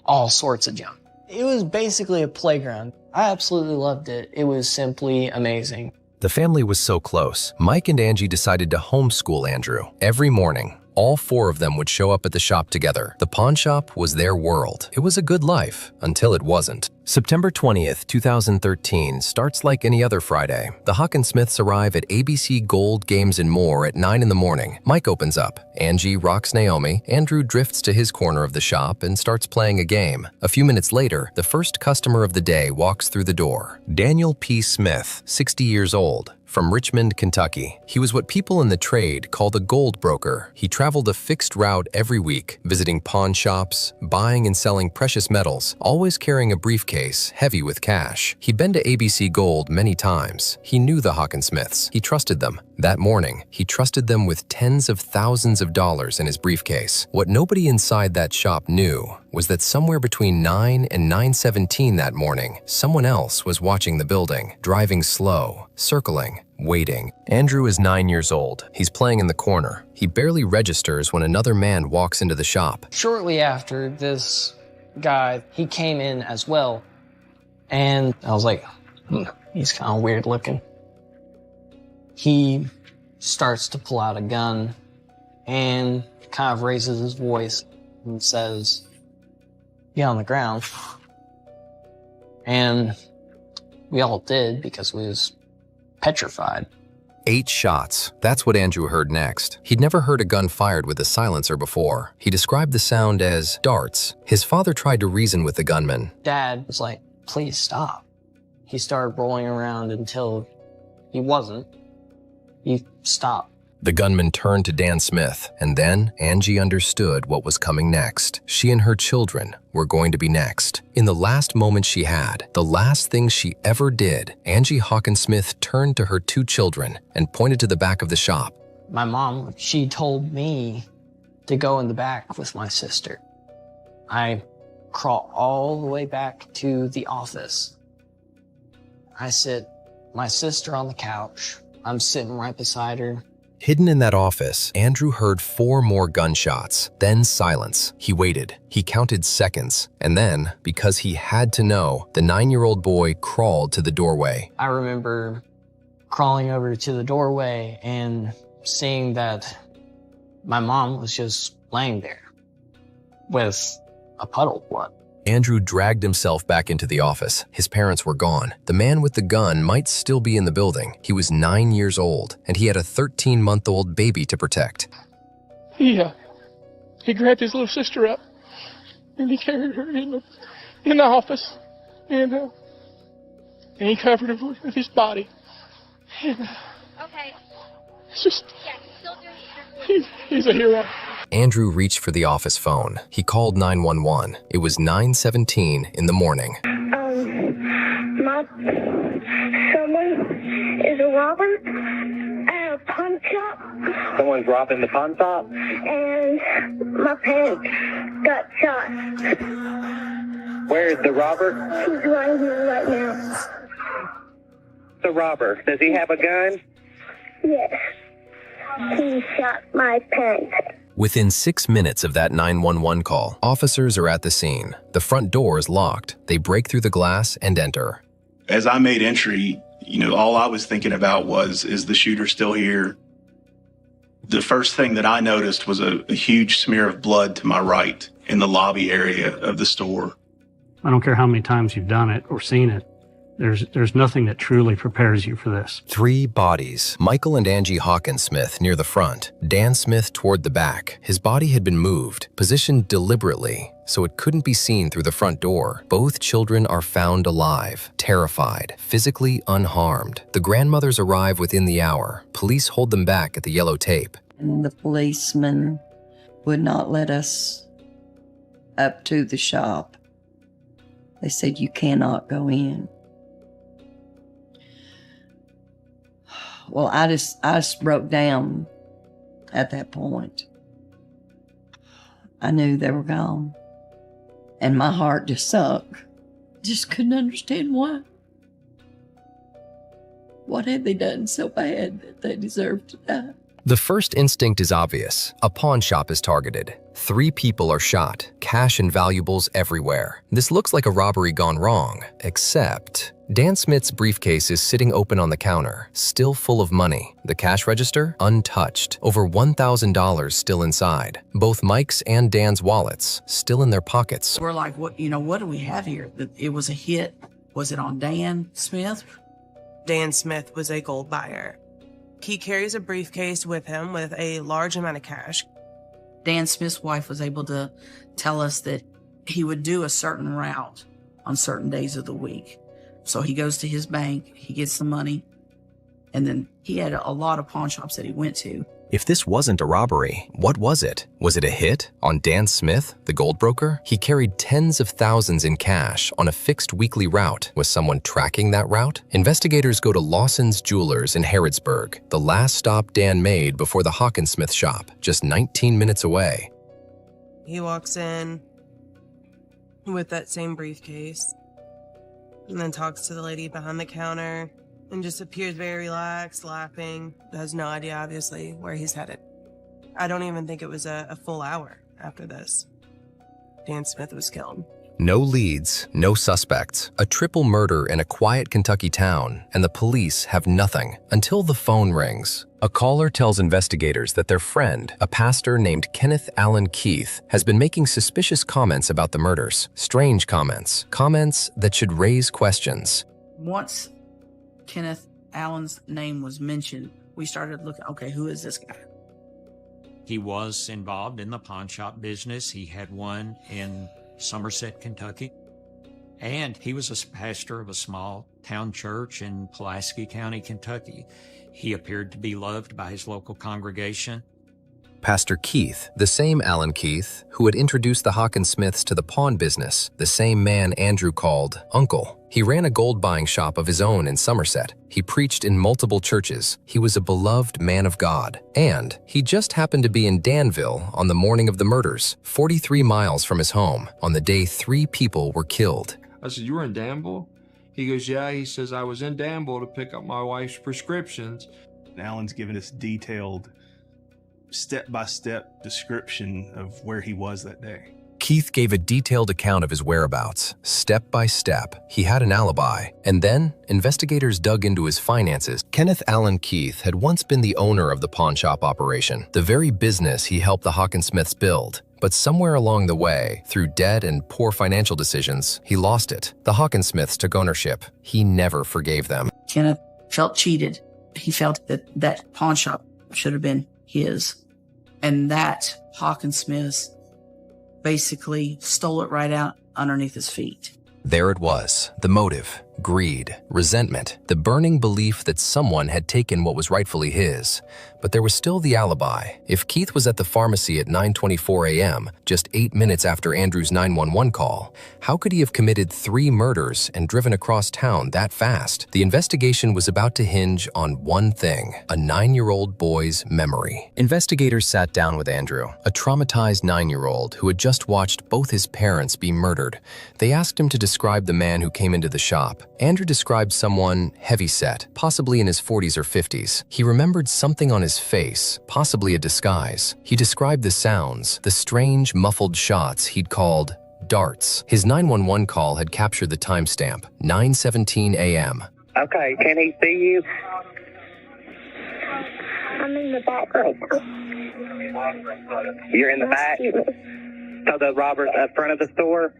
all sorts of junk. It was basically a playground. I absolutely loved it. It was simply amazing. The family was so close. Mike and Angie decided to homeschool Andrew. Every morning, All 4 of them would show up at the shop together. The pawn shop was their world. It was a good life until it wasn't. September 20th, 2013 starts like any other Friday. The Hawkinsmiths arrive at ABC Gold Games and More at 9 in the morning. Mike opens up. Angie rocks Naomi. Andrew drifts to his corner of the shop and starts playing a game. A few minutes later, the first customer of the day walks through the door. Daniel P. Smith, 60 years old. From Richmond, Kentucky. He was what people in the trade called a gold broker. He traveled a fixed route every week, visiting pawn shops, buying and selling precious metals, always carrying a briefcase heavy with cash. He'd been to ABC Gold many times. He knew the Hawkinsmiths. He trusted them. That morning, he trusted them with tens of thousands of dollars in his briefcase. What nobody inside that shop knew was that somewhere between 9 and 9:17 that morning, someone else was watching the building, driving slow, circling, waiting. Andrew is 9 years old. He's playing in the corner. He barely registers when another man walks into the shop. Shortly after, this guy, he came in as well. And I was like, he's kind of weird looking. He starts to pull out a gun and kind of raises his voice and says, "Get on the ground." And we all did because we was petrified. 8 shots. That's what Andrew heard next. He'd never heard a gun fired with a silencer before. He described the sound as darts. His father tried to reason with the gunman. Dad was like, "Please stop." He started rolling around until he wasn't. He stopped. The gunman turned to Dan Smith, and then Angie understood what was coming next. She and her children were going to be next. In the last moment she had, the last thing she ever did, Angie Hawkinsmith turned to her 2 children and pointed to the back of the shop. My mom, she told me to go in the back with my sister. I crawl all the way back to the office. I sit my sister on the couch. I'm sitting right beside her. Hidden in that office, Andrew heard 4 more gunshots, then silence. He waited. He counted seconds. And then, because he had to know, the 9-year-old boy crawled to the doorway. I remember crawling over to the doorway and seeing that my mom was just laying there with a puddle of blood. Andrew dragged himself back into the office. His parents were gone. The man with the gun might still be in the building. He was 9 years old, and he had a 13-month-old baby to protect. He grabbed his little sister up, and he carried her in the office, and he covered her with his body. And, Okay. it's just, Yeah, still doing he's a hero. Andrew reached for the office phone. He called 911. It was 9:17 in the morning. Someone is a robber at a pawn shop. Someone's robbing the pawn shop? And my parents got shot. Where is the robber? He's right here right now. The robber. Does he have a gun? Yes. He shot my parents. Within 6 minutes of that 911 call, officers are at the scene. The front door is locked. They break through the glass and enter. As I made entry, all I was thinking about was, is the shooter still here? The first thing that I noticed was a huge smear of blood to my right in the lobby area of the store. I don't care how many times you've done it or seen it. There's nothing that truly prepares you for this. 3 bodies. Michael and Angie Hawkinsmith near the front, Dan Smith toward the back. His body had been moved, positioned deliberately, so it couldn't be seen through the front door. Both children are found alive, terrified, physically unharmed. The grandmothers arrive within the hour. Police hold them back at the yellow tape. And the policeman would not let us up to the shop. They said, "You cannot go in." Well, I just broke down at that point. I knew they were gone. And my heart just sunk. Just couldn't understand why. What had they done so bad that they deserved to die? The first instinct is obvious. A pawn shop is targeted. 3 people are shot, cash and valuables everywhere. This looks like a robbery gone wrong, except Dan Smith's briefcase is sitting open on the counter, still full of money. The cash register, untouched. Over $1,000 still inside. Both Mike's and Dan's wallets, still in their pockets. We're like, what do we have here? It was a hit. Was it on Dan Smith? Dan Smith was a gold buyer. He carries a briefcase with him with a large amount of cash. Dan Smith's wife was able to tell us that he would do a certain route on certain days of the week. So he goes to his bank, he gets the money, and then he had a lot of pawn shops that he went to. If this wasn't a robbery, what was it? Was it a hit on Dan Smith, the gold broker? He carried tens of thousands in cash on a fixed weekly route. Was someone tracking that route? Investigators go to Lawson's Jewelers in Harrodsburg, the last stop Dan made before the Hawkinsmith shop, just 19 minutes away. He walks in with that same briefcase and then talks to the lady behind the counter and just appears very relaxed, laughing. Has no idea, obviously, where he's headed. I don't even think it was a full hour after this. Dan Smith was killed. No leads, no suspects, a triple murder in a quiet Kentucky town, and the police have nothing until the phone rings. A caller tells investigators that their friend, a pastor named Kenneth Allen Keith, has been making suspicious comments about the murders. Strange comments. Comments that should raise questions. Once Kenneth Allen's name was mentioned, we started looking, okay, who is this guy? He was involved in the pawn shop business. He had one in Somerset, Kentucky. And he was a pastor of a small town church in Pulaski County, Kentucky. He appeared to be loved by his local congregation. Pastor Keith, the same Alan Keith who had introduced the Hawkinsmiths to the pawn business, the same man Andrew called Uncle. He ran a gold buying shop of his own in Somerset. He preached in multiple churches. He was a beloved man of God. And he just happened to be in Danville on the morning of the murders, 43 miles from his home, on the day 3 people were killed. I said, "You were in Danville?" He goes, "Yeah." He says, "I was in Danville to pick up my wife's prescriptions." And Alan's given us detailed step-by-step description of where he was that day. Keith gave a detailed account of his whereabouts, step by step. He had an alibi. And then, investigators dug into his finances. Kenneth Allen Keith had once been the owner of the pawn shop operation, the very business he helped the Hawkinsmiths build. But somewhere along the way, through debt and poor financial decisions, he lost it. The Hawkinsmiths took ownership. He never forgave them. Kenneth felt cheated. He felt that that pawn shop should have been his. And that Hawkinsmiths basically stole it right out underneath his feet. There it was, the motive, greed, resentment, the burning belief that someone had taken what was rightfully his. But there was still the alibi. If Keith was at the pharmacy at 9:24 a.m., just 8 minutes after Andrew's 911 call, how could he have committed 3 murders and driven across town that fast? The investigation was about to hinge on one thing, a 9-year-old boy's memory. Investigators sat down with Andrew, a traumatized 9-year-old who had just watched both his parents be murdered. They asked him to describe the man who came into the shop. Andrew described someone heavyset, possibly in his 40s or 50s. He remembered something on his face, possibly a disguise. He described the sounds, the strange muffled shots he'd called darts. His 911 call had captured the timestamp, 9:17 a.m. Okay, can he see you? I'm in the back right now. You're in the back? So the robber's up front of the store?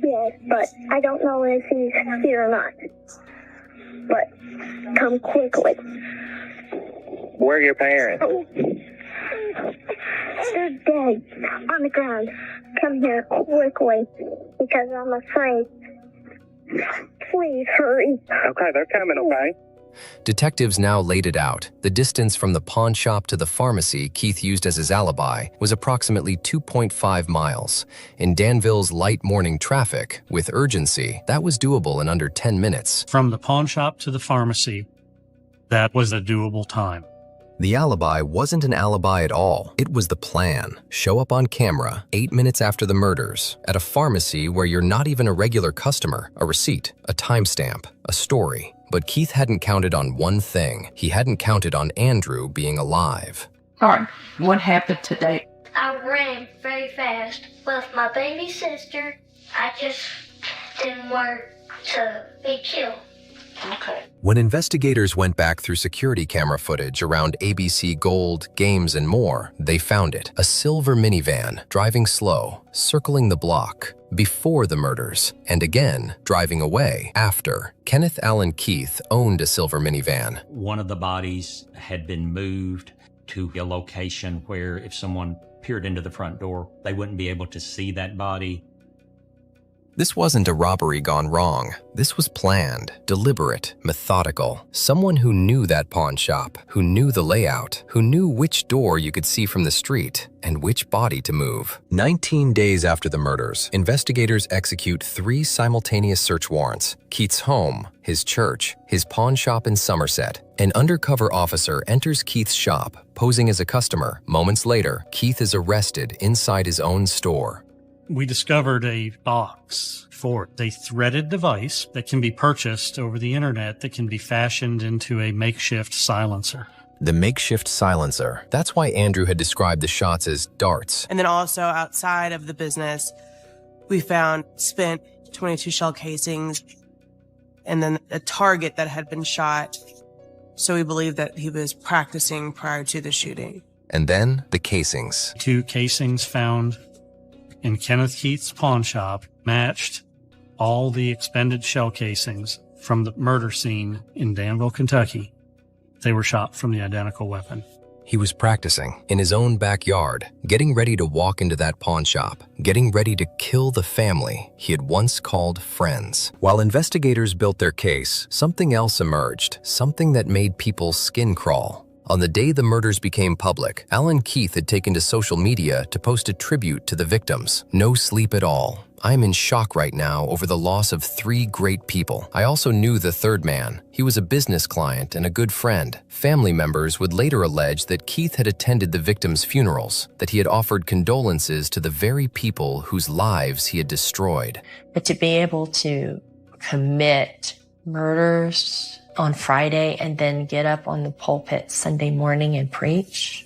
Yes, but I don't know if he's here or not. But come quickly. Where are your parents? They're dead on the ground. Come here quickly because I'm afraid. Please hurry. Okay, they're coming, okay? Detectives now laid it out. The distance from the pawn shop to the pharmacy Keith used as his alibi was approximately 2.5 miles. In Danville's light morning traffic, with urgency, that was doable in under 10 minutes. From the pawn shop to the pharmacy, that was a doable time. The alibi wasn't an alibi at all. It was the plan. Show up on camera 8 minutes after the murders at a pharmacy where you're not even a regular customer, a receipt, a timestamp, a story. But Keith hadn't counted on one thing. He hadn't counted on Andrew being alive. Sorry, what happened today? I ran very fast with my baby sister. I just didn't want to be killed. Okay. When investigators went back through security camera footage around ABC Gold, Games, and more, they found it. A silver minivan, driving slow, circling the block, before the murders, and again, driving away after. Kenneth Allen Keith owned a silver minivan. One of the bodies had been moved to a location where if someone peered into the front door, they wouldn't be able to see that body. This wasn't a robbery gone wrong. This was planned, deliberate, methodical. Someone who knew that pawn shop, who knew the layout, who knew which door you could see from the street, and which body to move. 19 days after the murders, investigators execute 3 simultaneous search warrants. Keith's home, his church, his pawn shop in Somerset. An undercover officer enters Keith's shop, posing as a customer. Moments later, Keith is arrested inside his own store. We discovered a box for a threaded device that can be purchased over the internet that can be fashioned into a makeshift silencer. The makeshift silencer. That's why Andrew had described the shots as darts. And then also outside of the business, we found spent 22 shell casings and then a target that had been shot. So we believe that he was practicing prior to the shooting. And then the casings. 2 casings found in Kenneth Keith's pawn shop matched all the expended shell casings from the murder scene in Danville, Kentucky. They were shot from the identical weapon. He was practicing in his own backyard, getting ready to walk into that pawn shop, getting ready to kill the family he had once called friends. While investigators built their case, something else emerged, something that made people's skin crawl. On the day the murders became public, Allen Keith had taken to social media to post a tribute to the victims. No sleep at all. I'm in shock right now over the loss of 3 great people. I also knew the third man. He was a business client and a good friend. Family members would later allege that Keith had attended the victims' funerals, that he had offered condolences to the very people whose lives he had destroyed. But to be able to commit murders on Friday and then get up on the pulpit Sunday morning and preach,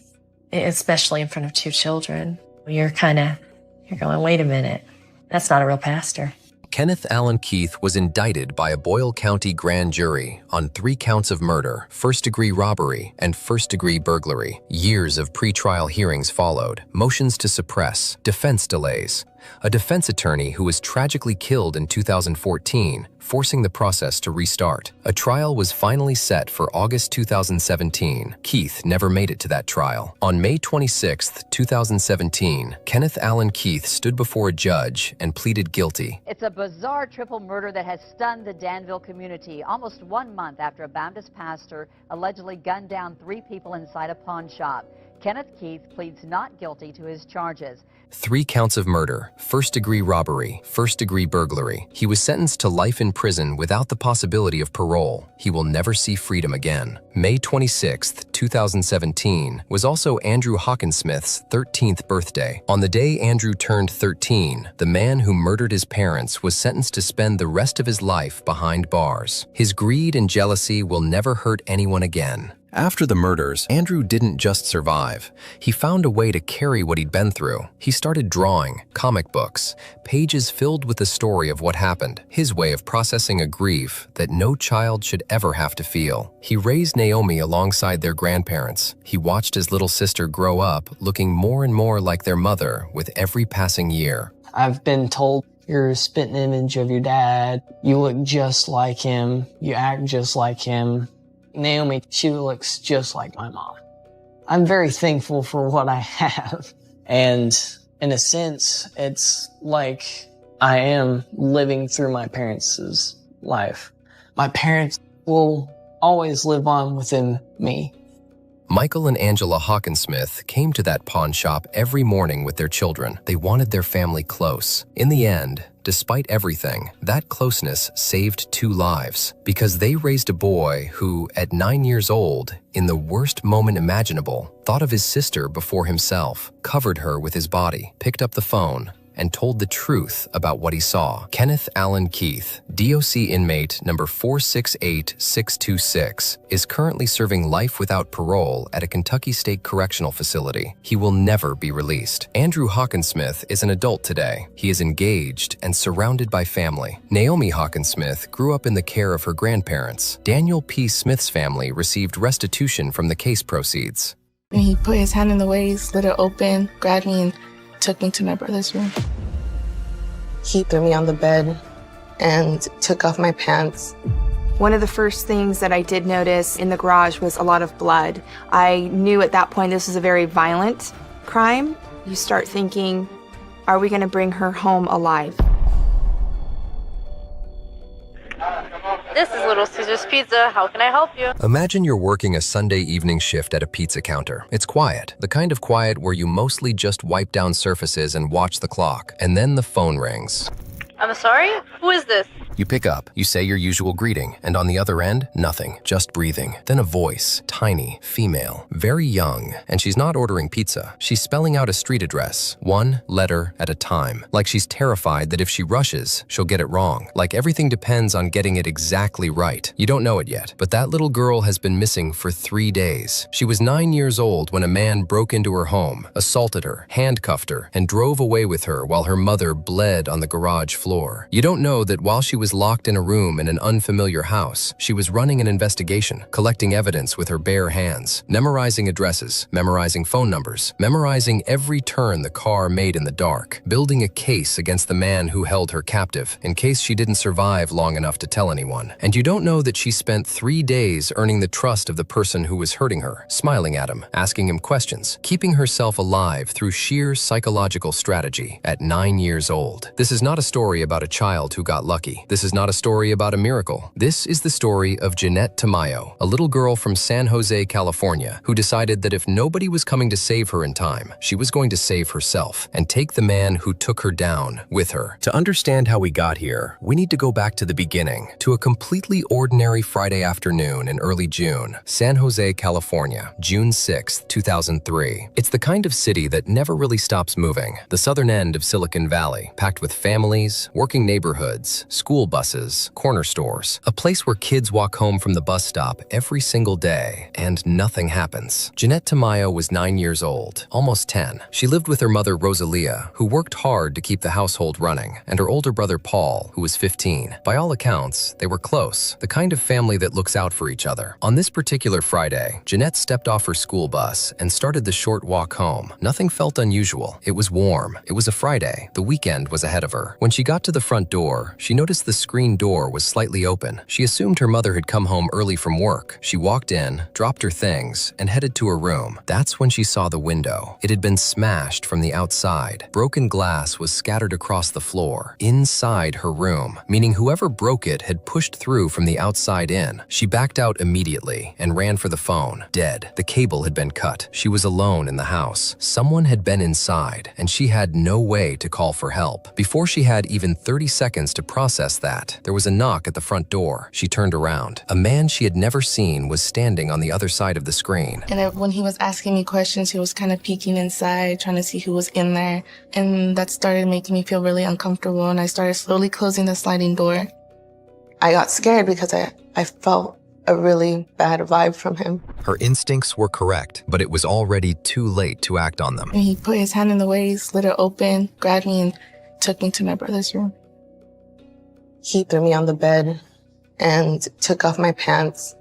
especially in front of 2 children, you're going, wait a minute, that's not a real pastor. Kenneth Allen Keith was indicted by a Boyle County grand jury on 3 counts of murder, first-degree robbery, and first-degree burglary. Years of pretrial hearings followed, motions to suppress, defense delays. A defense attorney who was tragically killed in 2014, forcing the process to restart. A trial was finally set for August 2017. Keith never made it to that trial. On May 26, 2017, Kenneth Allen Keith stood before a judge and pleaded guilty. It's a bizarre triple murder that has stunned the Danville community almost 1 month after a Baptist pastor allegedly gunned down 3 people inside a pawn shop. Kenneth Keith pleads not guilty to his charges. 3 counts of murder, first-degree robbery, first-degree burglary. He was sentenced to life in prison without the possibility of parole. He will never see freedom again. May 26, 2017, was also Andrew Hawkinsmith's 13th birthday. On the day Andrew turned 13, the man who murdered his parents was sentenced to spend the rest of his life behind bars. His greed and jealousy will never hurt anyone again. After the murders, Andrew didn't just survive. He found a way to carry what he'd been through. He started drawing comic books, pages filled with the story of what happened, his way of processing a grief that no child should ever have to feel. He raised Naomi alongside their grandparents. He watched his little sister grow up, looking more and more like their mother with every passing year. I've been told you're a spitting image of your dad. You look just like him. You act just like him. Naomi, she looks just like my mom. I'm very thankful for what I have. And in a sense, it's like I am living through my parents' life. My parents will always live on within me. Michael and Angela Hawkinsmith came to that pawn shop every morning with their children. They wanted their family close. In the end, despite everything, that closeness saved 2 lives because they raised a boy who, at 9 years old, in the worst moment imaginable, thought of his sister before himself, covered her with his body, picked up the phone, and told the truth about what he saw. Kenneth Allen Keith, DOC inmate number 468626, is currently serving life without parole at a Kentucky State Correctional Facility. He will never be released. Andrew Hawkinsmith is an adult today. He is engaged and surrounded by family. Naomi Hawkinsmith grew up in the care of her grandparents. Daniel P. Smith's family received restitution from the case proceeds. And he put his hand in the way, slid it open, grabbed me, and took me to my brother's room. He threw me on the bed and took off my pants. One of the first things that I did notice in the garage was a lot of blood. I knew at that point this was a very violent crime. You start thinking, are we going to bring her home alive? This is Little Caesar's Pizza. How can I help you? Imagine you're working a Sunday evening shift at a pizza counter. It's quiet, the kind of quiet where you mostly just wipe down surfaces and watch the clock, and then the phone rings. I'm sorry? Who is this? You pick up, you say your usual greeting, and on the other end, nothing, just breathing. Then a voice, tiny, female, very young, and she's not ordering pizza. She's spelling out a street address, one letter at a time, like she's terrified that if she rushes, she'll get it wrong, like everything depends on getting it exactly right. You don't know it yet, but that little girl has been missing for 3 days. She was 9 years old when a man broke into her home, assaulted her, handcuffed her, and drove away with her while her mother bled on the garage floor. You don't know that while she was locked in a room in an unfamiliar house, she was running an investigation, collecting evidence with her bare hands, memorizing addresses, memorizing phone numbers, memorizing every turn the car made in the dark, building a case against the man who held her captive in case she didn't survive long enough to tell anyone. And you don't know that she spent 3 days earning the trust of the person who was hurting her, smiling at him, asking him questions, keeping herself alive through sheer psychological strategy at 9 years old. This is not a story about a child who got lucky. This is not a story about a miracle. This is the story of Jeanette Tamayo, a little girl from San Jose, California, who decided that if nobody was coming to save her in time, she was going to save herself and take the man who took her down with her. To understand how we got here, we need to go back to the beginning, to a completely ordinary Friday afternoon in early June, San Jose, California, June 6, 2003. It's the kind of city that never really stops moving, the southern end of Silicon Valley, packed with families, working neighborhoods, school buses, corner stores, a place where kids walk home from the bus stop every single day, and nothing happens. Jeanette Tamayo was 9 years old, almost 10. She lived with her mother, Rosalia, who worked hard to keep the household running, and her older brother, Paul, who was 15. By all accounts, they were close, the kind of family that looks out for each other. On this particular Friday, Jeanette stepped off her school bus and started the short walk home. Nothing felt unusual. It was warm. It was a Friday. The weekend was ahead of her. When she got to the front door, she noticed the screen door was slightly open. She assumed her mother had come home early from work. She walked in, dropped her things, and headed to her room. That's when she saw the window. It had been smashed from the outside. Broken glass was scattered across the floor, inside her room, meaning whoever broke it had pushed through from the outside in. She backed out immediately and ran for the phone. Dead. The cable had been cut. She was alone in the house. Someone had been inside, and she had no way to call for help. Before she had even 30 seconds to process that, there was a knock at the front door. She turned around. A man she had never seen was standing on the other side of the screen. And when he was asking me questions, he was kind of peeking inside, trying to see who was in there. And that started making me feel really uncomfortable, and I started slowly closing the sliding door. I got scared because I felt a really bad vibe from him. Her instincts were correct, but it was already too late to act on them. And he put his hand in the way, slid it open, grabbed me, and took me to my brother's room. He threw me on the bed and took off my pants.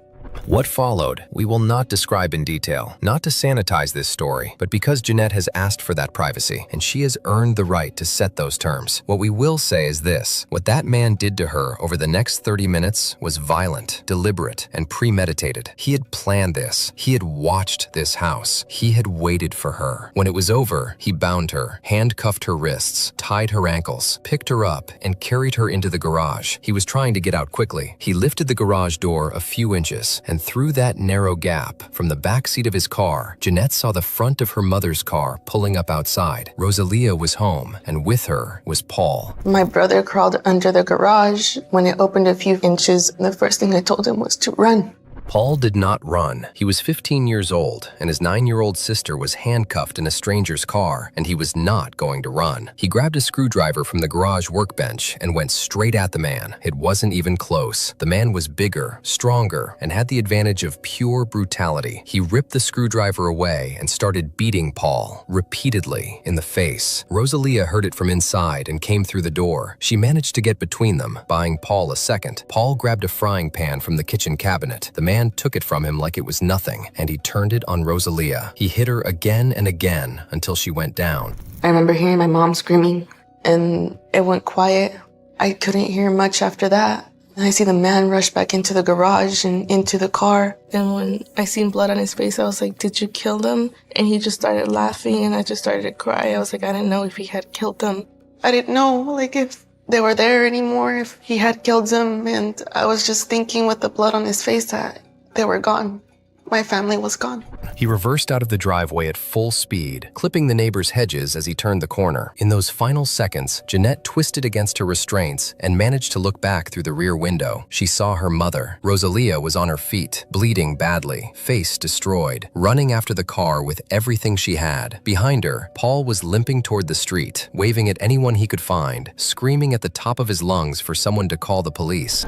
What followed, we will not describe in detail, not to sanitize this story, but because Jeanette has asked for that privacy, and she has earned the right to set those terms. What we will say is this: what that man did to her over the next 30 minutes was violent, deliberate, and premeditated. He had planned this. He had watched this house. He had waited for her. When it was over, he bound her, handcuffed her wrists, tied her ankles, picked her up, and carried her into the garage. He was trying to get out quickly. He lifted the garage door a few inches, and through that narrow gap, from the back seat of his car, Jeanette saw the front of her mother's car pulling up outside. Rosalia was home, and with her was Paul. My brother crawled under the garage. When it opened a few inches, the first thing I told him was to run. Paul did not run. He was 15 years old, and his 9-year-old sister was handcuffed in a stranger's car, and he was not going to run. He grabbed a screwdriver from the garage workbench and went straight at the man. It wasn't even close. The man was bigger, stronger, and had the advantage of pure brutality. He ripped the screwdriver away and started beating Paul repeatedly in the face. Rosalia heard it from inside and came through the door. She managed to get between them, buying Paul a second. Paul grabbed a frying pan from the kitchen cabinet. The man took it from him like it was nothing, and he turned it on Rosalia. He hit her again and again until she went down. I remember hearing my mom screaming, and it went quiet. I couldn't hear much after that. And I see the man rush back into the garage and into the car. And when I seen blood on his face, I was like, "Did you kill them?" And he just started laughing, and I just started to cry. I was like, I didn't know if he had killed them. I didn't know, like, if they were there anymore, if he had killed them. And I was just thinking with the blood on his face that they were gone. My family was gone. He reversed out of the driveway at full speed, clipping the neighbor's hedges as he turned the corner. In those final seconds, Jeanette twisted against her restraints and managed to look back through the rear window. She saw her mother. Rosalia was on her feet, bleeding badly, face destroyed, running after the car with everything she had. Behind her, Paul was limping toward the street, waving at anyone he could find, screaming at the top of his lungs for someone to call the police.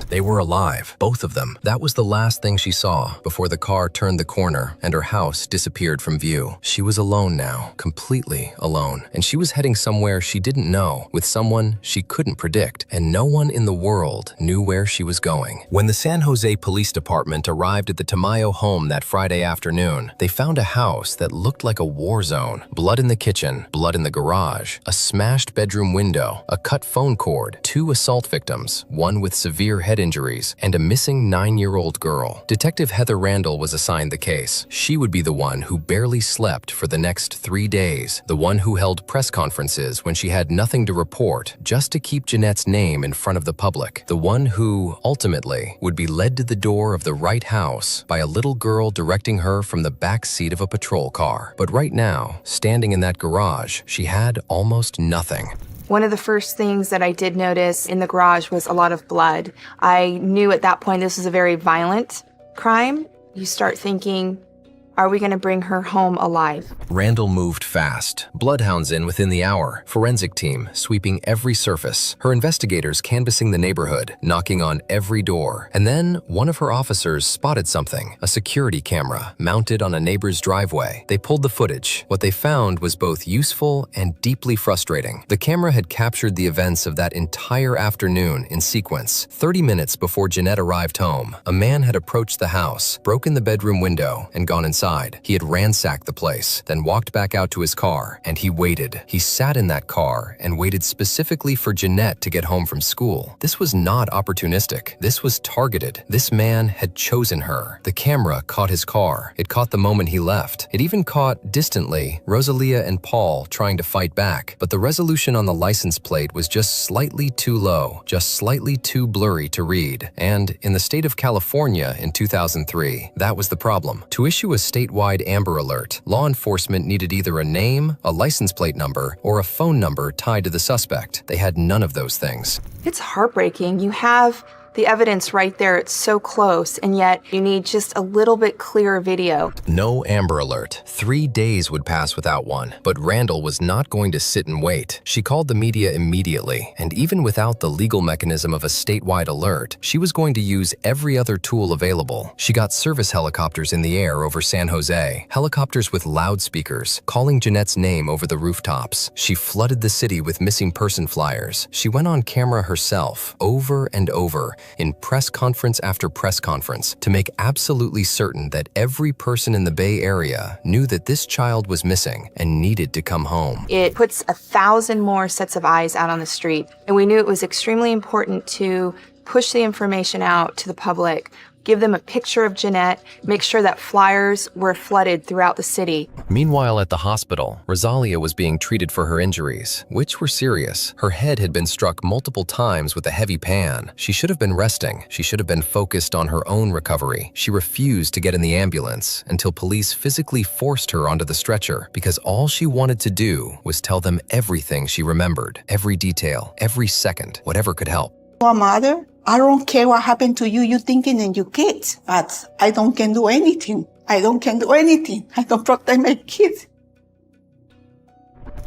They were alive, both of them. That was the last thing she saw before the car turned the corner and her house disappeared from view. She was alone now, completely alone. And she was heading somewhere she didn't know, with someone she couldn't predict, and no one in the world knew where she was going. When the San Jose Police Department arrived at the Tamayo home that Friday afternoon, they found a house that looked like a war zone. Blood in the kitchen, blood in the garage, a smashed bedroom window, a cut phone cord, 2 assault victims, one with severe head injuries, and a missing 9-year-old girl. Detective Heather Randall was assigned the case. She would be the one who barely slept for the next 3 days, the one who held press conferences when she had nothing to report, just to keep Jeanette's name in front of the public, the one who, ultimately, would be led to the door of the right house by a little girl directing her from the back seat of a patrol car. But right now, standing in that garage, she had almost nothing. One of the first things that I did notice in the garage was a lot of blood. I knew at that point this was a very violent crime. You start thinking, are we going to bring her home alive? Randall moved fast. Bloodhounds in within the hour. Forensic team sweeping every surface. Her investigators canvassing the neighborhood, knocking on every door. And then one of her officers spotted something, a security camera mounted on a neighbor's driveway. They pulled the footage. What they found was both useful and deeply frustrating. The camera had captured the events of that entire afternoon in sequence. 30 minutes before Jeanette arrived home, a man had approached the house, broken the bedroom window, and gone inside. He had ransacked the place, then walked back out to his car, and he waited. He sat in that car and waited specifically for Jeanette to get home from school. This was not opportunistic. This was targeted. This man had chosen her. The camera caught his car. It caught the moment he left. It even caught, distantly, Rosalia and Paul trying to fight back. But the resolution on the license plate was just slightly too low, just slightly too blurry to read. And in the state of California in 2003, that was the problem. To issue a statewide Amber Alert, law enforcement needed either a name, a license plate number, or a phone number tied to the suspect. They had none of those things. It's heartbreaking. You have the evidence right there. It's so close, and yet you need just a little bit clearer video. No Amber Alert. 3 days would pass without one, but Randall was not going to sit and wait. She called the media immediately, and even without the legal mechanism of a statewide alert, she was going to use every other tool available. She got service helicopters in the air over San Jose, helicopters with loudspeakers, calling Jeanette's name over the rooftops. She flooded the city with missing person flyers. She went on camera herself, over and over, in press conference after press conference, to make absolutely certain that every person in the Bay Area knew that this child was missing and needed to come home. It puts 1,000 more sets of eyes out on the street, and we knew it was extremely important to push the information out to the public, give them a picture of Jeanette, make sure that flyers were flooded throughout the city. Meanwhile, at the hospital, Rosalia was being treated for her injuries, which were serious. Her head had been struck multiple times with a heavy pan. She should have been resting. She should have been focused on her own recovery. She refused to get in the ambulance until police physically forced her onto the stretcher, because all she wanted to do was tell them everything she remembered, every detail, every second, whatever could help. My mother I don't care what happened to you. You thinking and your kids, but I don't can do anything. I don't protect my kids.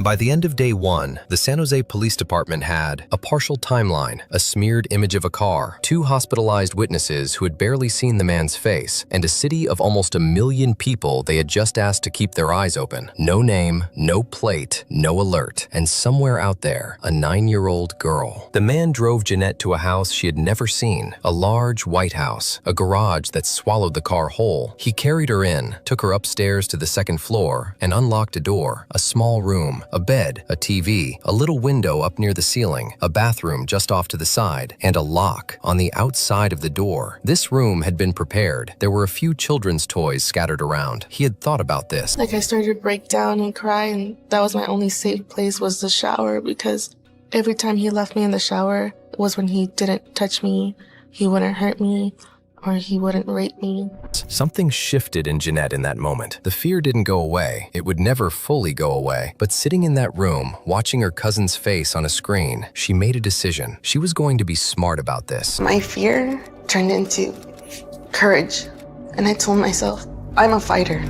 By the end of day 1, the San Jose Police Department had a partial timeline, a smeared image of a car, 2 hospitalized witnesses who had barely seen the man's face, and a city of almost 1 million people they had just asked to keep their eyes open. No name, no plate, no alert, and somewhere out there, a 9-year-old girl. The man drove Jeanette to a house she had never seen, a large white house, a garage that swallowed the car whole. He carried her in, took her upstairs to the 2nd floor, and unlocked a door, a small room, a bed, a TV, a little window up near the ceiling, a bathroom just off to the side, and a lock on the outside of the door. This room had been prepared. There were a few children's toys scattered around. He had thought about this. Like, I started to break down and cry, and that was my only safe place, was the shower, because every time he left me in the shower was when he didn't touch me, he wouldn't hurt me, or he wouldn't rape me. Something shifted in Jeanette in that moment. The fear didn't go away. It would never fully go away. But sitting in that room, watching her cousin's face on a screen, she made a decision. She was going to be smart about this. My fear turned into courage. And I told myself, I'm a fighter.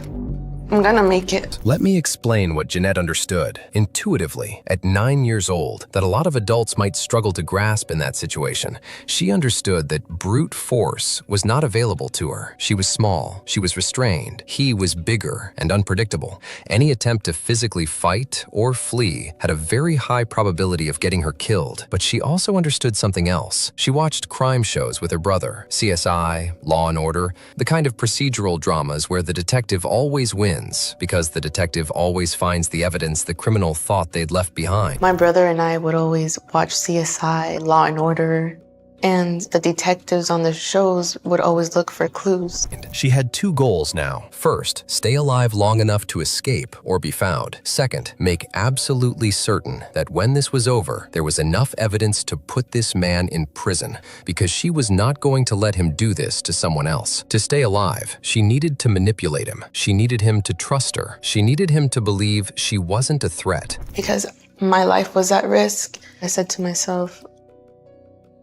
I'm gonna make it. Let me explain what Jeanette understood, intuitively, at 9 years old, that a lot of adults might struggle to grasp in that situation. She understood that brute force was not available to her. She was small, she was restrained, he was bigger and unpredictable. Any attempt to physically fight or flee had a very high probability of getting her killed. But she also understood something else. She watched crime shows with her brother, CSI, Law & Order, the kind of procedural dramas where the detective always wins because the detective always finds the evidence the criminal thought they'd left behind. My brother and I would always watch CSI, Law & Order, and the detectives on the shows would always look for clues. She had 2 goals now. First, stay alive long enough to escape or be found. Second, make absolutely certain that when this was over, there was enough evidence to put this man in prison, because she was not going to let him do this to someone else. To stay alive, she needed to manipulate him. She needed him to trust her. She needed him to believe she wasn't a threat. Because my life was at risk, I said to myself,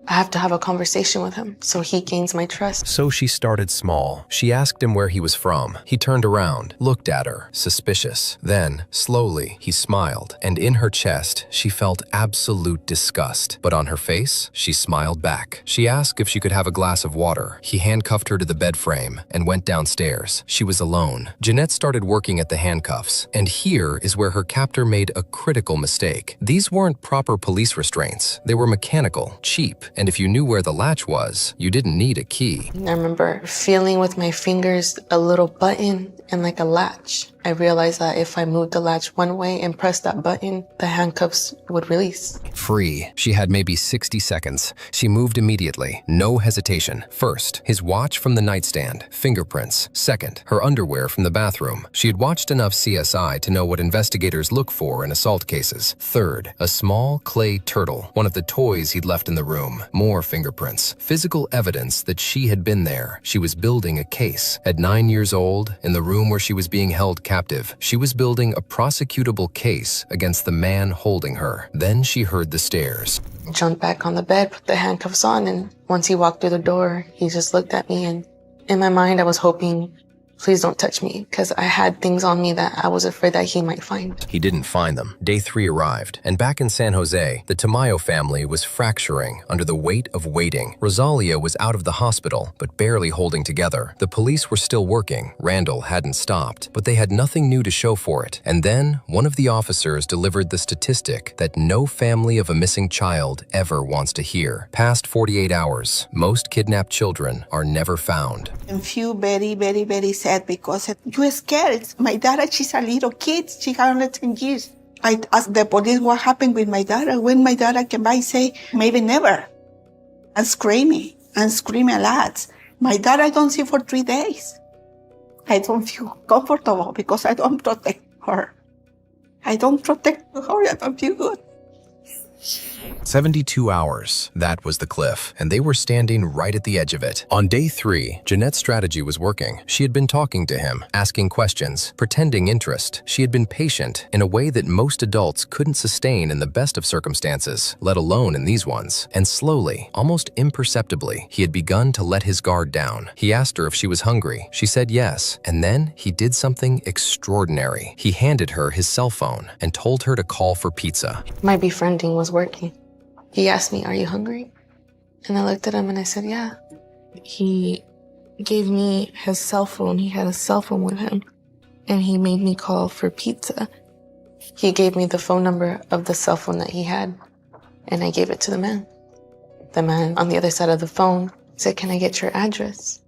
I have to have a conversation with him so he gains my trust. So she started small. She asked him where he was from. He turned around, looked at her, suspicious. Then, slowly, he smiled, and in her chest, she felt absolute disgust. But on her face, she smiled back. She asked if she could have a glass of water. He handcuffed her to the bed frame and went downstairs. She was alone. Jeanette started working at the handcuffs, and here is where her captor made a critical mistake. These weren't proper police restraints. They were mechanical, cheap, and if you knew where the latch was, you didn't need a key. I remember feeling with my fingers a little button and like a latch. I realized that if I moved the latch one way and pressed that button, the handcuffs would release. Free. She had maybe 60 seconds. She moved immediately. No hesitation. First, his watch from the nightstand. Fingerprints. Second, her underwear from the bathroom. She had watched enough CSI to know what investigators look for in assault cases. Third, a small clay turtle, one of the toys he'd left in the room. More fingerprints. Physical evidence that she had been there. She was building a case. At 9 years old, in the room where she was being held captive, she was building a prosecutable case against the man holding her. Then she heard the stairs. I jumped back on the bed, put the handcuffs on, and once he walked through the door, he just looked at me, and in my mind I was hoping, please don't touch me, because I had things on me that I was afraid that he might find. He didn't find them. Day 3 arrived, and back in San Jose, the Tamayo family was fracturing under the weight of waiting. Rosalia was out of the hospital, but barely holding together. The police were still working. Randall hadn't stopped, but they had nothing new to show for it. And then, one of the officers delivered the statistic that no family of a missing child ever wants to hear. Past 48 hours, most kidnapped children are never found. And feel very, very, very sad because you're scared. My daughter, she's a little kid. She got only 10 years. I asked the police what happened with my daughter. When my daughter came by, say, maybe never. I'm screaming a lot. My daughter I don't see for 3 days. I don't feel comfortable because I don't protect her. I don't protect her. I don't feel good. 72 hours. That was the cliff, and they were standing right at the edge of it. On day 3, Jeanette's strategy was working. She had been talking to him, asking questions, pretending interest. She had been patient in a way that most adults couldn't sustain in the best of circumstances, let alone in these ones. And slowly, almost imperceptibly, he had begun to let his guard down. He asked her if she was hungry. She said yes, and then he did something extraordinary. He handed her his cell phone and told her to call for pizza. My befriending was working. He asked me, "Are you hungry?" And I looked at him and I said, "Yeah." He gave me his cell phone. He had a cell phone with him. And he made me call for pizza. He gave me the phone number of the cell phone that he had. And I gave it to the man. The man on the other side of the phone said, "Can I get your address?"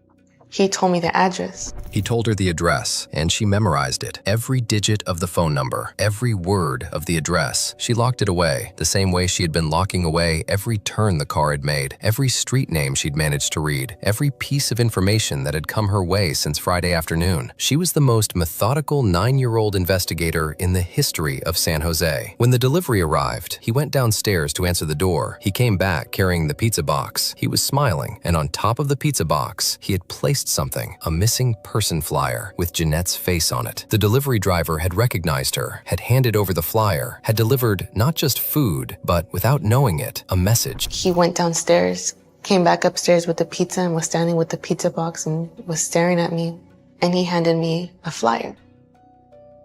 He told me the address. He told her the address, and she memorized it. Every digit of the phone number, every word of the address. She locked it away, the same way she had been locking away every turn the car had made, every street name she'd managed to read, every piece of information that had come her way since Friday afternoon. She was the most methodical 9-year-old investigator in the history of San Jose. When the delivery arrived, he went downstairs to answer the door. He came back carrying the pizza box. He was smiling, and on top of the pizza box, he had placed something, a missing person flyer with Jeanette's face on it. The delivery driver had recognized her, had handed over the flyer, had delivered not just food, but without knowing it, a message. He went downstairs, came back upstairs with the pizza and was standing with the pizza box and was staring at me. And he handed me a flyer.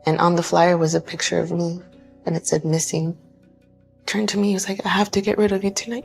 And on the flyer was a picture of me and it said missing. Turned to me, he was like, "I have to get rid of you tonight."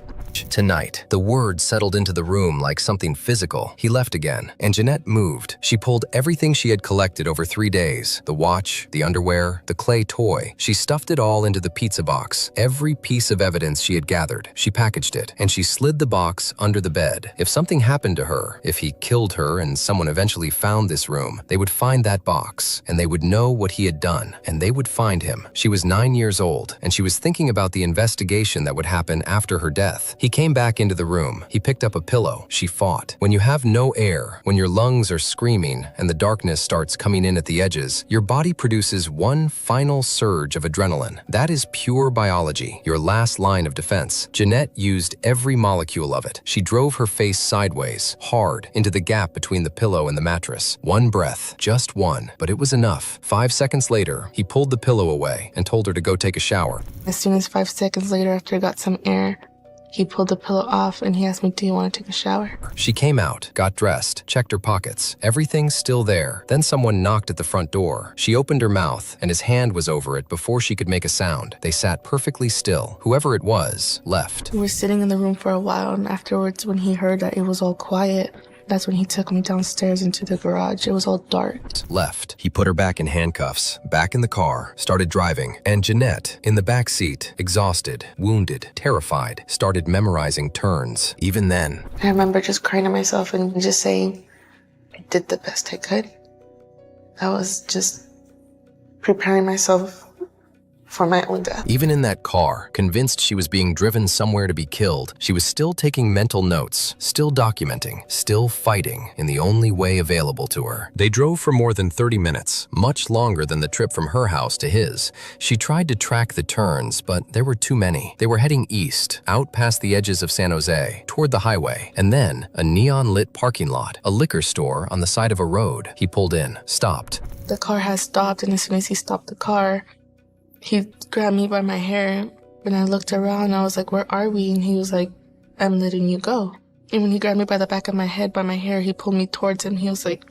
Tonight, the word settled into the room like something physical. He left again, and Jeanette moved. She pulled everything she had collected over 3 days, the watch, the underwear, the clay toy. She stuffed it all into the pizza box. Every piece of evidence she had gathered, she packaged it, and she slid the box under the bed. If something happened to her, if he killed her and someone eventually found this room, they would find that box, and they would know what he had done, and they would find him. She was 9 years old, and she was thinking about the investigation that would happen after her death. He came back into the room. He picked up a pillow. She fought. When you have no air, when your lungs are screaming and the darkness starts coming in at the edges, your body produces one final surge of adrenaline. That is pure biology, your last line of defense. Jeanette used every molecule of it. She drove her face sideways, hard, into the gap between the pillow and the mattress. One breath, just one, but it was enough. 5 seconds later, he pulled the pillow away and told her to go take a shower. As soon as 5 seconds later, after I got some air, he pulled the pillow off and he asked me, "Do you want to take a shower?" She came out, got dressed, checked her pockets. Everything's still there. Then someone knocked at the front door. She opened her mouth, and his hand was over it before she could make a sound. They sat perfectly still. Whoever it was, left. We were sitting in the room for a while, and afterwards, when he heard that it was all quiet, that's when he took me downstairs into the garage. It was all dark. Left. He put her back in handcuffs, back in the car, started driving, and Jeanette, in the back seat, exhausted, wounded, terrified, started memorizing turns. Even then, I remember just crying to myself and just saying, I did the best I could. I was just preparing myself for my own death. Even in that car, convinced she was being driven somewhere to be killed, she was still taking mental notes, still documenting, still fighting in the only way available to her. They drove for more than 30 minutes, much longer than the trip from her house to his. She tried to track the turns, but there were too many. They were heading east, out past the edges of San Jose, toward the highway, and then a neon-lit parking lot, a liquor store on the side of a road. He pulled in, stopped. The car had stopped, and as soon as he stopped the car, he grabbed me by my hair, and I looked around, and I was like, "Where are we?" And he was like, "I'm letting you go." And when he grabbed me by the back of my head, by my hair, he pulled me towards him. He was like,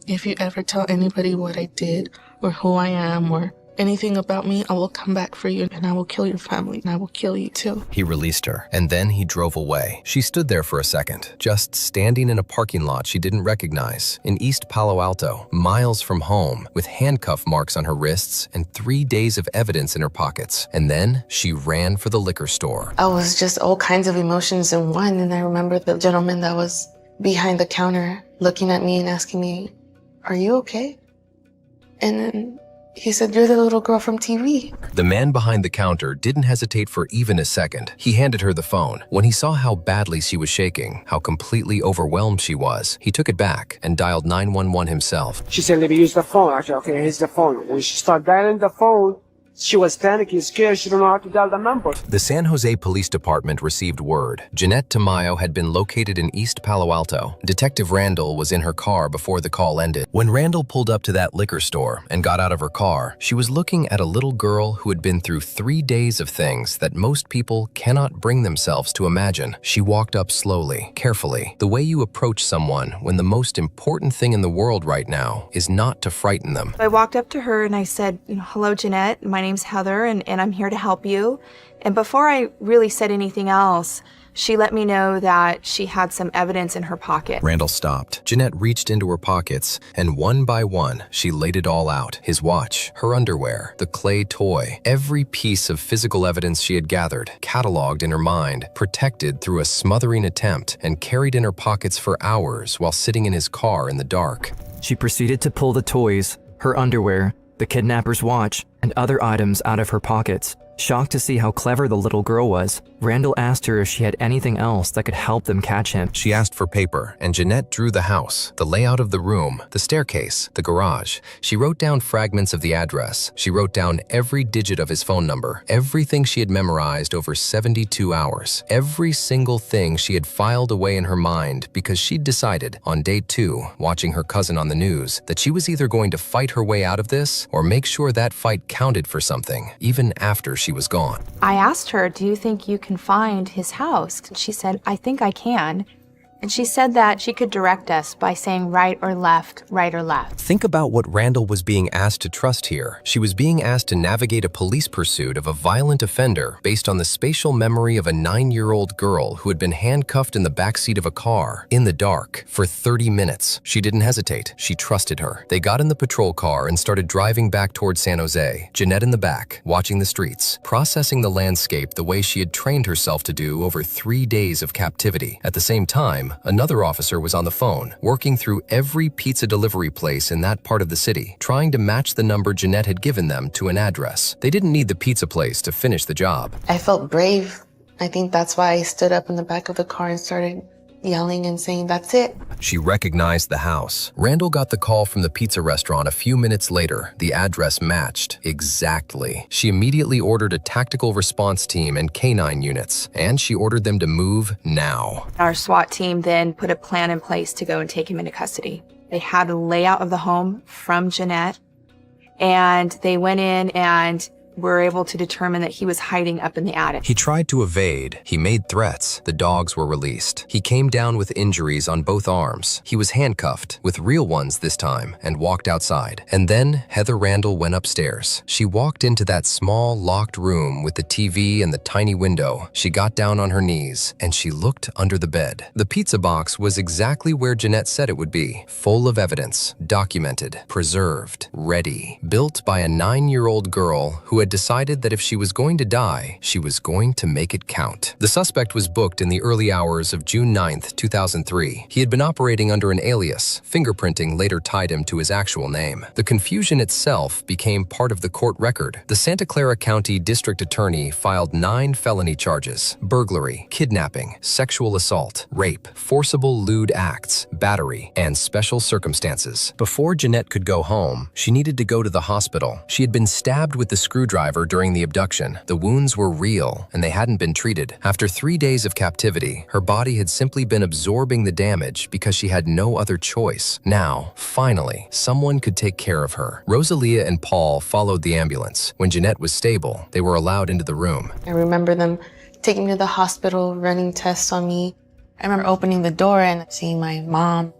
"If you ever tell anybody what I did, or who I am, or anything about me, I will come back for you, and I will kill your family, and I will kill you too." He released her, and then he drove away. She stood there for a second, just standing in a parking lot she didn't recognize, in East Palo Alto, miles from home, with handcuff marks on her wrists and 3 days of evidence in her pockets. And then she ran for the liquor store. I was just all kinds of emotions in one, and I remember the gentleman that was behind the counter looking at me and asking me, "Are you okay?" And then he said, "You're the little girl from TV." The man behind the counter didn't hesitate for even a second. He handed her the phone. When he saw how badly she was shaking, how completely overwhelmed she was, he took it back and dialed 911 himself. She said, "Let me use the phone." I said, "Okay, here's the phone." When she started dialing the phone, She was panicking, scared. She don't know how to dial the number. The San Jose Police Department received word. Jeanette Tamayo had been located in East Palo Alto. Detective Randall was in her car before the call ended. When Randall pulled up to that liquor store and got out of her car, she was looking at a little girl who had been through 3 days of things that most people cannot bring themselves to imagine. She walked up slowly, carefully, the way you approach someone when the most important thing in the world right now is not to frighten them. I walked up to her and I said, hello, Jeanette. My name's Heather, and I'm here to help you. And before I really said anything else, she let me know that she had some evidence in her pocket. Randall stopped. Jeanette reached into her pockets, and one by one, she laid it all out. His watch, her underwear, the clay toy, every piece of physical evidence she had gathered, cataloged in her mind, protected through a smothering attempt, and carried in her pockets for hours while sitting in his car in the dark. She proceeded to pull the toys, her underwear, the kidnapper's watch, and other items out of her pockets. Shocked to see how clever the little girl was, Randall asked her if she had anything else that could help them catch him. She asked for paper, and Jeanette drew the house, the layout of the room, the staircase, the garage. She wrote down fragments of the address. She wrote down every digit of his phone number, everything she had memorized over 72 hours, every single thing she had filed away in her mind because she'd decided, on day 2, watching her cousin on the news, that she was either going to fight her way out of this or make sure that fight counted for something, even after she was gone. I asked her, do you think you can find his house? And she said, I think I can. And she said that she could direct us by saying right or left, right or left. Think about what Randall was being asked to trust here. She was being asked to navigate a police pursuit of a violent offender based on the spatial memory of a 9-year-old girl who had been handcuffed in the backseat of a car, in the dark, for 30 minutes. She didn't hesitate. She trusted her. They got in the patrol car and started driving back toward San Jose, Jeanette in the back, watching the streets, processing the landscape the way she had trained herself to do over 3 days of captivity. At the same time, another officer was on the phone, working through every pizza delivery place in that part of the city, trying to match the number Jeanette had given them to an address. They didn't need the pizza place to finish the job. I felt brave. I think that's why I stood up in the back of the car and started yelling and saying, that's it. She recognized the house. Randall got the call from the pizza restaurant a few minutes later. The address matched exactly. She immediately ordered a tactical response team and canine units, and she ordered them to move now. Our SWAT team then put a plan in place to go and take him into custody. They had a layout of the home from Jeanette, and they went in and were able to determine that he was hiding up in the attic. He tried to evade. He made threats. The dogs were released. He came down with injuries on both arms. He was handcuffed, with real ones this time, and walked outside. And then Heather Randall went upstairs. She walked into that small, locked room with the TV and the tiny window. She got down on her knees, and she looked under the bed. The pizza box was exactly where Jeanette said it would be, full of evidence, documented, preserved, ready, built by a 9-year-old girl who had decided that if she was going to die, she was going to make it count. The suspect was booked in the early hours of June 9th, 2003. He had been operating under an alias. Fingerprinting later tied him to his actual name. The confusion itself became part of the court record. The Santa Clara County District Attorney filed 9 felony charges: burglary, kidnapping, sexual assault, rape, forcible lewd acts, battery, and special circumstances. Before Jeanette could go home, she needed to go to the hospital. She had been stabbed with the screwdriver during the abduction. The wounds were real, and they hadn't been treated. After 3 days of captivity, her body had simply been absorbing the damage because she had no other choice. Now, finally, someone could take care of her. Rosalia and Paul followed the ambulance. When Jeanette was stable, they were allowed into the room. I remember them taking me to the hospital, running tests on me. I remember opening the door and seeing my mom.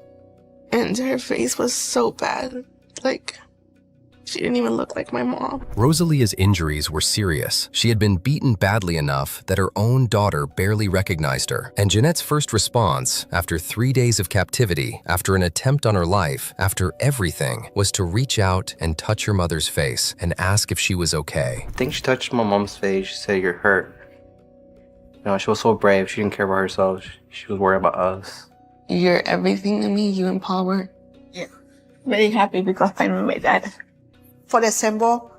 And her face was so bad. Like, she didn't even look like my mom. Rosalia's injuries were serious. She had been beaten badly enough that her own daughter barely recognized her. And Jeanette's first response, after 3 days of captivity, after an attempt on her life, after everything, was to reach out and touch her mother's face and ask if she was okay. I think she touched my mom's face. She said, "You're hurt." You know, she was so brave. She didn't care about herself. She was worried about us. You're everything to me, you and Paul were. Yeah. Very happy because I met my dad. For example,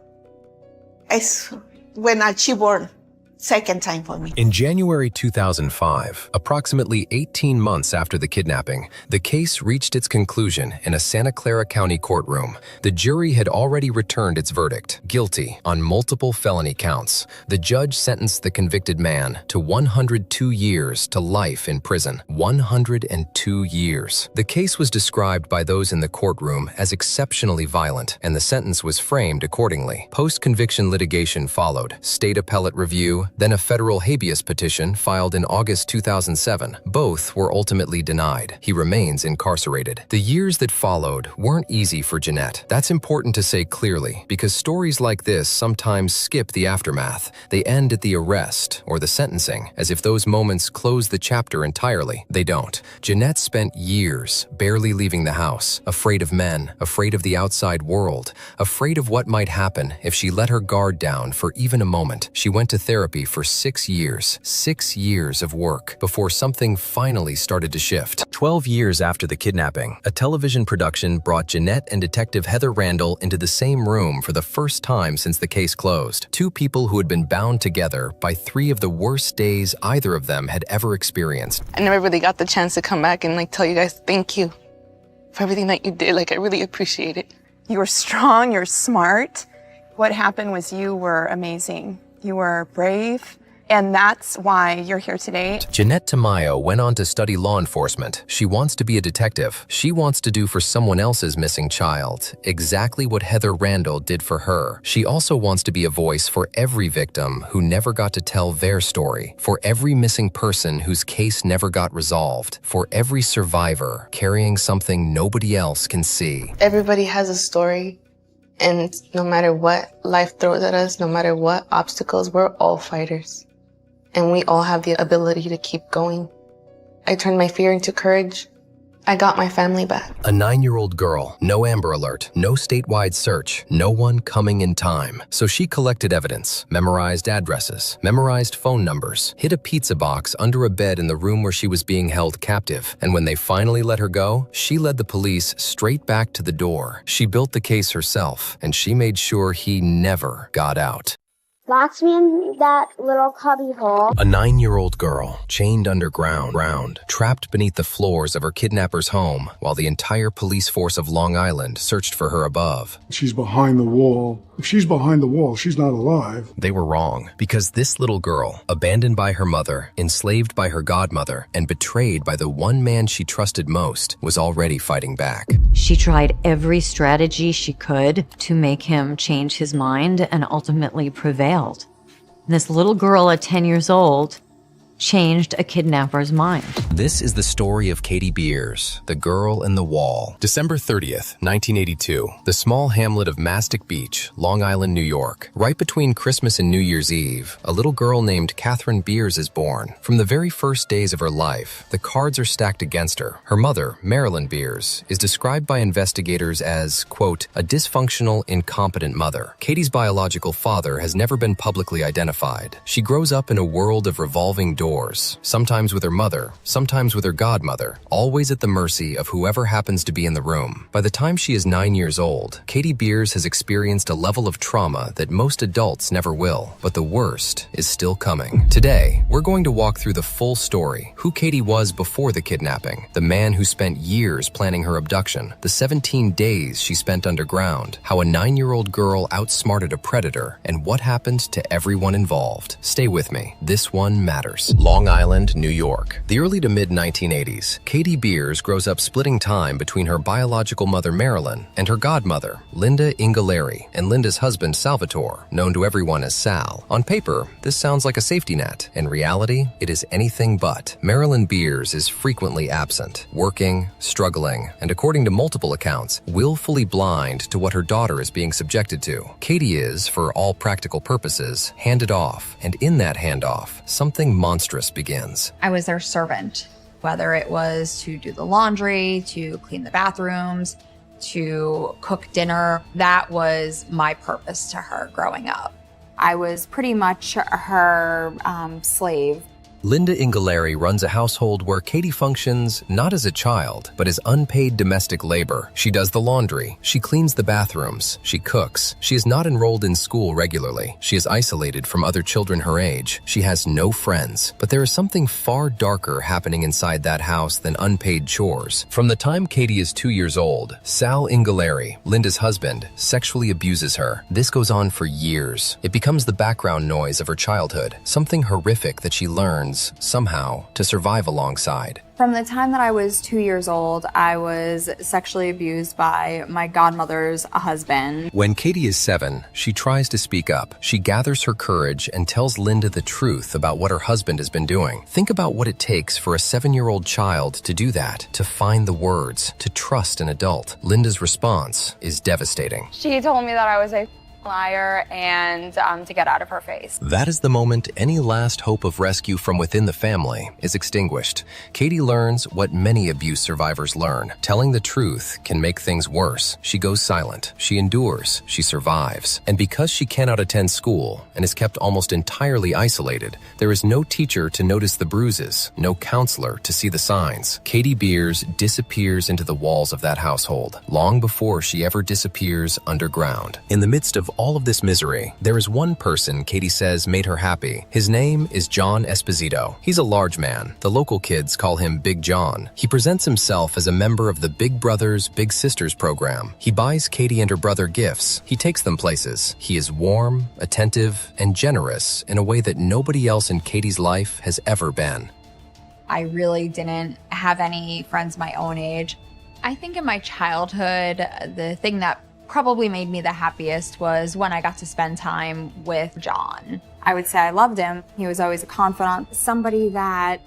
it's when she born, second time for me. In January 2005, approximately 18 months after the kidnapping, the case reached its conclusion in a Santa Clara County courtroom. The jury had already returned its verdict, guilty, on multiple felony counts. The judge sentenced the convicted man to 102 years to life in prison. 102 years. The case was described by those in the courtroom as exceptionally violent, and the sentence was framed accordingly. Post-conviction litigation followed, state appellate review, then a federal habeas petition filed in August 2007. Both were ultimately denied. He remains incarcerated. The years that followed weren't easy for Jeanette. That's important to say clearly, because stories like this sometimes skip the aftermath. They end at the arrest or the sentencing, as if those moments close the chapter entirely. They don't. Jeanette spent years barely leaving the house, afraid of men, afraid of the outside world, afraid of what might happen if she let her guard down for even a moment. She went to therapy for 6 years. 6 years of work before something finally started to shift. 12 years after the kidnapping, a television production brought Jeanette and Detective Heather Randall into the same room for the first time since the case closed. Two people who had been bound together by 3 of the worst days either of them had ever experienced. I never really got the chance to come back and tell you guys thank you for everything that you did. I really appreciate it. You were strong, you're smart. What happened was you were amazing. You were brave, and that's why you're here today. Jeanette Tamayo went on to study law enforcement. She wants to be a detective. She wants to do for someone else's missing child exactly what Heather Randall did for her. She also wants to be a voice for every victim who never got to tell their story, for every missing person whose case never got resolved, for every survivor carrying something nobody else can see. Everybody has a story. And no matter what life throws at us, no matter what obstacles, we're all fighters. And we all have the ability to keep going. I turned my fear into courage. I got my family back. A 9-year-old girl, no Amber Alert, no statewide search, no one coming in time. So she collected evidence, memorized addresses, memorized phone numbers, hid a pizza box under a bed in the room where she was being held captive. And when they finally let her go, she led the police straight back to the door. She built the case herself, and she made sure he never got out. Locks me in that little cubby hole. A 9-year-old girl, chained underground, trapped beneath the floors of her kidnapper's home, while the entire police force of Long Island searched for her above. She's behind the wall. If she's behind the wall, she's not alive. They were wrong, because this little girl, abandoned by her mother, enslaved by her godmother, and betrayed by the one man she trusted most, was already fighting back. She tried every strategy she could to make him change his mind and ultimately prevailed. This little girl at 10 years old changed a kidnapper's mind. This is the story of Katie Beers, the girl in the wall. December 30th, 1982, the small hamlet of Mastic Beach, Long Island, New York. Right between Christmas and New Year's Eve, a little girl named Catherine Beers is born. From the very first days of her life, the cards are stacked against her. Her mother, Marilyn Beers, is described by investigators as, quote, a dysfunctional, incompetent mother. Katie's biological father has never been publicly identified. She grows up in a world of revolving doors, sometimes with her mother, sometimes with her godmother, always at the mercy of whoever happens to be in the room. By the time she is 9 years old, Katie Beers has experienced a level of trauma that most adults never will, but the worst is still coming. Today, we're going to walk through the full story, who Katie was before the kidnapping, the man who spent years planning her abduction, the 17 days she spent underground, how a 9-year-old girl outsmarted a predator, and what happened to everyone involved. Stay with me. This one matters. Long Island, New York. The early to mid-1980s, Katie Beers grows up splitting time between her biological mother Marilyn and her godmother, Linda Ingalleri, and Linda's husband Salvatore, known to everyone as Sal. On paper, this sounds like a safety net. In reality, it is anything but. Marilyn Beers is frequently absent, working, struggling, and according to multiple accounts, willfully blind to what her daughter is being subjected to. Katie is, for all practical purposes, handed off, and in that handoff, something monstrous begins. I was their servant, whether it was to do the laundry, to clean the bathrooms, to cook dinner. That was my purpose to her growing up. I was pretty much her slave. Linda Ingaleri runs a household where Katie functions not as a child, but as unpaid domestic labor. She does the laundry, she cleans the bathrooms, she cooks. She is not enrolled in school regularly. She is isolated from other children her age. She has no friends. But there is something far darker happening inside that house than unpaid chores. From the time Katie is 2 years old, Sal Ingaleri, Linda's husband, sexually abuses her. This goes on for years. It becomes the background noise of her childhood, something horrific that she learns somehow to survive alongside. From the time that I was 2 years old, I was sexually abused by my godmother's husband. When Katie is 7, she tries to speak up. She gathers her courage and tells Linda the truth about what her husband has been doing. Think about what it takes for a 7-year-old child to do that, to find the words, to trust an adult. Linda's response is devastating. She told me that I was a liar and to get out of her face. That is the moment any last hope of rescue from within the family is extinguished. Katie learns what many abuse survivors learn. Telling the truth can make things worse. She goes silent. She endures. She survives. And because she cannot attend school and is kept almost entirely isolated, there is no teacher to notice the bruises, no counselor to see the signs. Katie Beers disappears into the walls of that household, long before she ever disappears underground. In the midst of all of this misery, there is one person Katie says made her happy. His name is John Esposito. He's a large man. The local kids call him Big John. He presents himself as a member of the Big Brothers Big Sisters program. He buys Katie and her brother gifts. He takes them places. He is warm, attentive, and generous in a way that nobody else in Katie's life has ever been. I really didn't have any friends my own age. I think in my childhood, the thing that probably made me the happiest was when I got to spend time with John. I would say I loved him. He was always a confidant, somebody that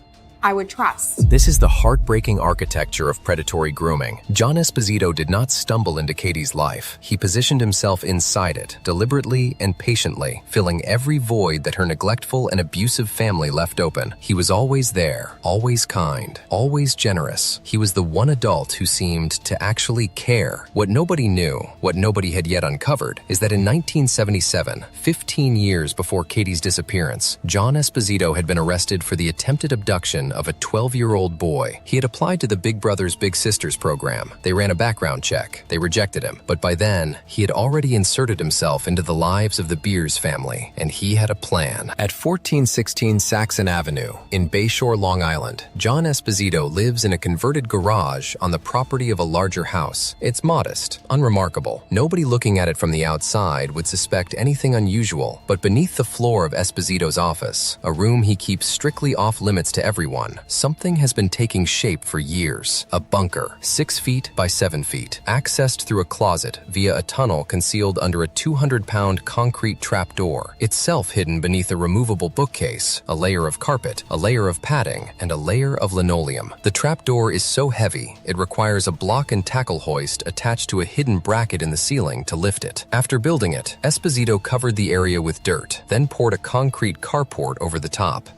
I would trust. This is the heartbreaking architecture of predatory grooming. John Esposito did not stumble into Katie's life. He positioned himself inside it, deliberately and patiently, filling every void that her neglectful and abusive family left open. He was always there, always kind, always generous. He was the one adult who seemed to actually care. What nobody knew, what nobody had yet uncovered, is that in 1977, 15 years before Katie's disappearance, John Esposito had been arrested for the attempted abduction of a 12-year-old boy. He had applied to the Big Brothers Big Sisters program. They ran a background check. They rejected him. But by then, he had already inserted himself into the lives of the Beers family, and he had a plan. At 1416 Saxon Avenue in Bayshore, Long Island, John Esposito lives in a converted garage on the property of a larger house. It's modest, unremarkable. Nobody looking at it from the outside would suspect anything unusual. But beneath the floor of Esposito's office, a room he keeps strictly off limits to everyone, something has been taking shape for years. A bunker, 6 feet by 7 feet, accessed through a closet via a tunnel concealed under a 200-pound concrete trapdoor, itself hidden beneath a removable bookcase, a layer of carpet, a layer of padding, and a layer of linoleum. The trapdoor is so heavy, it requires a block and tackle hoist attached to a hidden bracket in the ceiling to lift it. After building it, Esposito covered the area with dirt, then poured a concrete carport over the top.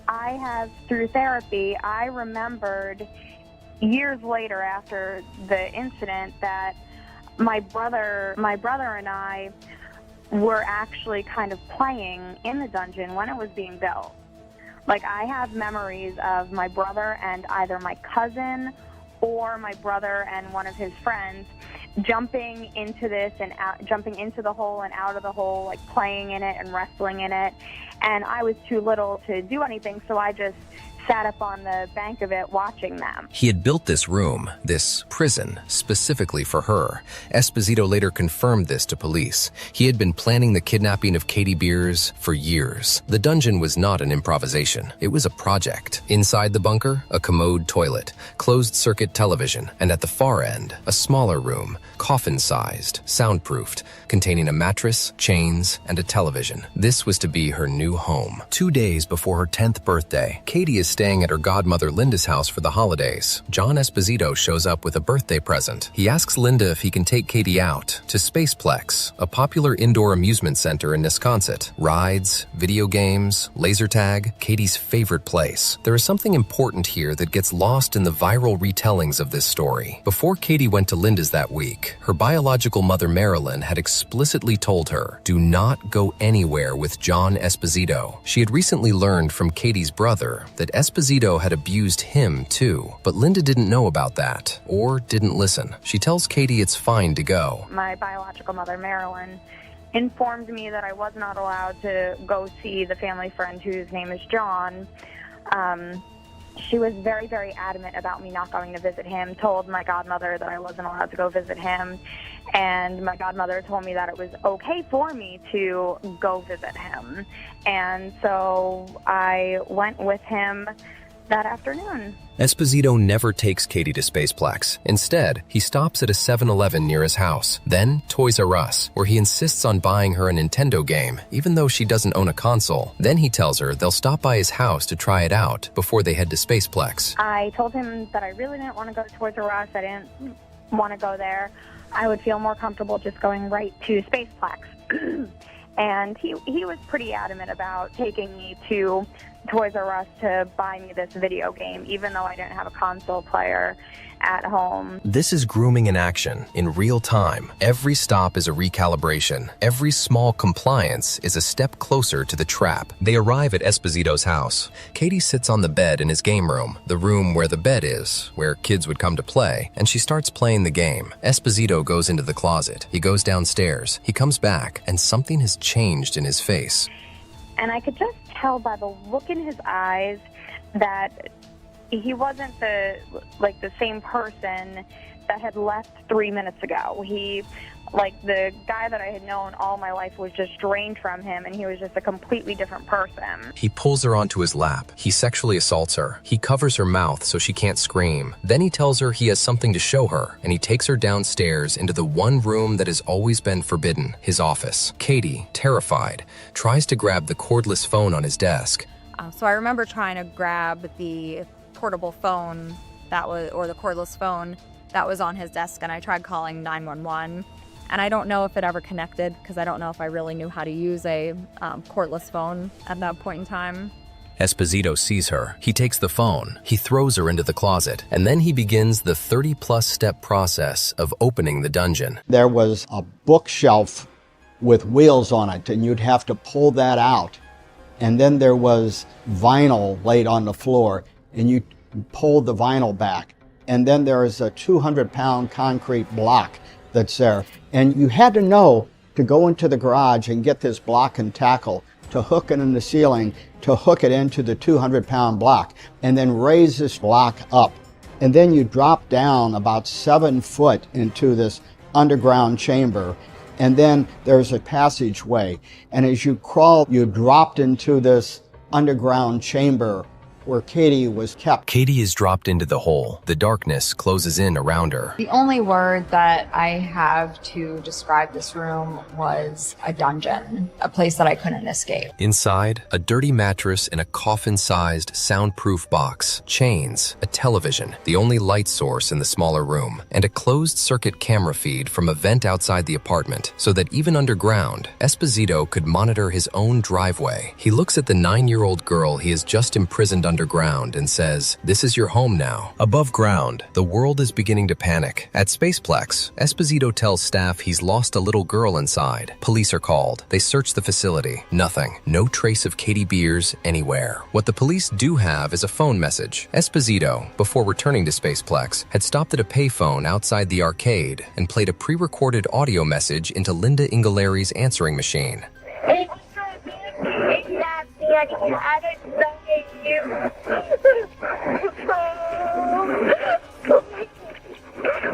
I have, through therapy, I remembered years later after the incident that my brother and I were actually kind of playing in the dungeon when it was being built. Like, I have memories of my brother and either my cousin or my brother and one of his friends jumping into this and jumping into the hole and out of the hole, like playing in it and wrestling in it. And I was too little to do anything, so I just sat up on the bank of it watching them. He had built this room, this prison, specifically for her. Esposito later confirmed this to police. He had been planning the kidnapping of Katie Beers for years. The dungeon was not an improvisation. It was a project. Inside the bunker, a commode toilet, closed-circuit television, and at the far end, a smaller room, coffin-sized, soundproofed, containing a mattress, chains, and a television. This was to be her new home. 2 days before her 10th birthday, Katie is staying at her godmother Linda's house for the holidays, John Esposito shows up with a birthday present. He asks Linda if he can take Katie out to Spaceplex, a popular indoor amusement center in Wisconsin. Rides, video games, laser tag, Katie's favorite place. There is something important here that gets lost in the viral retellings of this story. Before Katie went to Linda's that week, her biological mother Marilyn had explicitly told her, do not go anywhere with John Esposito. She had recently learned from Katie's brother that Esposito had abused him too, but Linda didn't know about that, or didn't listen. She tells Katie it's fine to go. My biological mother, Marilyn, informed me that I was not allowed to go see the family friend whose name is John. She was very, very adamant about me not going to visit him, told my godmother that I wasn't allowed to go visit him, and my godmother told me that it was okay for me to go visit him. And so I went with him that afternoon. Esposito never takes Katie to Spaceplex. Instead, he stops at a 7-Eleven near his house, then Toys R Us, where he insists on buying her a Nintendo game, even though she doesn't own a console. Then he tells her they'll stop by his house to try it out before they head to Spaceplex. I told him that I really didn't want to go to Toys R Us. I didn't want to go there. I would feel more comfortable just going right to Spaceplex. And he was pretty adamant about taking me to Toys R Us to buy me this video game, even though I didn't have a console player at home. This is grooming in action, in real time. Every stop is a recalibration. Every small compliance is a step closer to the trap. They arrive at Esposito's house. Katie sits on the bed in his game room, the room where the bed is, where kids would come to play, and she starts playing the game. Esposito goes into the closet. He goes downstairs. He comes back, and something has changed in his face. And I could just tell by the look in his eyes that he wasn't the same person that had left 3 minutes ago. The guy that I had known all my life was just drained from him, and he was just a completely different person. He pulls her onto his lap. He sexually assaults her. He covers her mouth so she can't scream. Then he tells her he has something to show her, and he takes her downstairs into the one room that has always been forbidden, his office. Katie, terrified, tries to grab the cordless phone on his desk. So I remember trying to grab the portable phone or the cordless phone that was on his desk, and I tried calling 911. And I don't know if it ever connected because I don't know if I really knew how to use a cordless phone at that point in time. Esposito sees her. He takes the phone. He throws her into the closet. And then he begins the 30-plus step process of opening the dungeon. There was a bookshelf with wheels on it, and you'd have to pull that out. And then there was vinyl laid on the floor, and you pulled the vinyl back. And then there is a 200-pound concrete block that's there. And you had to know to go into the garage and get this block and tackle, to hook it in the ceiling, to hook it into the 200-pound block, and then raise this block up. And then you drop down about 7 foot into this underground chamber. And then there's a passageway. And as you crawl, you dropped into this underground chamber where Katie was kept. Katie is dropped into the hole. The darkness closes in around her. The only word that I have to describe this room was a dungeon, a place that I couldn't escape. Inside, a dirty mattress in a coffin-sized, soundproof box, chains, a television, the only light source in the smaller room, and a closed-circuit camera feed from a vent outside the apartment, so that even underground, Esposito could monitor his own driveway. He looks at the 9-year-old girl he has just imprisoned underground and says, "This is your home now." Above ground, the world is beginning to panic. At Spaceplex, Esposito tells staff he's lost a little girl inside. Police are called. They search the facility. Nothing. No trace of Katie Beers anywhere. What the police do have is a phone message. Esposito, before returning to Spaceplex, had stopped at a payphone outside the arcade and played a pre-recorded audio message into Linda Ingaleri's answering machine.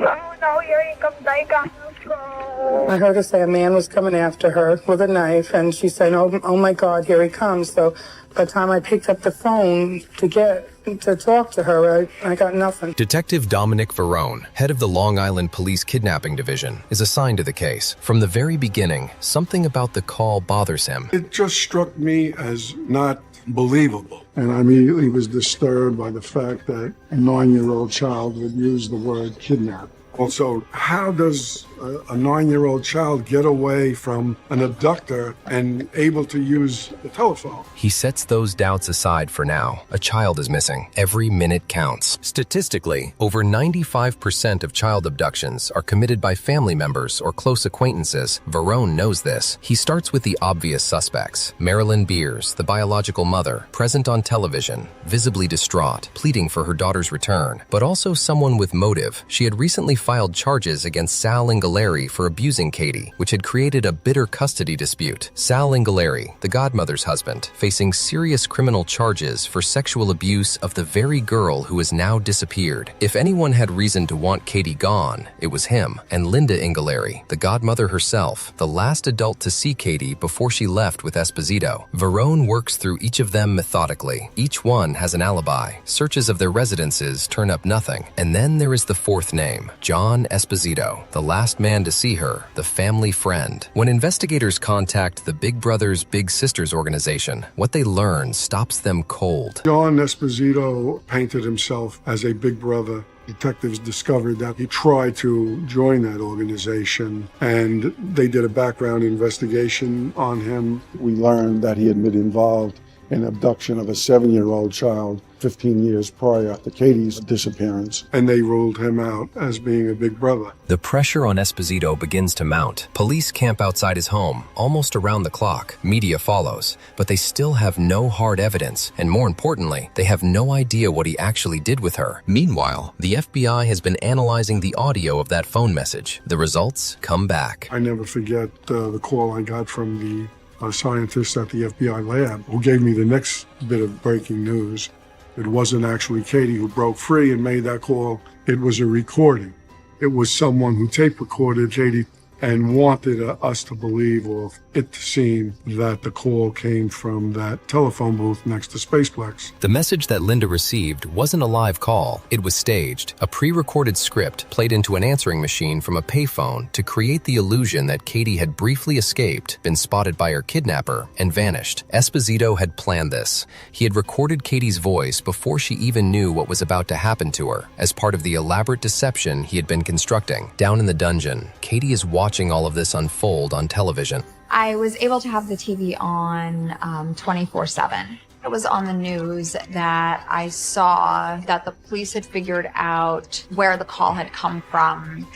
Oh no, here he comes, I got no. I heard her say a man was coming after her with a knife, and she said, oh my God, here he comes. So by the time I picked up the phone to talk to her, I got nothing. Detective Dominic Verone, head of the Long Island Police Kidnapping Division, is assigned to the case. From the very beginning, something about the call bothers him. It just struck me as not believable. And I immediately was disturbed by the fact that a 9-year-old child would use the word kidnap. Also, how does a 9-year-old child get away from an abductor and able to use the telephone? He sets those doubts aside for now. A child is missing. Every minute counts. Statistically, over 95% of child abductions are committed by family members or close acquaintances. Verone knows this. He starts with the obvious suspects. Marilyn Beers, the biological mother, present on television, visibly distraught, pleading for her daughter's return, but also someone with motive. She had recently filed charges against Sal Ingaleri for abusing Katie, which had created a bitter custody dispute. Sal Ingaleri, the godmother's husband, facing serious criminal charges for sexual abuse of the very girl who has now disappeared. If anyone had reason to want Katie gone, it was him. And Linda Ingaleri, the godmother herself, the last adult to see Katie before she left with Esposito. Verone works through each of them methodically. Each one has an alibi. Searches of their residences turn up nothing. And then there is the fourth name, John Esposito, the last man to see her, the family friend. When investigators contact the Big Brothers Big Sisters organization, what they learn stops them cold. John Esposito painted himself as a big brother. Detectives discovered that he tried to join that organization, and they did a background investigation on him. We learned that he had been involved in abduction of a 7-year-old child 15 years prior to Katie's disappearance, and they ruled him out as being a big brother. The pressure on Esposito begins to mount. Police camp outside his home, almost around the clock. Media follows, but they still have no hard evidence, and more importantly, they have no idea what he actually did with her. Meanwhile, the FBI has been analyzing the audio of that phone message. The results come back. I never forget the call I got from the scientist at the FBI lab, who gave me the next bit of breaking news. It wasn't actually Katie who broke free and made that call. It was a recording. It was someone who tape recorded Katie and wanted us to believe, or it to seem, that the call came from that telephone booth next to Spaceplex. The message that Linda received wasn't a live call. It was staged, a pre-recorded script played into an answering machine from a payphone to create the illusion that Katie had briefly escaped, been spotted by her kidnapper, and vanished. Esposito had planned this. He had recorded Katie's voice before she even knew what was about to happen to her, as part of the elaborate deception he had been constructing. Down in the dungeon, Katie is watching all of this unfold on television. I was able to have the TV on 24/7. It was on the news that I saw that the police had figured out where the call had come from.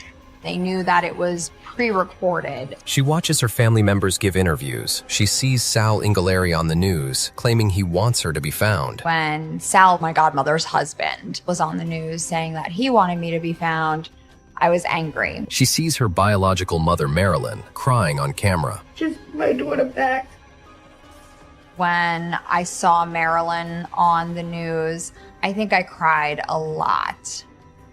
They knew that it was pre-recorded. She watches her family members give interviews. She sees Sal Ingaleri on the news, claiming he wants her to be found. When Sal, my godmother's husband, was on the news saying that he wanted me to be found, I was angry. She sees her biological mother, Marilyn, crying on camera. Just my daughter back. When I saw Marilyn on the news, I think I cried a lot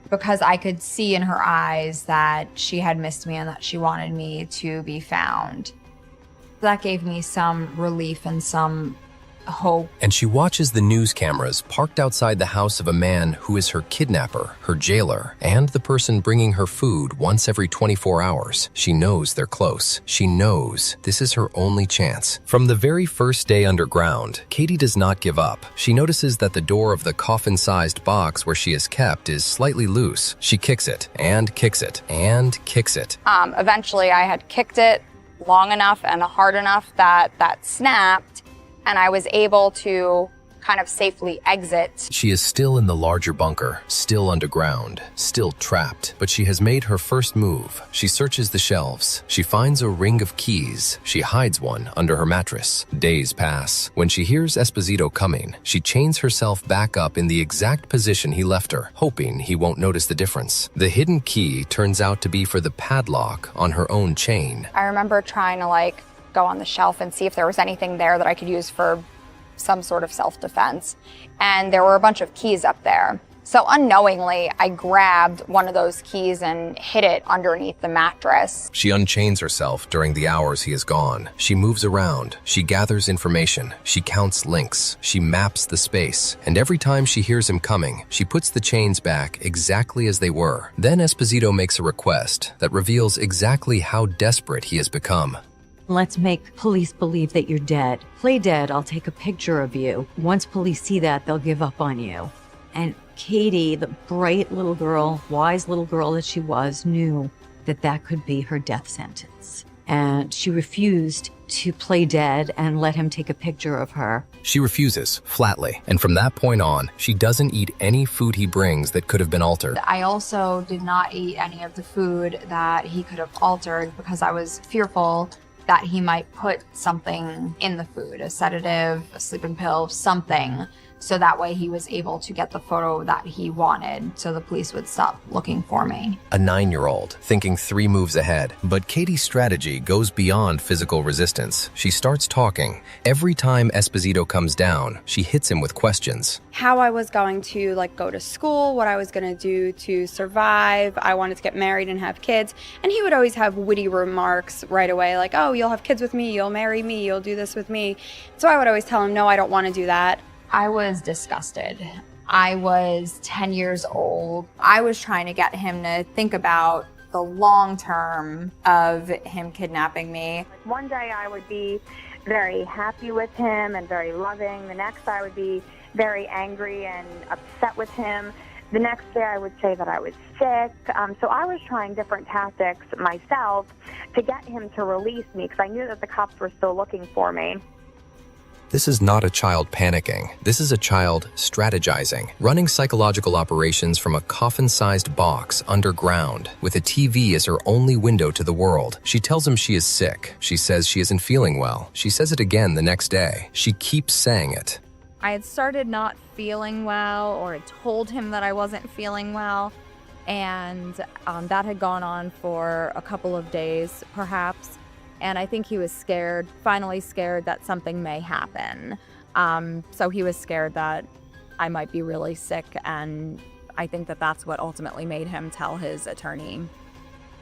because I could see in her eyes that she had missed me and that she wanted me to be found. That gave me some relief and some hope. And she watches the news cameras parked outside the house of a man who is her kidnapper, her jailer, and the person bringing her food once every 24 hours. She knows they're close. She knows this is her only chance. From the very first day underground, Katie does not give up. She notices that the door of the coffin-sized box where she is kept is slightly loose. She kicks it, and kicks it, and kicks it. Eventually, I had kicked it long enough and hard enough that that snapped, and I was able to kind of safely exit. She is still in the larger bunker, still underground, still trapped, but she has made her first move. She searches the shelves. She finds a ring of keys. She hides one under her mattress. Days pass. When she hears Esposito coming, she chains herself back up in the exact position he left her, hoping he won't notice the difference. The hidden key turns out to be for the padlock on her own chain. I remember trying to go on the shelf and see if there was anything there that I could use for some sort of self-defense. And there were a bunch of keys up there. So unknowingly, I grabbed one of those keys and hid it underneath the mattress. She unchains herself during the hours he is gone. She moves around. She gathers information. She counts links. She maps the space. And every time she hears him coming, she puts the chains back exactly as they were. Then Esposito makes a request that reveals exactly how desperate he has become. Let's make police believe that you're dead. Play dead, I'll take a picture of you. Once police see that, they'll give up on you. And Katie, the bright little girl, wise little girl that she was, knew that that could be her death sentence. And she refused to play dead and let him take a picture of her. She refuses, flatly, and from that point on, she doesn't eat any food he brings that could have been altered. I also did not eat any of the food that he could have altered because I was fearful that he might put something in the food, a sedative, a sleeping pill, something, so that way he was able to get the photo that he wanted, so the police would stop looking for me. A 9-year-old, thinking 3 moves ahead. But Katie's strategy goes beyond physical resistance. She starts talking. Every time Esposito comes down, she hits him with questions. How I was going to go to school, what I was going to do to survive. I wanted to get married and have kids. And he would always have witty remarks right away, like, oh, you'll have kids with me, you'll marry me, you'll do this with me. So I would always tell him, no, I don't want to do that. I was disgusted. I was 10 years old. I was trying to get him to think about the long term of him kidnapping me. One day I would be very happy with him and very loving. The next I would be very angry and upset with him. The next day I would say that I was sick. So I was trying different tactics myself to get him to release me because I knew that the cops were still looking for me. This is not a child panicking. This is a child strategizing, running psychological operations from a coffin-sized box underground, with a TV as her only window to the world. She tells him she is sick. She says she isn't feeling well. She says it again the next day. She keeps saying it. I had started not feeling well, or had told him that I wasn't feeling well, and that had gone on for a couple of days, perhaps. And I think he was scared, finally scared that something may happen. So he was scared that I might be really sick, and I think that that's what ultimately made him tell his attorney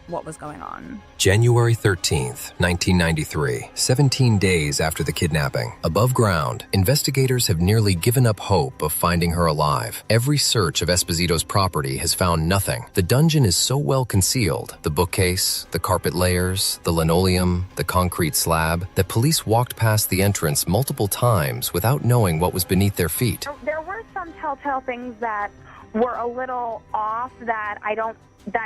what was going on. January 13th, 1993, 17 days after the kidnapping. Above ground, investigators have nearly given up hope of finding her alive. Every search of Esposito's property has found nothing. The dungeon is so well concealed, the bookcase, the carpet layers, the linoleum, the concrete slab, that police walked past the entrance multiple times without knowing what was beneath their feet. There were some telltale things that were a little off that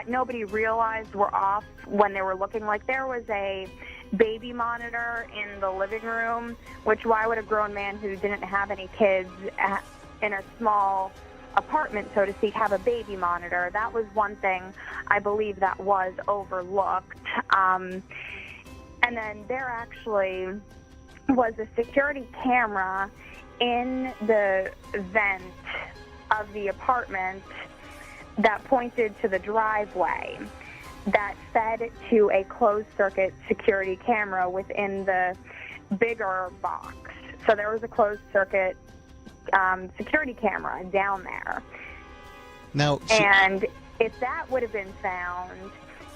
nobody realized were off when they were looking. Like there was a baby monitor in the living room, which why would a grown man who didn't have any kids in a small apartment, so to speak, have a baby monitor? That was one thing I believe that was overlooked. And then there actually was a security camera in the vent of the apartment that pointed to the driveway that fed to a closed-circuit security camera within the bigger box. So there was a closed-circuit security camera down there. Now, and if that would have been found,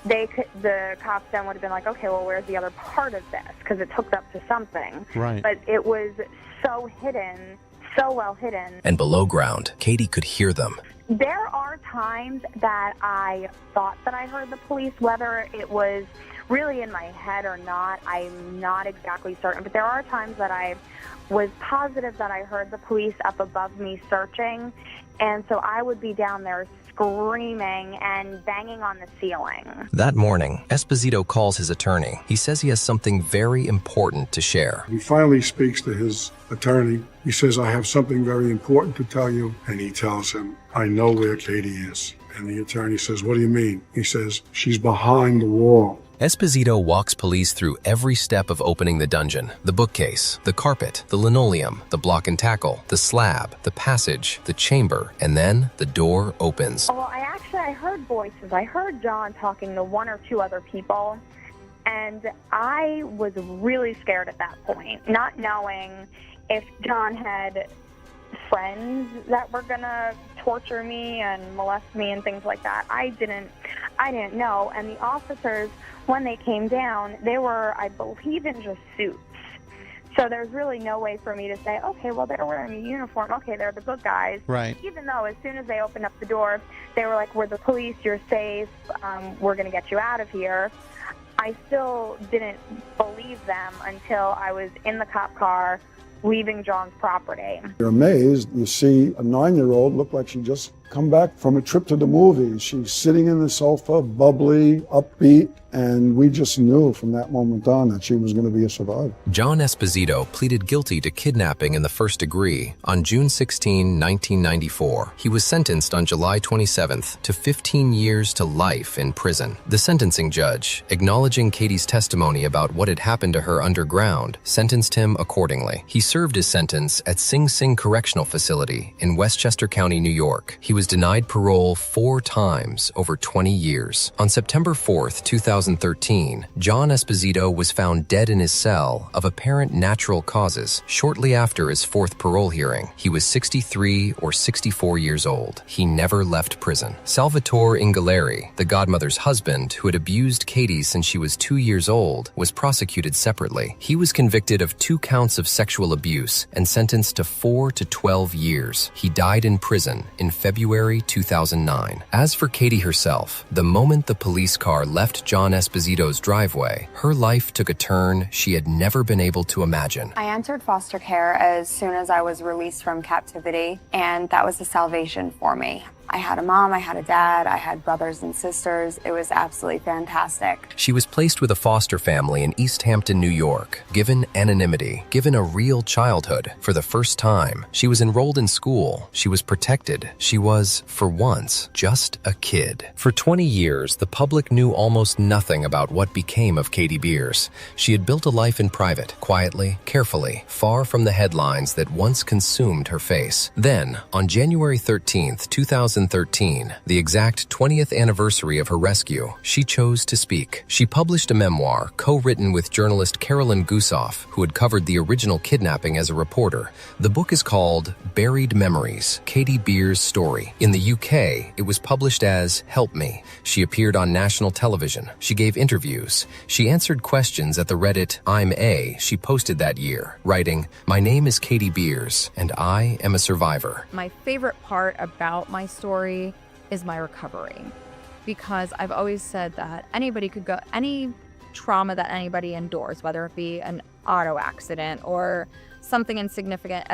the cops then would have been like, okay, well, where's the other part of this? Because it's hooked up to something. Right. But it was so hidden, so well hidden. And below ground, Katie could hear them. There are times that I thought that I heard the police, whether it was really in my head or not, I'm not exactly certain. But there are times that I was positive that I heard the police up above me searching. And so I would be down there screaming and banging on the ceiling. That morning, Esposito calls his attorney. He says he has something very important to share. He finally speaks to his attorney. He says, I have something very important to tell you. And he tells him, I know where Katie is. And the attorney says, what do you mean? He says, she's behind the wall. Esposito walks police through every step of opening the dungeon. The bookcase, the carpet, the linoleum, the block and tackle, the slab, the passage, the chamber, and then the door opens. Well, I heard voices. I heard John talking to one or two other people, and I was really scared at that point, not knowing if John had friends that were gonna torture me and molest me and things like that. I didn't know. And the officers, when they came down, they were, I believe, in just suits. So there's really no way for me to say, okay, well, they're wearing a uniform. Okay, they're the good guys. Right. Even though as soon as they opened up the door, they were like, we're the police, you're safe, we're going to get you out of here. I still didn't believe them until I was in the cop car leaving John's property. You're amazed. You see a 9-year-old look like she just come back from a trip to the movies. She's sitting in the sofa, bubbly, upbeat, and we just knew from that moment on that she was going to be a survivor. John Esposito pleaded guilty to kidnapping in the first degree on June 16, 1994. He was sentenced on July 27th to 15 years to life in prison. The sentencing judge, acknowledging Katie's testimony about what had happened to her underground, sentenced him accordingly. He served his sentence at Sing Sing Correctional Facility in Westchester County, New York. He was denied parole 4 times over 20 years. On September 4th, 2013, John Esposito was found dead in his cell of apparent natural causes shortly after his 4th parole hearing. He was 63 or 64 years old. He never left prison. Salvatore Ingaleri, the godmother's husband who had abused Katie since she was 2 years old, was prosecuted separately. He was convicted of 2 counts of sexual abuse and sentenced to 4 to 12 years. He died in prison in February 2009. As for Katie herself, the moment the police car left John Esposito's driveway, her life took a turn she had never been able to imagine. I entered foster care as soon as I was released from captivity, and that was a salvation for me. I had a mom, I had a dad, I had brothers and sisters. It was absolutely fantastic. She was placed with a foster family in East Hampton, New York, given anonymity, given a real childhood for the first time. She was enrolled in school. She was protected. She was, for once, just a kid. For 20 years, the public knew almost nothing about what became of Katie Beers. She had built a life in private, quietly, carefully, far from the headlines that once consumed her face. Then, on January 13th, 2013, the exact 20th anniversary of her rescue, she chose to speak. She published a memoir co-written with journalist Carolyn Gusoff, who had covered the original kidnapping as a reporter. The book is called Buried Memories, Katie Beers' Story. In the UK, it was published as Help Me. She appeared on national television. She gave interviews. She answered questions at the Reddit I'm A she posted that year, writing, "My name is Katie Beers, and I am a survivor." My favorite part about my story is my recovery, because I've always said that anybody could go, any trauma that anybody endures, whether it be an auto accident or something insignificant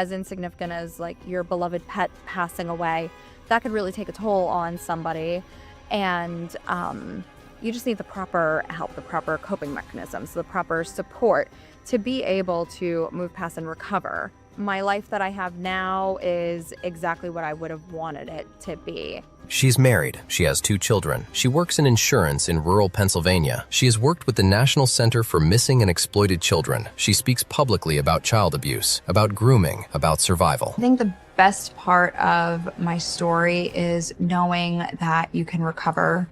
as like your beloved pet passing away, that could really take a toll on somebody. And you just need the proper help, the proper coping mechanisms, the proper support to be able to move past and recover. My life that I have now is exactly what I would have wanted it to be. She's married. She has 2 children. She works in insurance in rural Pennsylvania. She has worked with the National Center for Missing and Exploited Children. She speaks publicly about child abuse, about grooming, about survival. I think the best part of my story is knowing that you can recover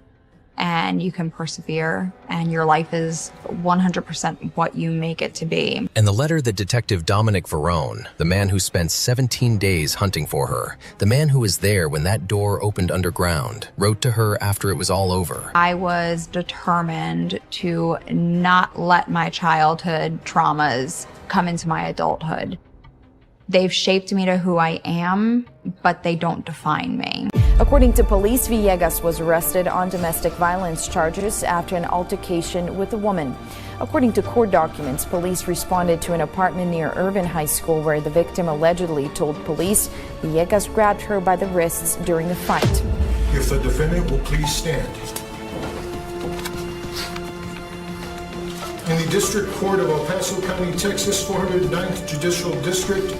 and you can persevere, and your life is 100% what you make it to be. And the letter that Detective Dominic Verone, the man who spent 17 days hunting for her, the man who was there when that door opened underground, wrote to her after it was all over. I was determined to not let my childhood traumas come into my adulthood. They've shaped me to who I am, but they don't define me. According to police, Villegas was arrested on domestic violence charges after an altercation with a woman. According to court documents, police responded to an apartment near Irvin High School where the victim allegedly told police Villegas grabbed her by the wrists during the fight. If the defendant will please stand. In the District Court of El Paso County, Texas, 409th Judicial District,